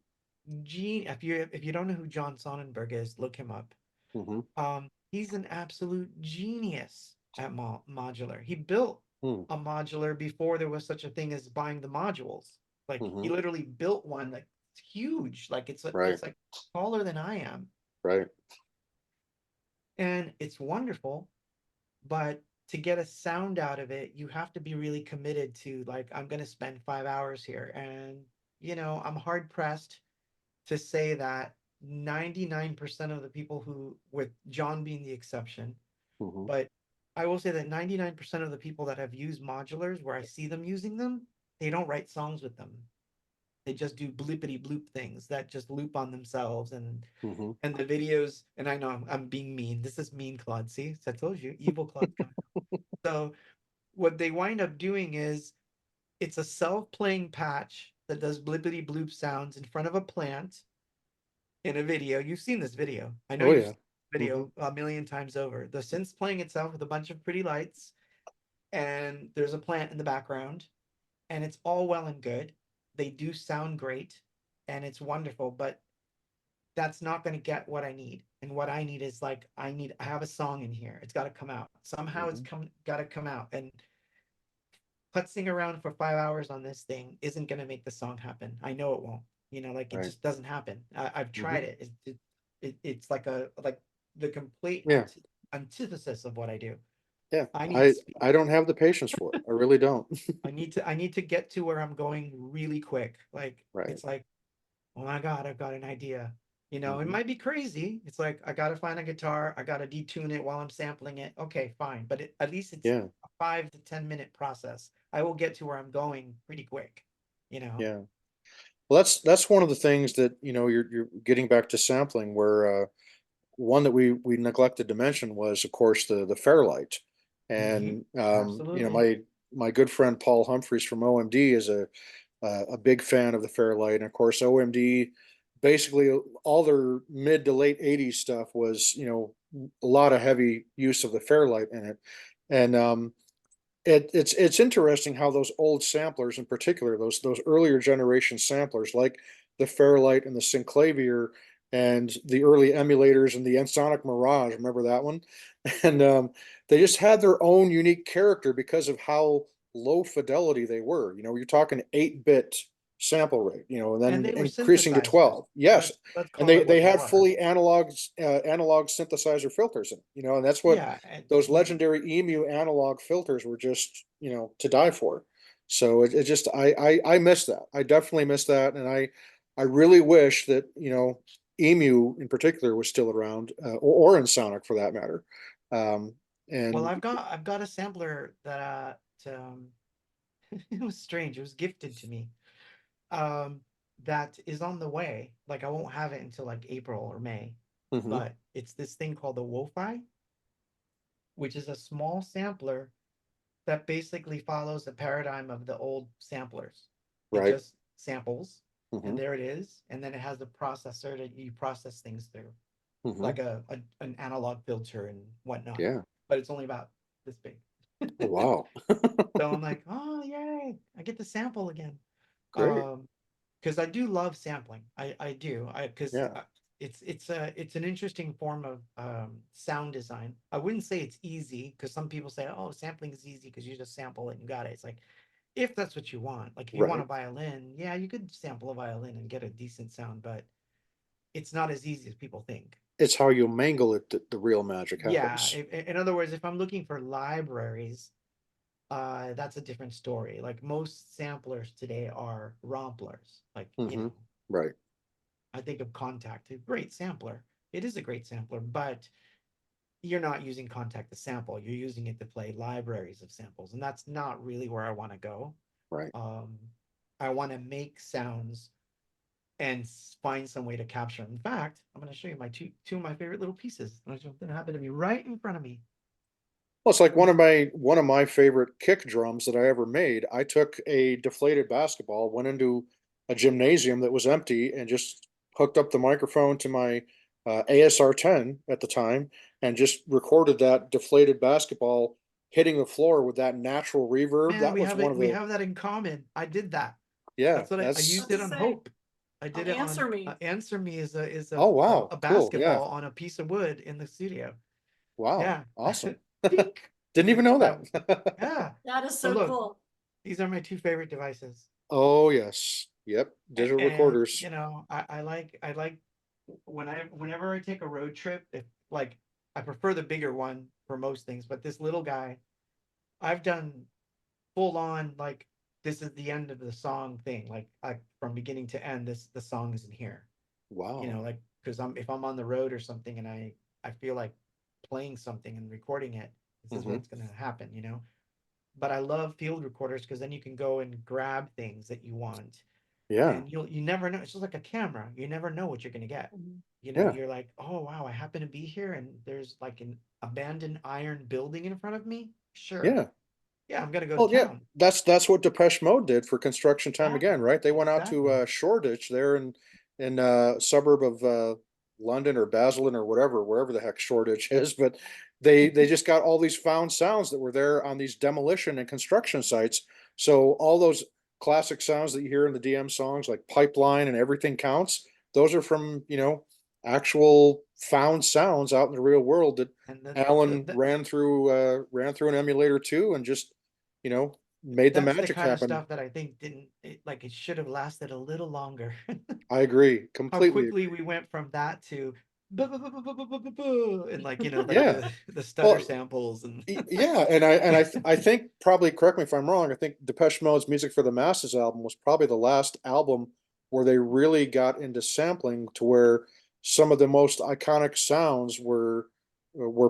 if you don't know who John Sonnenberg is, look him up. Hmm. He's an absolute genius at modular. He built Hmm. a modular before there was such a thing as buying the modules. Like Hmm. he literally built one that's huge. Like Right. it's like taller than I am. Right. And it's wonderful, but to get a sound out of it, you have to be really committed to like I'm going to spend 5 hours here, and I'm hard pressed to say that 99% of the people who, with John being the exception, Hmm. but I will say that 99% of the people that have used modulars where I see them using them, they don't write songs with them. They just do bloopity bloop things that just loop on themselves, Hmm. and the videos, and I know I'm being mean. This is mean, Claude. See, so I told you, evil Claude's coming. So what they wind up doing is it's a self-playing patch that does blippity bloop sounds in front of a plant in a video. You've seen this video. I know Oh you've yeah. seen this Hmm. video a million times over. The synth's playing itself with a bunch of pretty lights, and there's a plant in the background, and it's all well and good. They do sound great, and it's wonderful, but that's not going to get what I need. And what I need is like I have a song in here. It's got to come out. Somehow it's Hmm. come got to come out. And putzing around for 5 hours on this thing isn't going to make the song happen. I know it won't. Like it Right. just doesn't happen. I've Hmm. tried it. It's like the complete Yeah. antithesis of what I do. Yeah. I need I speed. I don't have the patience for it. I really don't. I need to get to where I'm going really quick. Like Right. it's like, oh my God, I've got an idea. It Hmm. might be crazy. It's like I gotta find a guitar, I gotta detune it while I'm sampling it. Okay, fine. But at least it's Yeah. a 5 to 10 minute process. I will get to where I'm going pretty quick, you know. Yeah. Well, that's one of the things that you're getting back to sampling, where one that we neglected to mention was, of course, the Fairlight, Hmm. and Absolutely. my good friend Paul Humphreys from OMD is a big fan of the Fairlight, and of course OMD, basically all their mid to late '80s stuff was a lot of heavy use of the Fairlight in it, and it's interesting how those old samplers, in particular, those earlier generation samplers like the Fairlight and the Synclavier and the early emulators and the Ensoniq Mirage. Remember that one? And they just had their own unique character because of how low fidelity they were. You're talking 8-bit sample rate, and And then they were increasing to synthesizers. 12. Yes, Let's and call they it what they they had were. fully analog synthesizer filters in it, and that's what Yeah, and those legendary emu analog filters were, just to die for. So it just I miss that. I definitely miss that, and I really wish that emu in particular was still around, or in Sonic for that matter. um well, and I've got a sampler that it was strange. It was gifted to me. Um, that is on the way. Like I won't have it until like April or May. Hmm. but it's this thing called the Wo-Fi, which is a small sampler that basically follows the paradigm of the old samplers. It Right. just samples, and Hmm. there it is, and then it has a processor that you process things through, Hmm. like an analog filter and whatnot. Yeah. But it's only about this big. Oh, wow. So I'm like, oh yay, I get to sample again. Great. Because I do love sampling. I do. Because Yeah. it's an interesting form of sound design. I wouldn't say it's easy because some people say, oh, sampling is easy because you just sample it and you got it. It's like if that's what you want. Like if you want a Right. violin, yeah, you could sample a violin and get a decent sound, but it's not as easy as people think. It's how you mangle it that the real magic Yeah. happens. In other words, if I'm looking for libraries, that's a different story. Like most samplers today are romplers. Like, Hmm. Right. I think of Contact, a great sampler. It is a great sampler, but you're not using Contact to sample. You're using it to play libraries of samples, and that's not really where I want to go. Right. Um, I want to make sounds and find some way to capture them. In fact, I'm going to show you my two of my favorite little pieces. That happened to be right in front of me. Well, it's like one of my favorite kick drums that I ever made. I took a deflated basketball, went into a gymnasium that was empty, and just hooked up the microphone to my ASR 10 at the time, and just recorded that deflated basketball hitting the floor with that natural reverb. Man, That we was have one it. of We the have that in common. I did that. yeah. That's what I That's used Let's it just on say, Hope. I oh, did it on answer me. Answer Me is oh wow, a cool. Yeah, basketball on a piece of wood in the studio. wow, Yeah. awesome. Dink. Didn't even know That that. yeah. That is So so look, cool. these are my two favorite devices. Oh yes, yep. Digital And recorders. I like whenever I take a road trip, if like I prefer the bigger one for most things, but this little guy, I've done full on like this is the end of the song thing, like from beginning to end, the song isn't here. Wow. Like because if I'm on the road or something and I feel like playing something and recording it, this is Hmm. what's gonna happen. But I love field recorders because then you can go and grab things that you want, Yeah. and you never know. It's just like a camera. You never know what you're gonna get. Mhm. Yeah. You're like, oh wow, I happen to be here, and there's like an abandoned iron building in front of me. Sure, Yeah. yeah, I'm gonna go to Well, yeah, town. that's what Depeche Mode did for Construction Time Yeah, Again, right? They went out to exactly. Shoreditch there in suburb of London or Basildon or whatever, wherever the heck Shoreditch is, but they just got all these found sounds that were there on these demolition and construction sites. So all those classic sounds that you hear in the DM songs like Pipeline and Everything Counts, those are from, actual found sounds out in the real world that And Alan ran through an emulator too, and just you know made the that's the magic kind of happen. stuff that I think it should have lasted a little longer. I agree, How completely quickly agree. we went from that to and like Yeah. the stutter Well, samples and yeah, and I think, probably correct me if I'm wrong. I think Depeche Mode's Music for the Masses album was probably the last album where they really got into sampling to where some of the most iconic sounds were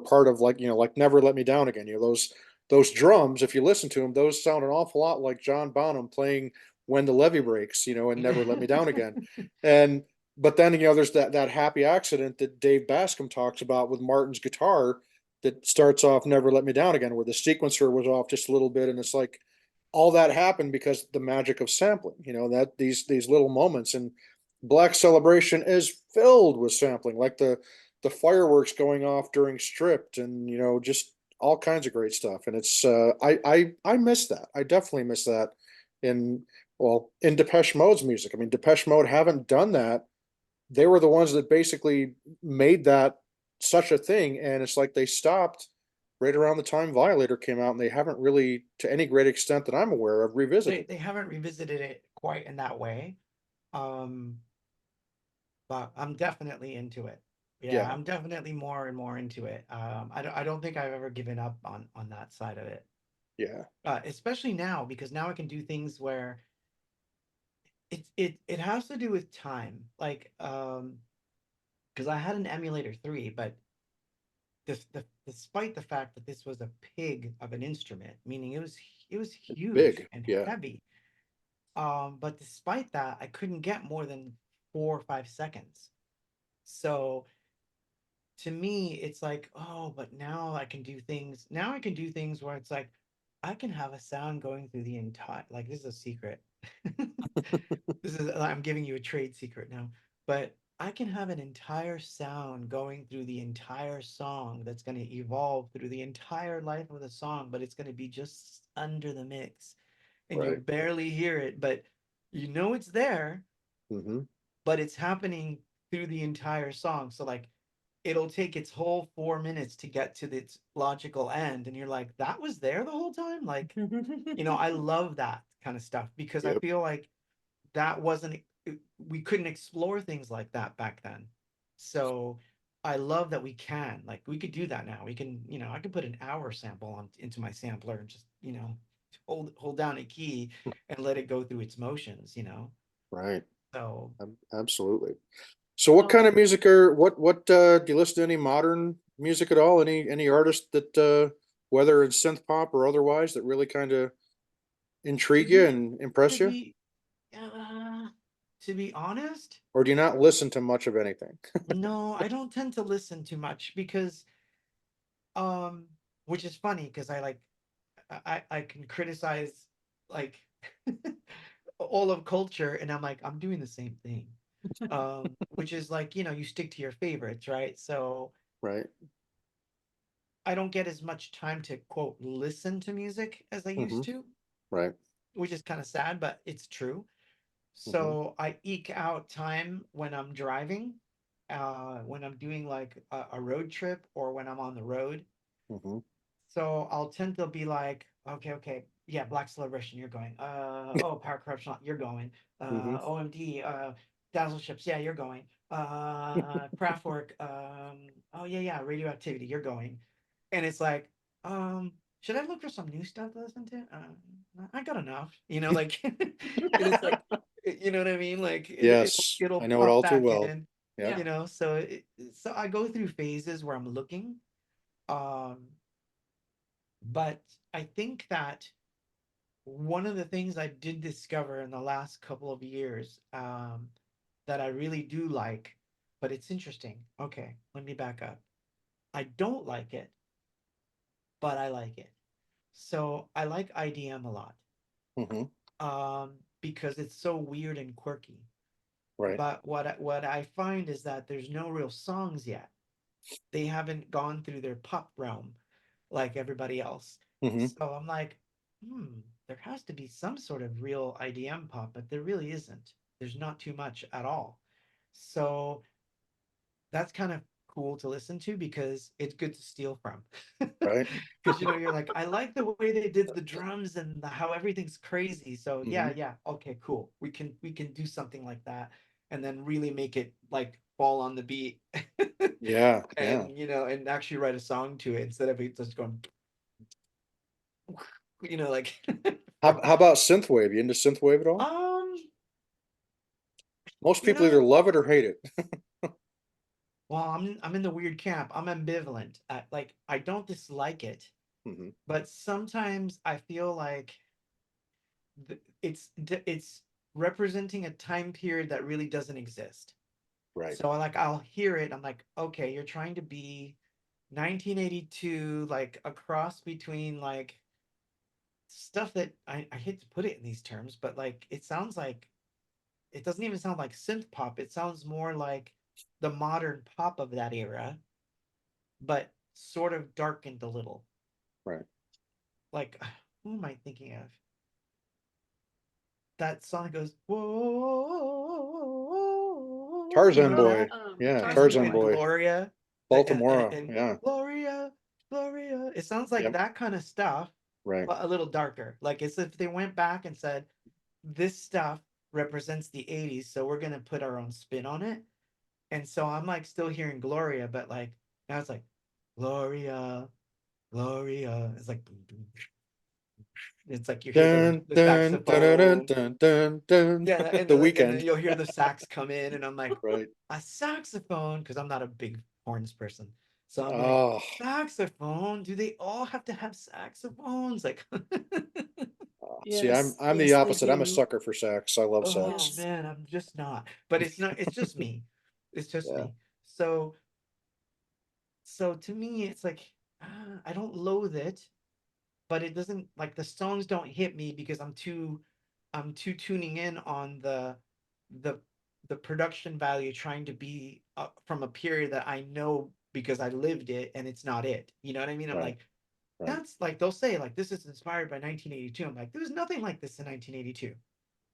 part of, like Never Let Me Down Again. Those drums, if you listen to them, those sound an awful lot like John Bonham playing When the Levee Breaks, and Never Let Me Down Again. And but then there's that happy accident that Dave Bascom talks about with Martin's guitar that starts off Never Let Me Down Again, where the sequencer was off just a little bit, and it's like all that happened because the magic of sampling. That these little moments, and Black Celebration is filled with sampling, like the fireworks going off during Stripped, and just all kinds of great stuff. And it's I miss that. I definitely miss that in in Depeche Mode's music. I mean, Depeche Mode haven't done that. They were the ones that basically made that such a thing, and it's like they stopped right around the time Violator came out, and they haven't really, to any great extent that I'm aware of, revisited. they haven't revisited it quite in that way. Um, but I'm definitely into it. Yeah, Yeah, I'm definitely more and more into it. I don't think I've ever given up on that side of it. yeah, Especially now because now I can do things where it has to do with time. Like because I had an emulator 3, but despite the fact that this was a pig of an instrument, meaning it was huge big, and yeah, heavy. But despite that, I couldn't get more than 4 or 5 seconds. So to me, it's like, oh, but now I can do things. Now I can do things where it's like, I can have a sound going through the entire, like, this is a secret. This is, I'm giving you a trade secret now, but I can have an entire sound going through the entire song that's going to evolve through the entire life of the song, but it's going to be just under the mix and you'll Right. barely hear it, but you know it's there, Mm-hmm. but it's happening through the entire song. So like it'll take its whole 4 minutes to get to its logical end, and you're like, that was there the whole time. Like, I love that kind of stuff because I Yep. feel like that wasn't we couldn't explore things like that back then. So I love that we can. Like we could do that now. We can, I can put an hour sample on into my sampler and just, hold down a key and let it go through its motions. Right. So Absolutely. So what kind Oh, of music are what do you listen to any modern music at all? Any artists that whether it's synth pop or otherwise that really kind of to intrigue you be and to impress you? be uh, to be honest, Or do you not listen to much of anything? no, I don't tend to listen too much because um which is funny because I can criticize like all of culture and I'm like I'm doing the same thing. Which is like, you stick to your favorites, right? So Right. I don't get as much time to quote listen to music as I Mm-hmm. used to, Right. which is kind of sad, but it's true. Mm-hmm. So I eke out time when I'm driving, when I'm doing like a road trip or when I'm on the road. Mm-hmm. So I'll tend to be like, okay, okay, yeah, Black Celebration, you're going. Oh, Power Corruption, you're going. Mm-hmm. OMD, Dazzle Ships, yeah, you're going. Kraftwerk, oh yeah, yeah, Radioactivity, you're going. And it's like, should I look for some new stuff to listen to? I got enough, like, and it's like, you know what I mean? Like, Yes, it'll I know it pop all too back well. in, Yep. yeah. so I go through phases where I'm looking. Um, but I think that one of the things I did discover in the last couple of years that I really do like, but it's interesting. Okay, let me back up. I don't like it, but I like it. So I like IDM a lot Mm-hmm. because it's so weird and quirky. Right. But what I find is that there's no real songs yet. They haven't gone through their pop realm like everybody else. Mm-hmm. So I'm like, there has to be some sort of real IDM pop, but there really isn't. There's not too much at all. So that's kind of cool to listen to because it's good to steal from. Right. Because you're like, I like the way they did the drums and how everything's crazy. So Mm-hmm. yeah, yeah, okay, cool. We can do something like that and then really make it like fall on the beat Yeah. Yeah. and actually write a song to it instead of it just going, like How about synthwave? You into synthwave at all? um, Most you people either know, love it or hate it. well, I'm in the weird camp. I'm ambivalent. Like I don't dislike it, Mm-hmm. but sometimes I feel like it's representing a time period that really doesn't exist. Right. So like I'll hear it, I'm like, okay, you're trying to be 1982, like a cross between like stuff that I hate to put it in these terms, but like it sounds like it doesn't even sound like synth pop. It sounds more like the modern pop of that era, but sort of darkened a little. Right. Like, who am I thinking of? That song goes, whoa, you Tarzan know that? boy. Yeah. And Tarzan Tarzan boy. and boy. Gloria Baltimore. and Yeah. Gloria, Gloria. It sounds like Yep. that kind of stuff, Right. but a little darker. Like as if they went back and said, this stuff represents the 80s, so we're gonna put our own spin on it. And so I'm like still hearing Gloria, but like now it's like Gloria, Gloria. It's like boom, boom. It's like you hear the Dun the dun dun dun saxophone. dun dun dun. Yeah, The and then weekend. you'll hear the sax come in, and I'm like, Right. a saxophone, because I'm not a big horns person. So I'm like, Oh, saxophone? Do they all have to have saxophones? Like, see, I'm Yes, I'm the yes, they opposite. I'm a do. sucker for sax. I love oh sax. Yes. man, I'm just not. But it's not, it's just me. It's just Yeah. me. So So to me, it's like I don't loathe it, but it doesn't like the songs don't hit me because I'm too tuning in on the the production value trying to be from a period that I know because I lived it and it's not it. You know what I mean? I'm Right. like, Right. that's like they'll say like this is inspired by 1982. I'm like, there was nothing like this in 1982.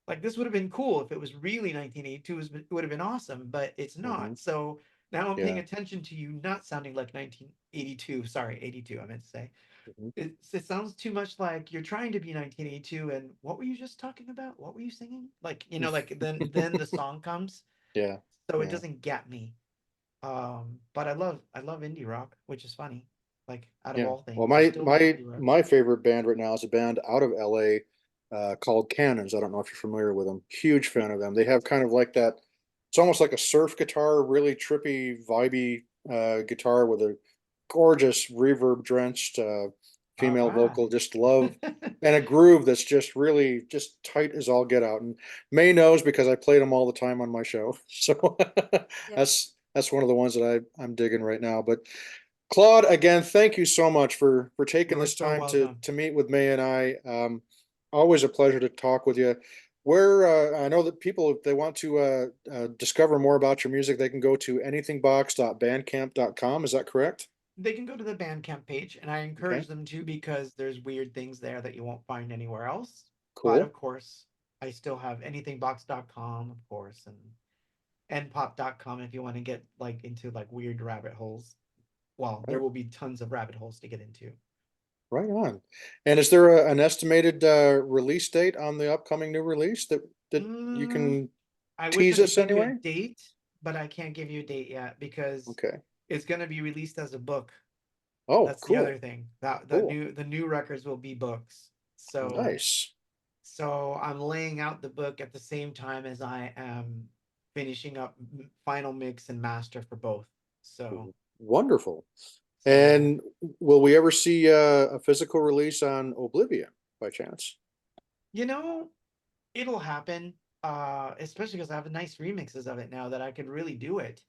Like this would have been cool if it was really 1982. It would have been awesome, but it's Hmm. not. So now I'm paying Yeah. attention to you not sounding like 1982. Sorry, 82. I meant to say Hmm. it sounds too much like you're trying to be 1982. And what were you just talking about? What were you singing? Like like then the song comes, Yeah. so it Yeah. doesn't get me. But I love indie rock, which is funny. Like out of Yeah. all Well, things, I my still love my indie rock. my favorite band right now is a band out of LA called Cannons. I don't know if you're familiar with them. Huge fan of them. They have kind of like that. It's almost like a surf guitar, really trippy, vibey guitar with a gorgeous reverb drenched All female right. vocal. Just love and a groove that's just really just tight as all get out. And May knows because I played them all the time on my show. So Yeah. that's one of the ones that I'm digging right now. But Claude, again, thank you so much for taking You're this so time to welcome. to meet with May and I. Always a pleasure to talk with you. Where I know that people, if they want to discover more about your music, they can go to anythingbox.bandcamp.com. Is that correct? They can go to the Bandcamp page, and I Okay, encourage them to because there's weird things there that you won't find anywhere else. But cool. of course, I still have anythingbox.com, of course, and npop.com if you want to get like into like weird rabbit holes. Well, there Right, will be tons of rabbit holes to get into. right on. And is there an estimated release date on the upcoming new release that you Mm, can I wish I tease could us give you a anyway? date, but I can't give you a date yet because Okay. it's going to be released as a book. Oh, That's the other cool, thing. That cool, the new records will be books. So nice. I'm laying out the book at the same time as I am finishing up final mix and master for both. So Wonderful. so And will we ever see a physical release on Oblivion by chance? you know, it'll happen. Especially because I have nice remixes of it now that I could really do it.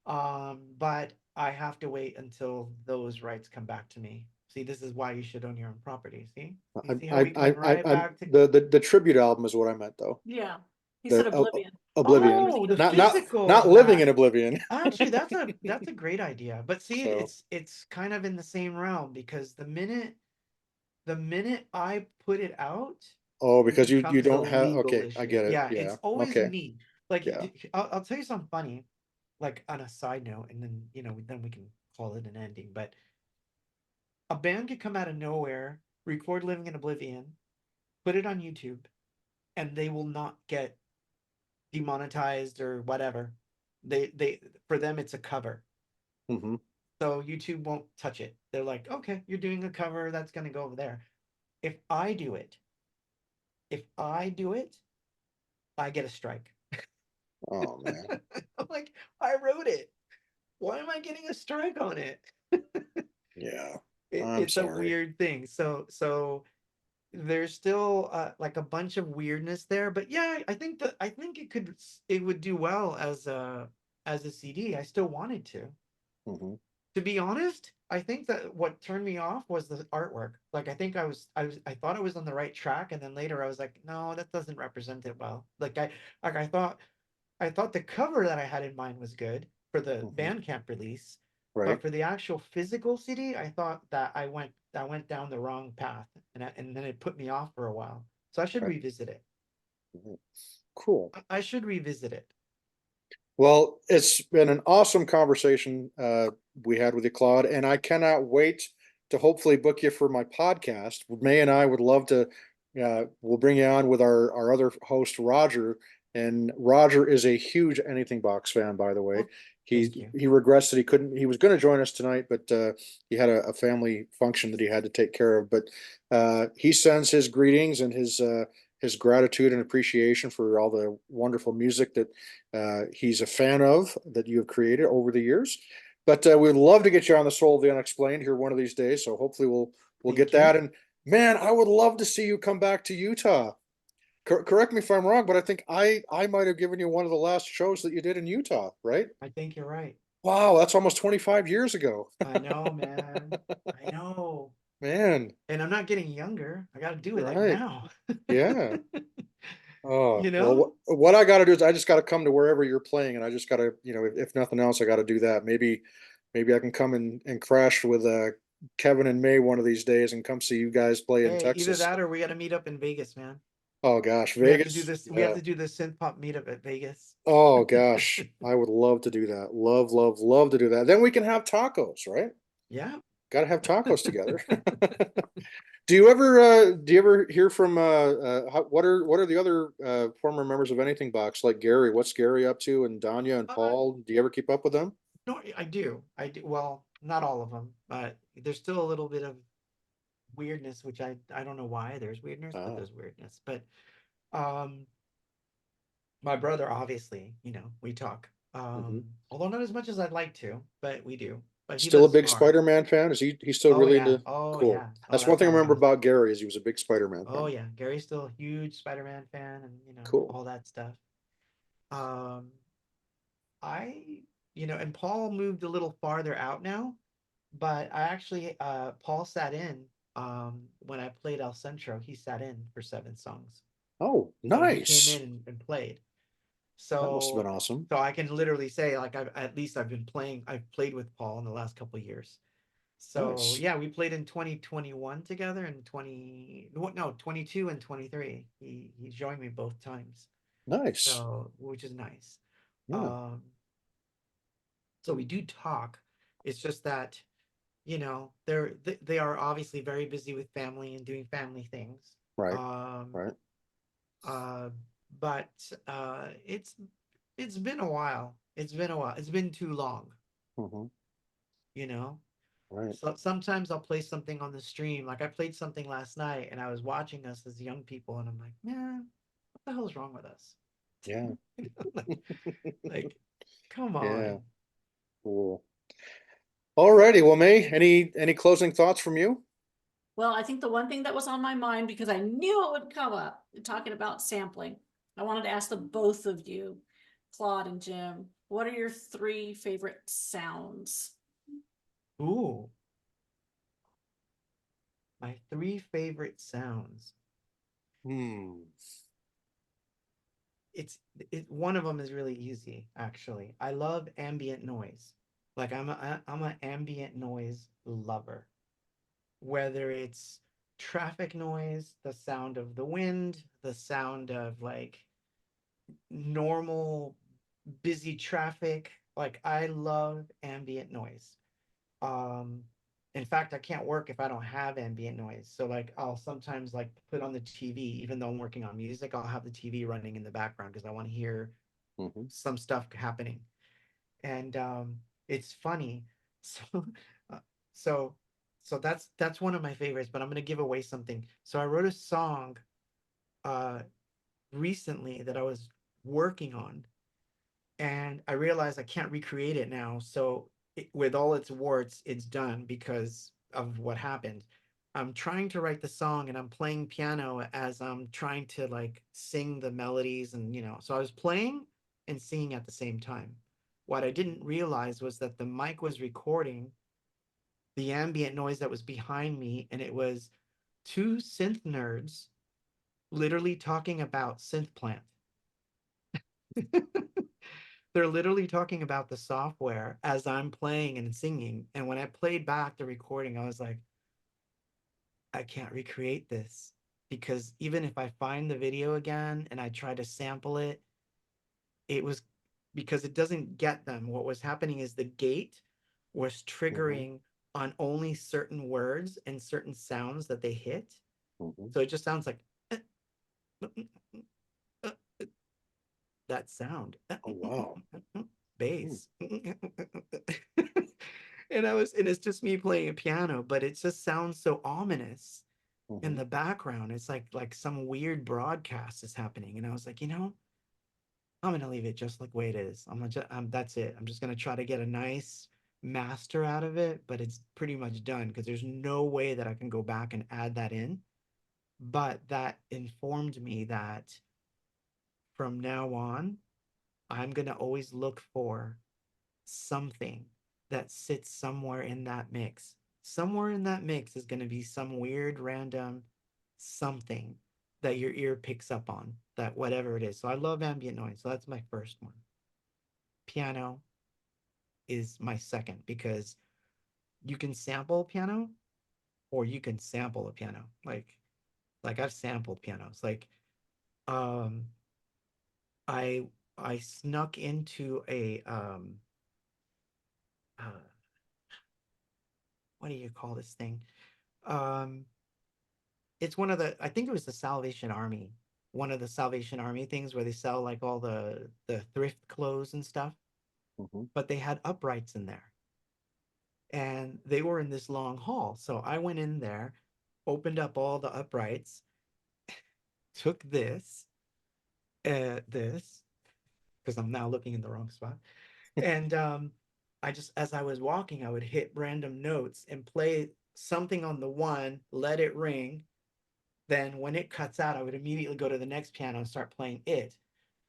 But I have to wait until those rights come back to me. See, this is why you should own your own property. See, you see how we coming right I back to the tribute album is what I meant though. Yeah. He said The Oblivion. Oblivion, Music oh in the not Oblivion. physical not of living that. in Oblivion. Actually, that's a great idea. But see, So, it's kind of in the same realm because the minute I put it out, oh, it because you becomes a don't have. legal Okay, I issue. get it. Yeah, Yeah. it's always Okay. me. Like Yeah. I'll tell you something funny, like on a side note, and then then we can call it an ending. But a band could come out of nowhere, record "Living in Oblivion," put it on YouTube, and they will not get demonetized or whatever. They for them it's a cover. Hmm. So YouTube won't touch it. They're like, okay, you're doing a cover, that's gonna go over there. If I do it, if I do it, I get a strike. Oh man. I'm like, I wrote it. Why am I getting a strike on it? Yeah. I'm It's a sorry. weird thing. So there's still like a bunch of weirdness there, but yeah, I think it would do well as a CD. I still wanted to. Hmm. To be honest, I think that what turned me off was the artwork. Like I think I thought I was on the right track, and then later I was like, no, that doesn't represent it well. Like I thought the cover that I had in mind was good for the Hmm. Bandcamp release, Right. but for the actual physical CD, I thought that I went down the wrong path, and then it put me off for a while. So I should Right. revisit it. Mhm. Cool. I should revisit it. Well, it's been an awesome conversation we had with you, Claude, and I cannot wait to hopefully book you for my podcast. May and I would love to. We'll bring you on with our other host, Roger, and Roger is a huge Anything Box fan, by the way. Well, He thank you. he regrets that he couldn't. He was going to join us tonight, but he had a family function that he had to take care of. But he sends his greetings and his gratitude and appreciation for all the wonderful music that he's a fan of that you have created over the years. But we'd love to get you on the Soul of the Unexplained here one of these days. So hopefully we'll get Thank you. that. And man, I would love to see you come back to Utah. Correct me if I'm wrong, but I think I might have given you one of the last shows that you did in Utah, right? I think you're right. Wow, that's almost 25 years ago. I know, man. I know. Man, And I'm not getting younger. I got to do it like right. now. Yeah. Oh, You well, know? what I got to do is I just got to come to wherever you're playing, and I just got to, if nothing else, I got to do that. Maybe I can come and crash with Kevin and May one of these days and come see you guys play in Hey, either Texas. that or we got to meet up in Vegas, man. Oh gosh, We have to do Vegas. this. We have Yeah. to do the synth pop meetup at Vegas. Oh gosh, I would love to do that. Love, love, love to do that. Then we can have tacos, right? Yeah. Got to have tacos together. Do you ever hear from what are the other former members of Anything Box like Gary? What's Gary up to, and Danya and Uh, Paul? Do you ever keep up with them? no, I do. I do. Well, not all of them, but there's still a little bit of weirdness, which I don't know why there's weirdness, but Oh, there's weirdness. But um, my brother, obviously, we talk. hmm. Although not as much as I'd like to, but we do. But he Still a lives big far. Spider-Man fan? Is he's still Oh really yeah. into? Oh Cool. yeah. Oh, That's one that's thing I all remember awesome. about Gary is he was a big Spider-Man Oh fan. yeah. Gary's still a huge Spider-Man fan, and Cool. all that stuff. Um, I, and Paul moved a little farther out now, but I actually, Paul sat in, when I played El Centro, he sat in for 7 songs. Oh, So he came in nice. and played. That must have So, been awesome. so I can literally say, like, at least I've played with Paul in the last couple of years. So Nice. yeah, we played in 2021 together, and 22 and 23. He joined me both times. Nice. So, which is nice. Yeah. Um, so we do talk. It's just that, they are obviously very busy with family and doing family things. Right. Um, Right. uh, but it's been a while. It's been a while. It's been too long, Hmm. you know. Right. So sometimes I'll play something on the stream. Like I played something last night, and I was watching us as young people, and I'm like, man, what the hell's wrong with us? Yeah. like, come Yeah. on. Cool. Alrighty. Well, May, any closing thoughts from you? Well, I think the one thing that was on my mind, because I knew it would come up, talking about sampling, I wanted to ask the both of you, Claude and Jim, what are your 3 favorite sounds? Ooh, my 3 favorite sounds. Hmm. One of them is really easy, actually. I love ambient noise. Like I'm an ambient noise lover. Whether it's traffic noise, the sound of the wind, the sound of like normal busy traffic. Like I love ambient noise. Um, in fact, I can't work if I don't have ambient noise. So like I'll sometimes like put on the TV, even though I'm working on music, I'll have the TV running in the background because I want to hear Hmm. some stuff happening. And it's funny. So uh, so that's one of my favorites, but I'm gonna give away something. So I wrote a song uh recently that I was working on, and I realized I can't recreate it now. So with all its warts, it's done because of what happened. I'm trying to write the song, and I'm playing piano as I'm trying to like sing the melodies, and so I was playing and singing at the same time. What I didn't realize was that the mic was recording the ambient noise that was behind me, and it was 2 synth nerds literally talking about synth plant. They're literally talking about the software as I'm playing and singing. And when I played back the recording, I was like, I can't recreate this because even if I find the video again and I try to sample it, it was because it doesn't get them. What was happening is the gate was Hmm. triggering on only certain words and certain sounds that they hit. Hmm. So it just sounds like that sound Oh, wow. Hmm. bass and it's just me playing a piano, but it just sounds so ominous in Hmm. the background. It's like some weird broadcast is happening, and I was like, I'm gonna leave it just like the way it is. That's it. I'm just gonna try to get a nice master out of it, but it's pretty much done because there's no way that I can go back and add that in. But that informed me that from now on I'm going to always look for something that sits somewhere in that mix. Somewhere in that mix is going to be some weird, random something that your ear picks up on, that whatever it is. So I love ambient noise. So that's my first one. Piano is my second because you can sample piano or you can sample a piano. Like I've sampled pianos. Like um I I snuck into a uh what do you call this thing? Um it's one of the, I think it was the Salvation Army. One of the Salvation Army things where they sell like all the thrift clothes and stuff, Mhm. but they had uprights in there. And they were in this long hall. So I went in there, opened up all the uprights, took this, because I'm now looking in the wrong spot. And I just, as I was walking, I would hit random notes and play something on the one, let it ring. Then when it cuts out, I would immediately go to the next piano and start playing it.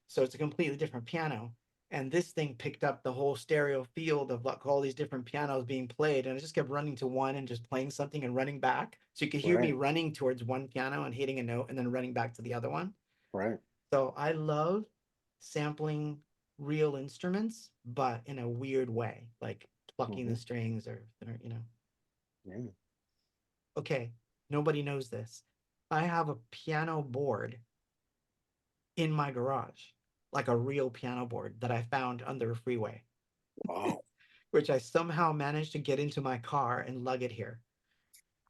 So it's a completely different piano. And this thing picked up the whole stereo field of like all these different pianos being played. And I just kept running to one and just playing something and running back. So you could hear me Right. running towards one piano and hitting a note and then running back to the other one. Right. So I love sampling real instruments, but in a weird way, like plucking the Mhm. strings or Yeah. okay, nobody knows this. I have a piano board in my garage, like a real piano board that I found under a freeway, Wow. which I somehow managed to get into my car and lug it here.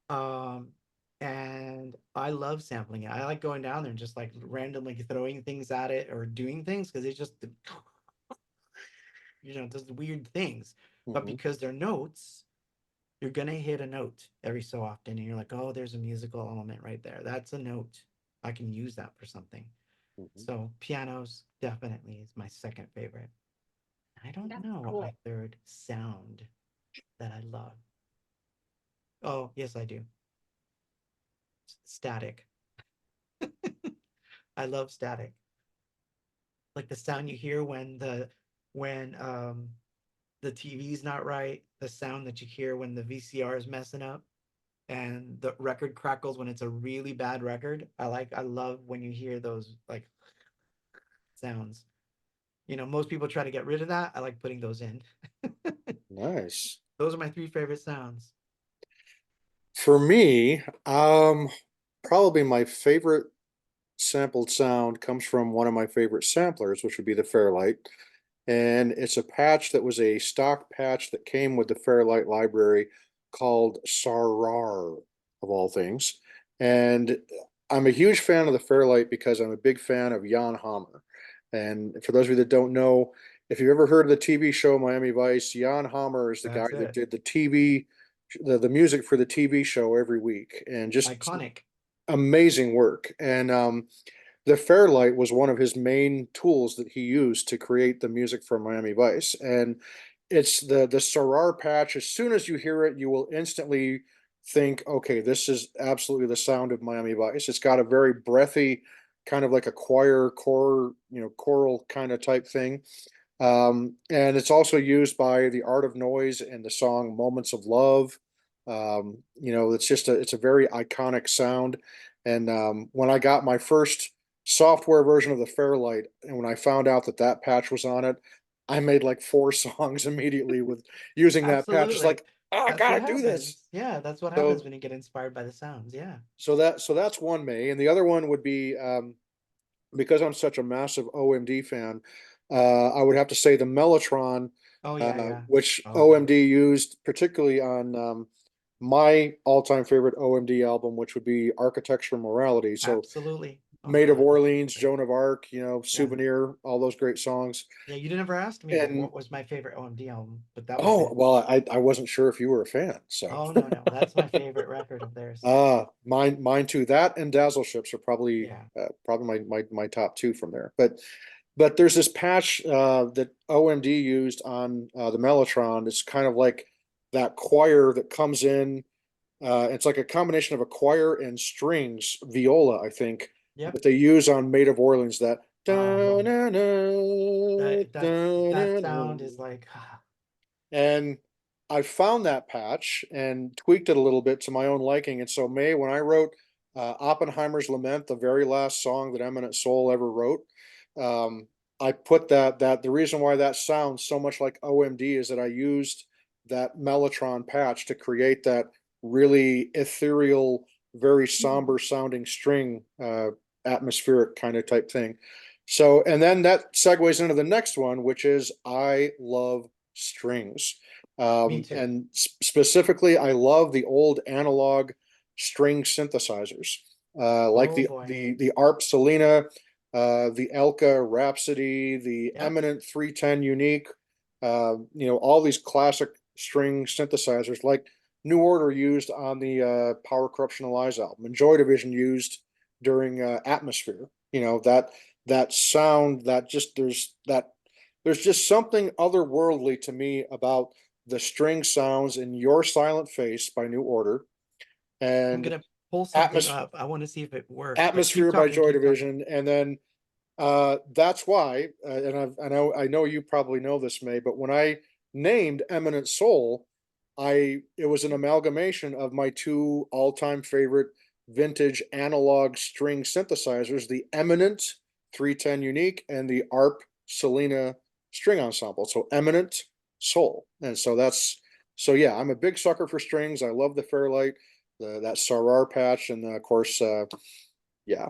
Um, and I love sampling it. I like going down there and just like randomly throwing things at it or doing things because it's just, does weird things. But Mhm. because they're notes, you're gonna hit a note every so often, and you're like, oh, there's a musical element right there. That's a note. I can use that for something. Mhm. So pianos definitely is my second favorite. I don't That's know what my cool. third sound that I love. Oh, yes, I do. Static. I love static. Like the sound you hear when the TV's not right, the sound that you hear when the VCR is messing up and the record crackles when it's a really bad record. I love when you hear those like sounds. Most people try to get rid of that. I like putting those in. Nice. Those are my three favorite sounds. For me, probably my favorite sampled sound comes from one of my favorite samplers, which would be the Fairlight. And it's a patch that was a stock patch that came with the Fairlight library called Sarar, of all things. And I'm a huge fan of the Fairlight because I'm a big fan of Jan Hammer. And for those of you that don't know, if you've ever heard of the TV show Miami Vice, Jan Hammer is the guy That's that it. did the TV, the music for the TV show every week, and just Iconic. amazing work. And the Fairlight was one of his main tools that he used to create the music for Miami Vice. And it's the Sarar patch. As soon as you hear it, you will instantly think, okay, this is absolutely the sound of Miami Vice. It's got a very breathy, kind of like a choral kind of type thing. And it's also used by the Art of Noise in the song Moments of Love. It's a very iconic sound. And when I got my first software version of the Fairlight, and when I found out that that patch was on it, I made like four songs immediately with using that patch. It's Absolutely. like, oh, I That's what gotta do this. happens. Yeah, that's what happens So when you get inspired by the sounds. Yeah. that's one May, and the other one would be because I'm such a massive OMD fan, I would have to say the Mellotron, Oh yeah, yeah. which Oh yeah. OMD used particularly on my all-time favorite OMD album, which would be Architecture Morality. So Absolutely. Oh Maid of God, that's Orleans, great. Joan of Arc, Yeah. Souvenir, all those great songs. Yeah, you never asked me And what was my favorite OMD album, but that was oh, it. well, I wasn't sure if you were a fan, so Oh no, no, that's my favorite record of theirs. mine too. That and Dazzle Ships are probably Yeah. probably my top two from there. But there's this patch that OMD used on the Mellotron. It's kind of like that choir that comes in. It's like a combination of a choir and strings, viola, I think, Yep. that they use on Maid of Orleans. That da, Oh, na, na, that da, na, that na. sound is like And I found that patch and tweaked it a little bit to my own liking. And so, May, when I wrote Oppenheimer's Lament, the very last song that Eminent Soul ever wrote, um, I put that the reason why that sounds so much like OMD is that I used that Mellotron patch to create that really ethereal, very Mhm. somber sounding string, atmospheric kind of type thing. So, and then that segues into the next one, which is I love strings. Me too. And specifically, I love the old analog string synthesizers, like Oh the boy. the ARP Selena, the Elka Rhapsody, the Yep. Eminent 310 Unique, all these classic string synthesizers, like New Order used on the Power Corruption Lies album, and Joy Division used during Atmosphere. That sound, that just there's just something otherworldly to me about the string sounds in Your Silent Face by New Order I'm and gonna pull something Atmos up. I want to see if it works, but keep Atmosphere by talking, Joy keep talking. Division. And then that's why, and I know you probably know this, May, but when I named Eminent Soul, it was an amalgamation of my two all-time favorite vintage analog string synthesizers, the Eminent 310 Unique and the ARP Selena string ensemble. So Eminent Soul. And so so yeah, I'm a big sucker for strings. I love the Fairlight, that Sarar patch, and of course, yeah,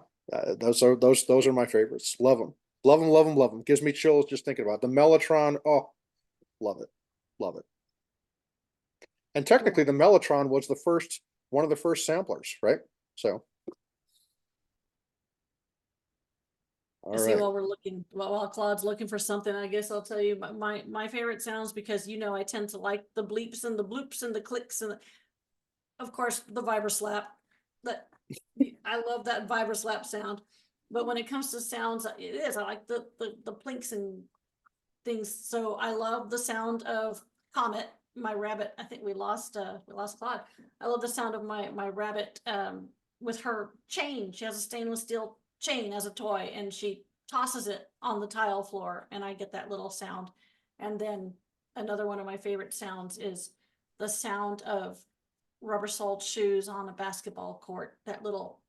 those are my favorites. Love them, love them, love them, love them. Gives me chills just thinking about it. The Mellotron. Oh, love it, love it. And technically, Cool. the Mellotron was one of the first samplers, right? So, all See, right. while we're looking, while Claude's looking for something, I guess I'll tell you my favorite sounds, because I tend to like the bleeps and the bloops and the clicks and of course the vibra slap. That I love that vibra slap sound. But when it comes to sounds, I like the plinks and things. So I love the sound of Comet, my rabbit. I think we lost Claude. I love the sound of my rabbit, with her chain. She has a stainless steel chain as a toy, and she tosses it on the tile floor, and I get that little sound. And then another one of my favorite sounds is the sound of rubber soled shoes on a basketball court. That little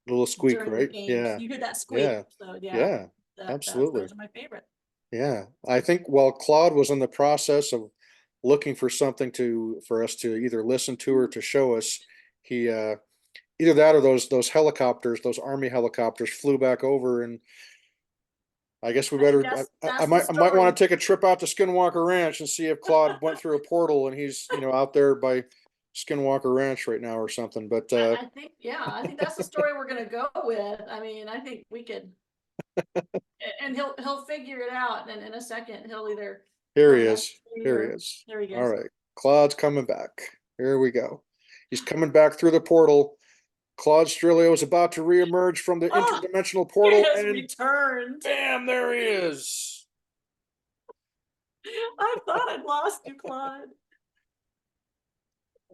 Little squeak, during the right? games, Yeah, you hear that squeak. yeah, So yeah, yeah. Absolutely. those are my favorite. Yeah, I think while Claude was in the process of looking for something for us to either listen to or to show us, he either that or those helicopters, those army helicopters flew back over, and I guess we I think better. that's the I might want story. to take a trip out to Skinwalker Ranch and see if Claude went through a portal and he's out there by Skinwalker Ranch right now or something. But I think, yeah, I think that's the story we're gonna go with. I mean, I think we could, and he'll figure it out, and in a second he'll either here he come back is. to me, Here he or is. there he All goes. right, Claude's coming back. Here we go. He's coming back through the portal. Claude Strilio is about to reemerge from the Oh, interdimensional he portal, has and returned. bam, there he is. I thought I'd lost you, Claude.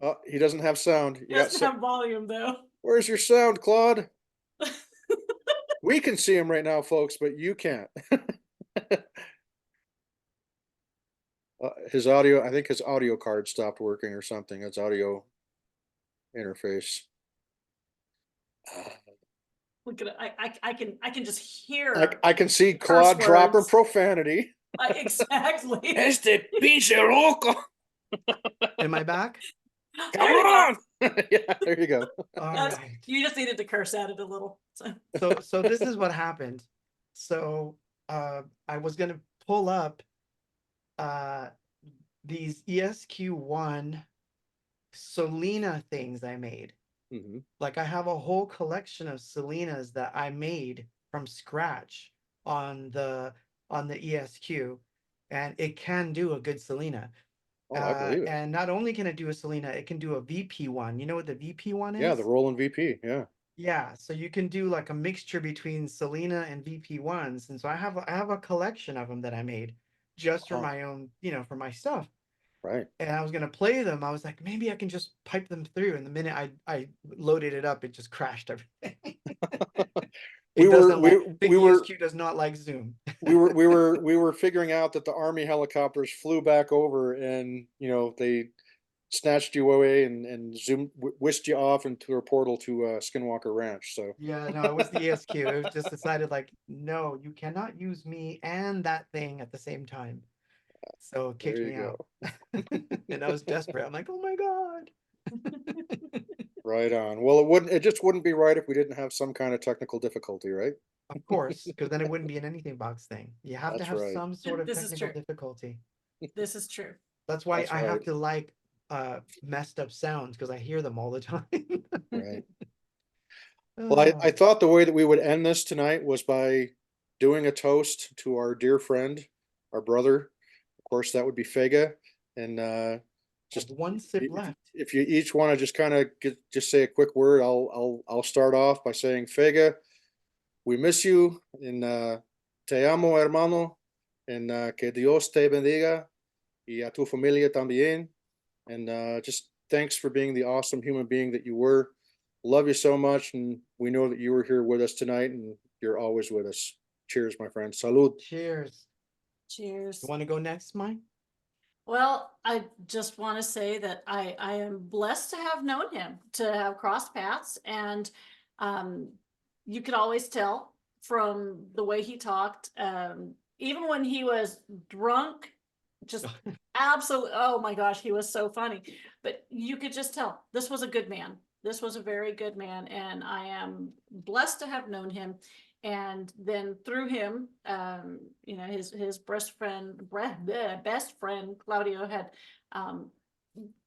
Oh, he doesn't have sound. He doesn't have volume though. Where's your sound, Claude? We can see him right now, folks, but you can't. His audio, I think his audio card stopped working or something. His audio interface. Look at it. I can just hear I can see the curse Claude dropping words. profanity. Exactly. Este pinche loco. Am I back? Come There you go. on. Yeah, there you go. All That's right. You just needed to curse at it a little. So So this is what happened. So I was gonna pull up uh these ESQ1 Selena things I made. Mhm. Like I have a whole collection of Selenas that I made from scratch on the ESQ, and it can do a good Selena. Oh, I believe it. And not only can it do a Selena, it can do a VP1. You know what the VP1 Yeah, the is? Roland VP. Yeah. Yeah, so you can do like a mixture between Selena and VP1s, and so I have a collection of them that I made just for Wow. my own, for my stuff. Right. And I was gonna play them. I was like, maybe I can just pipe them through. And the minute I loaded it up, it just crashed everything. We It were doesn't we like the we were ESQ does not like Zoom. we were figuring out that the Army helicopters flew back over, and they snatched you away and whisked you off into a portal to Skinwalker Ranch. So Yeah, no, it was the ESQ. It was just decided like, no, you cannot use me and that thing at the same time. So it kicked there you me out. go. And I was desperate. I'm like, oh my God. Right on. Well, it just wouldn't be right if we didn't have some kind of technical difficulty, right? Of course, because then it wouldn't be an anything box thing. You have to That's have right. some sort of This is technical true. difficulty. This is true. That's why That's I have right. to like messed up sounds because I hear them all the time. Right. Well, I Oh, thought the way that we would end this tonight was by doing a toast to our dear friend, our brother. Of course, that would be Fega. And have just one sip left. if you each want to just kind of just say a quick word, I'll start off by saying, Fega, we miss you, and te amo, hermano, and que Dios te bendiga, y a tu familia también. And just thanks for being the awesome human being that you were. Love you so much, and we know that you were here with us tonight, and you're always with us. Cheers, my friend. Salud. Cheers. You Cheers. want to go next, Mike? Well, I just want to say that I am blessed to have known him, to have crossed paths, and um, you could always tell from the way he talked, even when he was drunk, just absolutely, oh my gosh, he was so funny. But you could just tell this was a good man. This was a very good man, and I am blessed to have known him. And then through him, his best friend Claudio had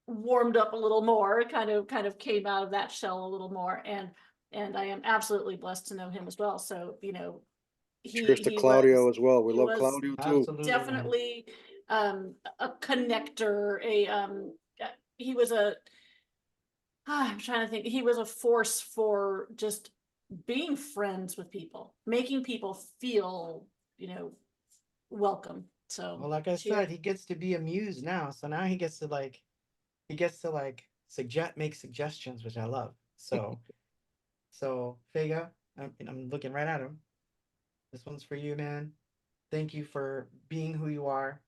warmed up a little more, kind of came out of that shell a little more, and I am absolutely blessed to know him as well. So he Cheers to he Claudio was as well. We he love was Claudio too. Absolutely, man. definitely a connector. He was a I'm trying to think. He was a force for just being friends with people, making people feel, welcome. Well, So like I cheers. said, he gets to be a muse now. So now he gets to suggest make suggestions, which I love. So Fega, I'm looking right at him. This one's for you, man. Thank you for being who you are.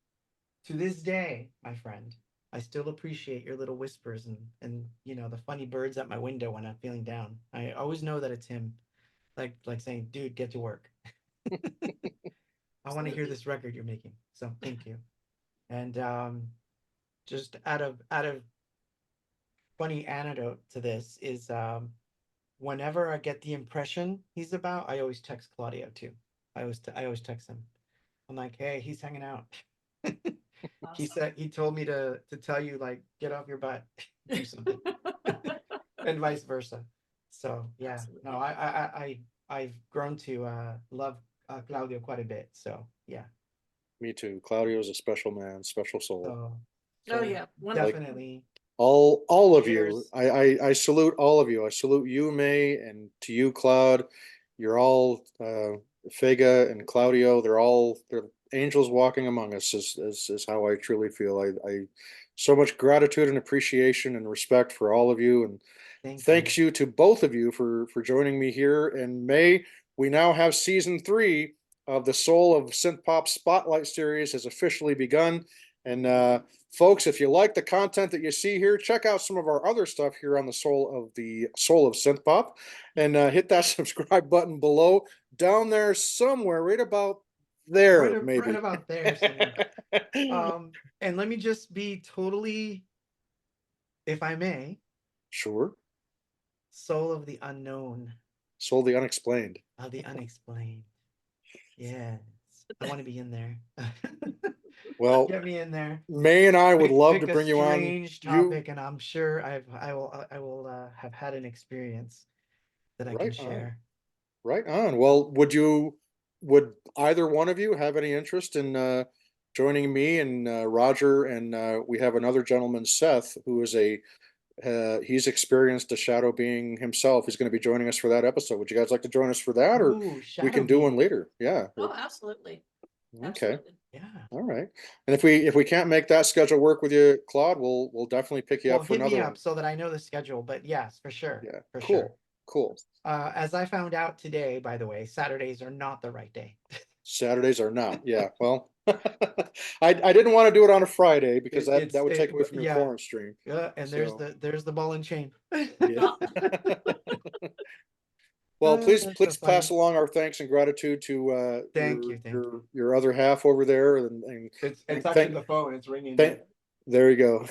To this day, my friend, I still appreciate your little whispers and the funny birds at my window when I'm feeling down. I always know that it's him, like saying, "Dude, get to work. I want to hear Absolutely. this record you're making." So thank you. And just out of funny anecdote to this is whenever I get the impression he's about, I always text Claudio too. I always text him. I'm like, hey, he's hanging out. Awesome. He told me to tell you like get off your butt, do something, and vice versa. So yeah, no, Absolutely. I've grown to love Claudio quite a bit. So yeah, Me too. Claudio is a special man, special soul. so Oh so yeah, Like wonderful. definitely all of you. cheers. I salute all of you. I salute you, May, and to you, Claude. You're all Fega and Claudio. They're angels walking among us. Is how I truly feel. I so much gratitude and appreciation and respect for all of you, and Thank you. thanks you to both of you for joining me here. And May, we now have season 3 of the Soul of Synth-Pop Spotlight series has officially begun. And folks, if you like the content that you see here, check out some of our other stuff here on the Soul of Synth-Pop, and hit that subscribe button below, down there somewhere, right about there, Right maybe. about there somewhere. And let me just be totally, if I may, Sure. soul of the unknown, Soul the Unexplained. of the unexplained. Yes, I want to be in there. Well, Get me in there. May and I would love to Pick a bring you on. strange You topic, and I'm sure I will have had an experience that I can right on. share. Right on. Well, would either one of you have any interest in joining me and Roger? And we have another gentleman, Seth, who is he's experienced a shadow being himself. He's going to be joining us for that episode. Would you guys like to join us for that, or Ooh, we shadow can do one being. later? Yeah. Oh, absolutely. Okay. Absolutely. Yeah. All right. And if we can't make that schedule work with you, Claude, we'll definitely pick you Well, up for hit me another up one. so that I know the schedule. But yes, for sure, Yeah. for sure. Cool. Cool. As I found out today, by the way, Saturdays are not the right day. Saturdays are not. Yeah. Well, I didn't want to do it on a Friday because that would take away from your yeah. forum stream. And So there's the ball and chain. yeah. Well, Oh, please that's so pass funny. along our thanks and gratitude to Thank you, thank you. your other half over there, and It's and actually thank the phone. It's ringing. thank. There you go.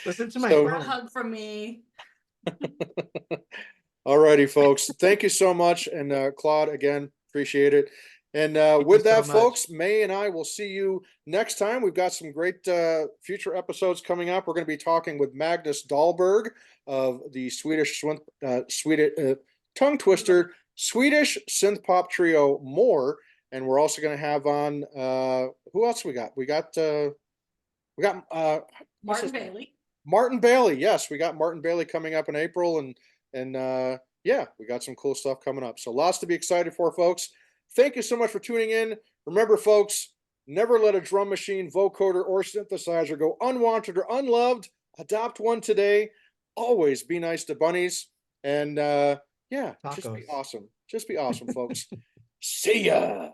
Listen to my So, For a phone. hug from me. all righty, folks. Thank you so much, and Claude, again, appreciate it. And Thank with you so that, much. folks, May and I will see you next time. We've got some great future episodes coming up. We're going to be talking with Magnus Dahlberg of the tongue twister Swedish synth pop trio More, and we're also going to have on who else we got? We got what's his Martin name? Bailey. Martin Bailey. Yes, we got Martin Bailey coming up in April, and yeah, we got some cool stuff coming up. So lots to be excited for, folks. Thank you so much for tuning in. Remember, folks, never let a drum machine, vocoder, or synthesizer go unwanted or unloved. Adopt one today. Always be nice to bunnies. And yeah, just be Tacos. awesome. Just be awesome, folks. See ya.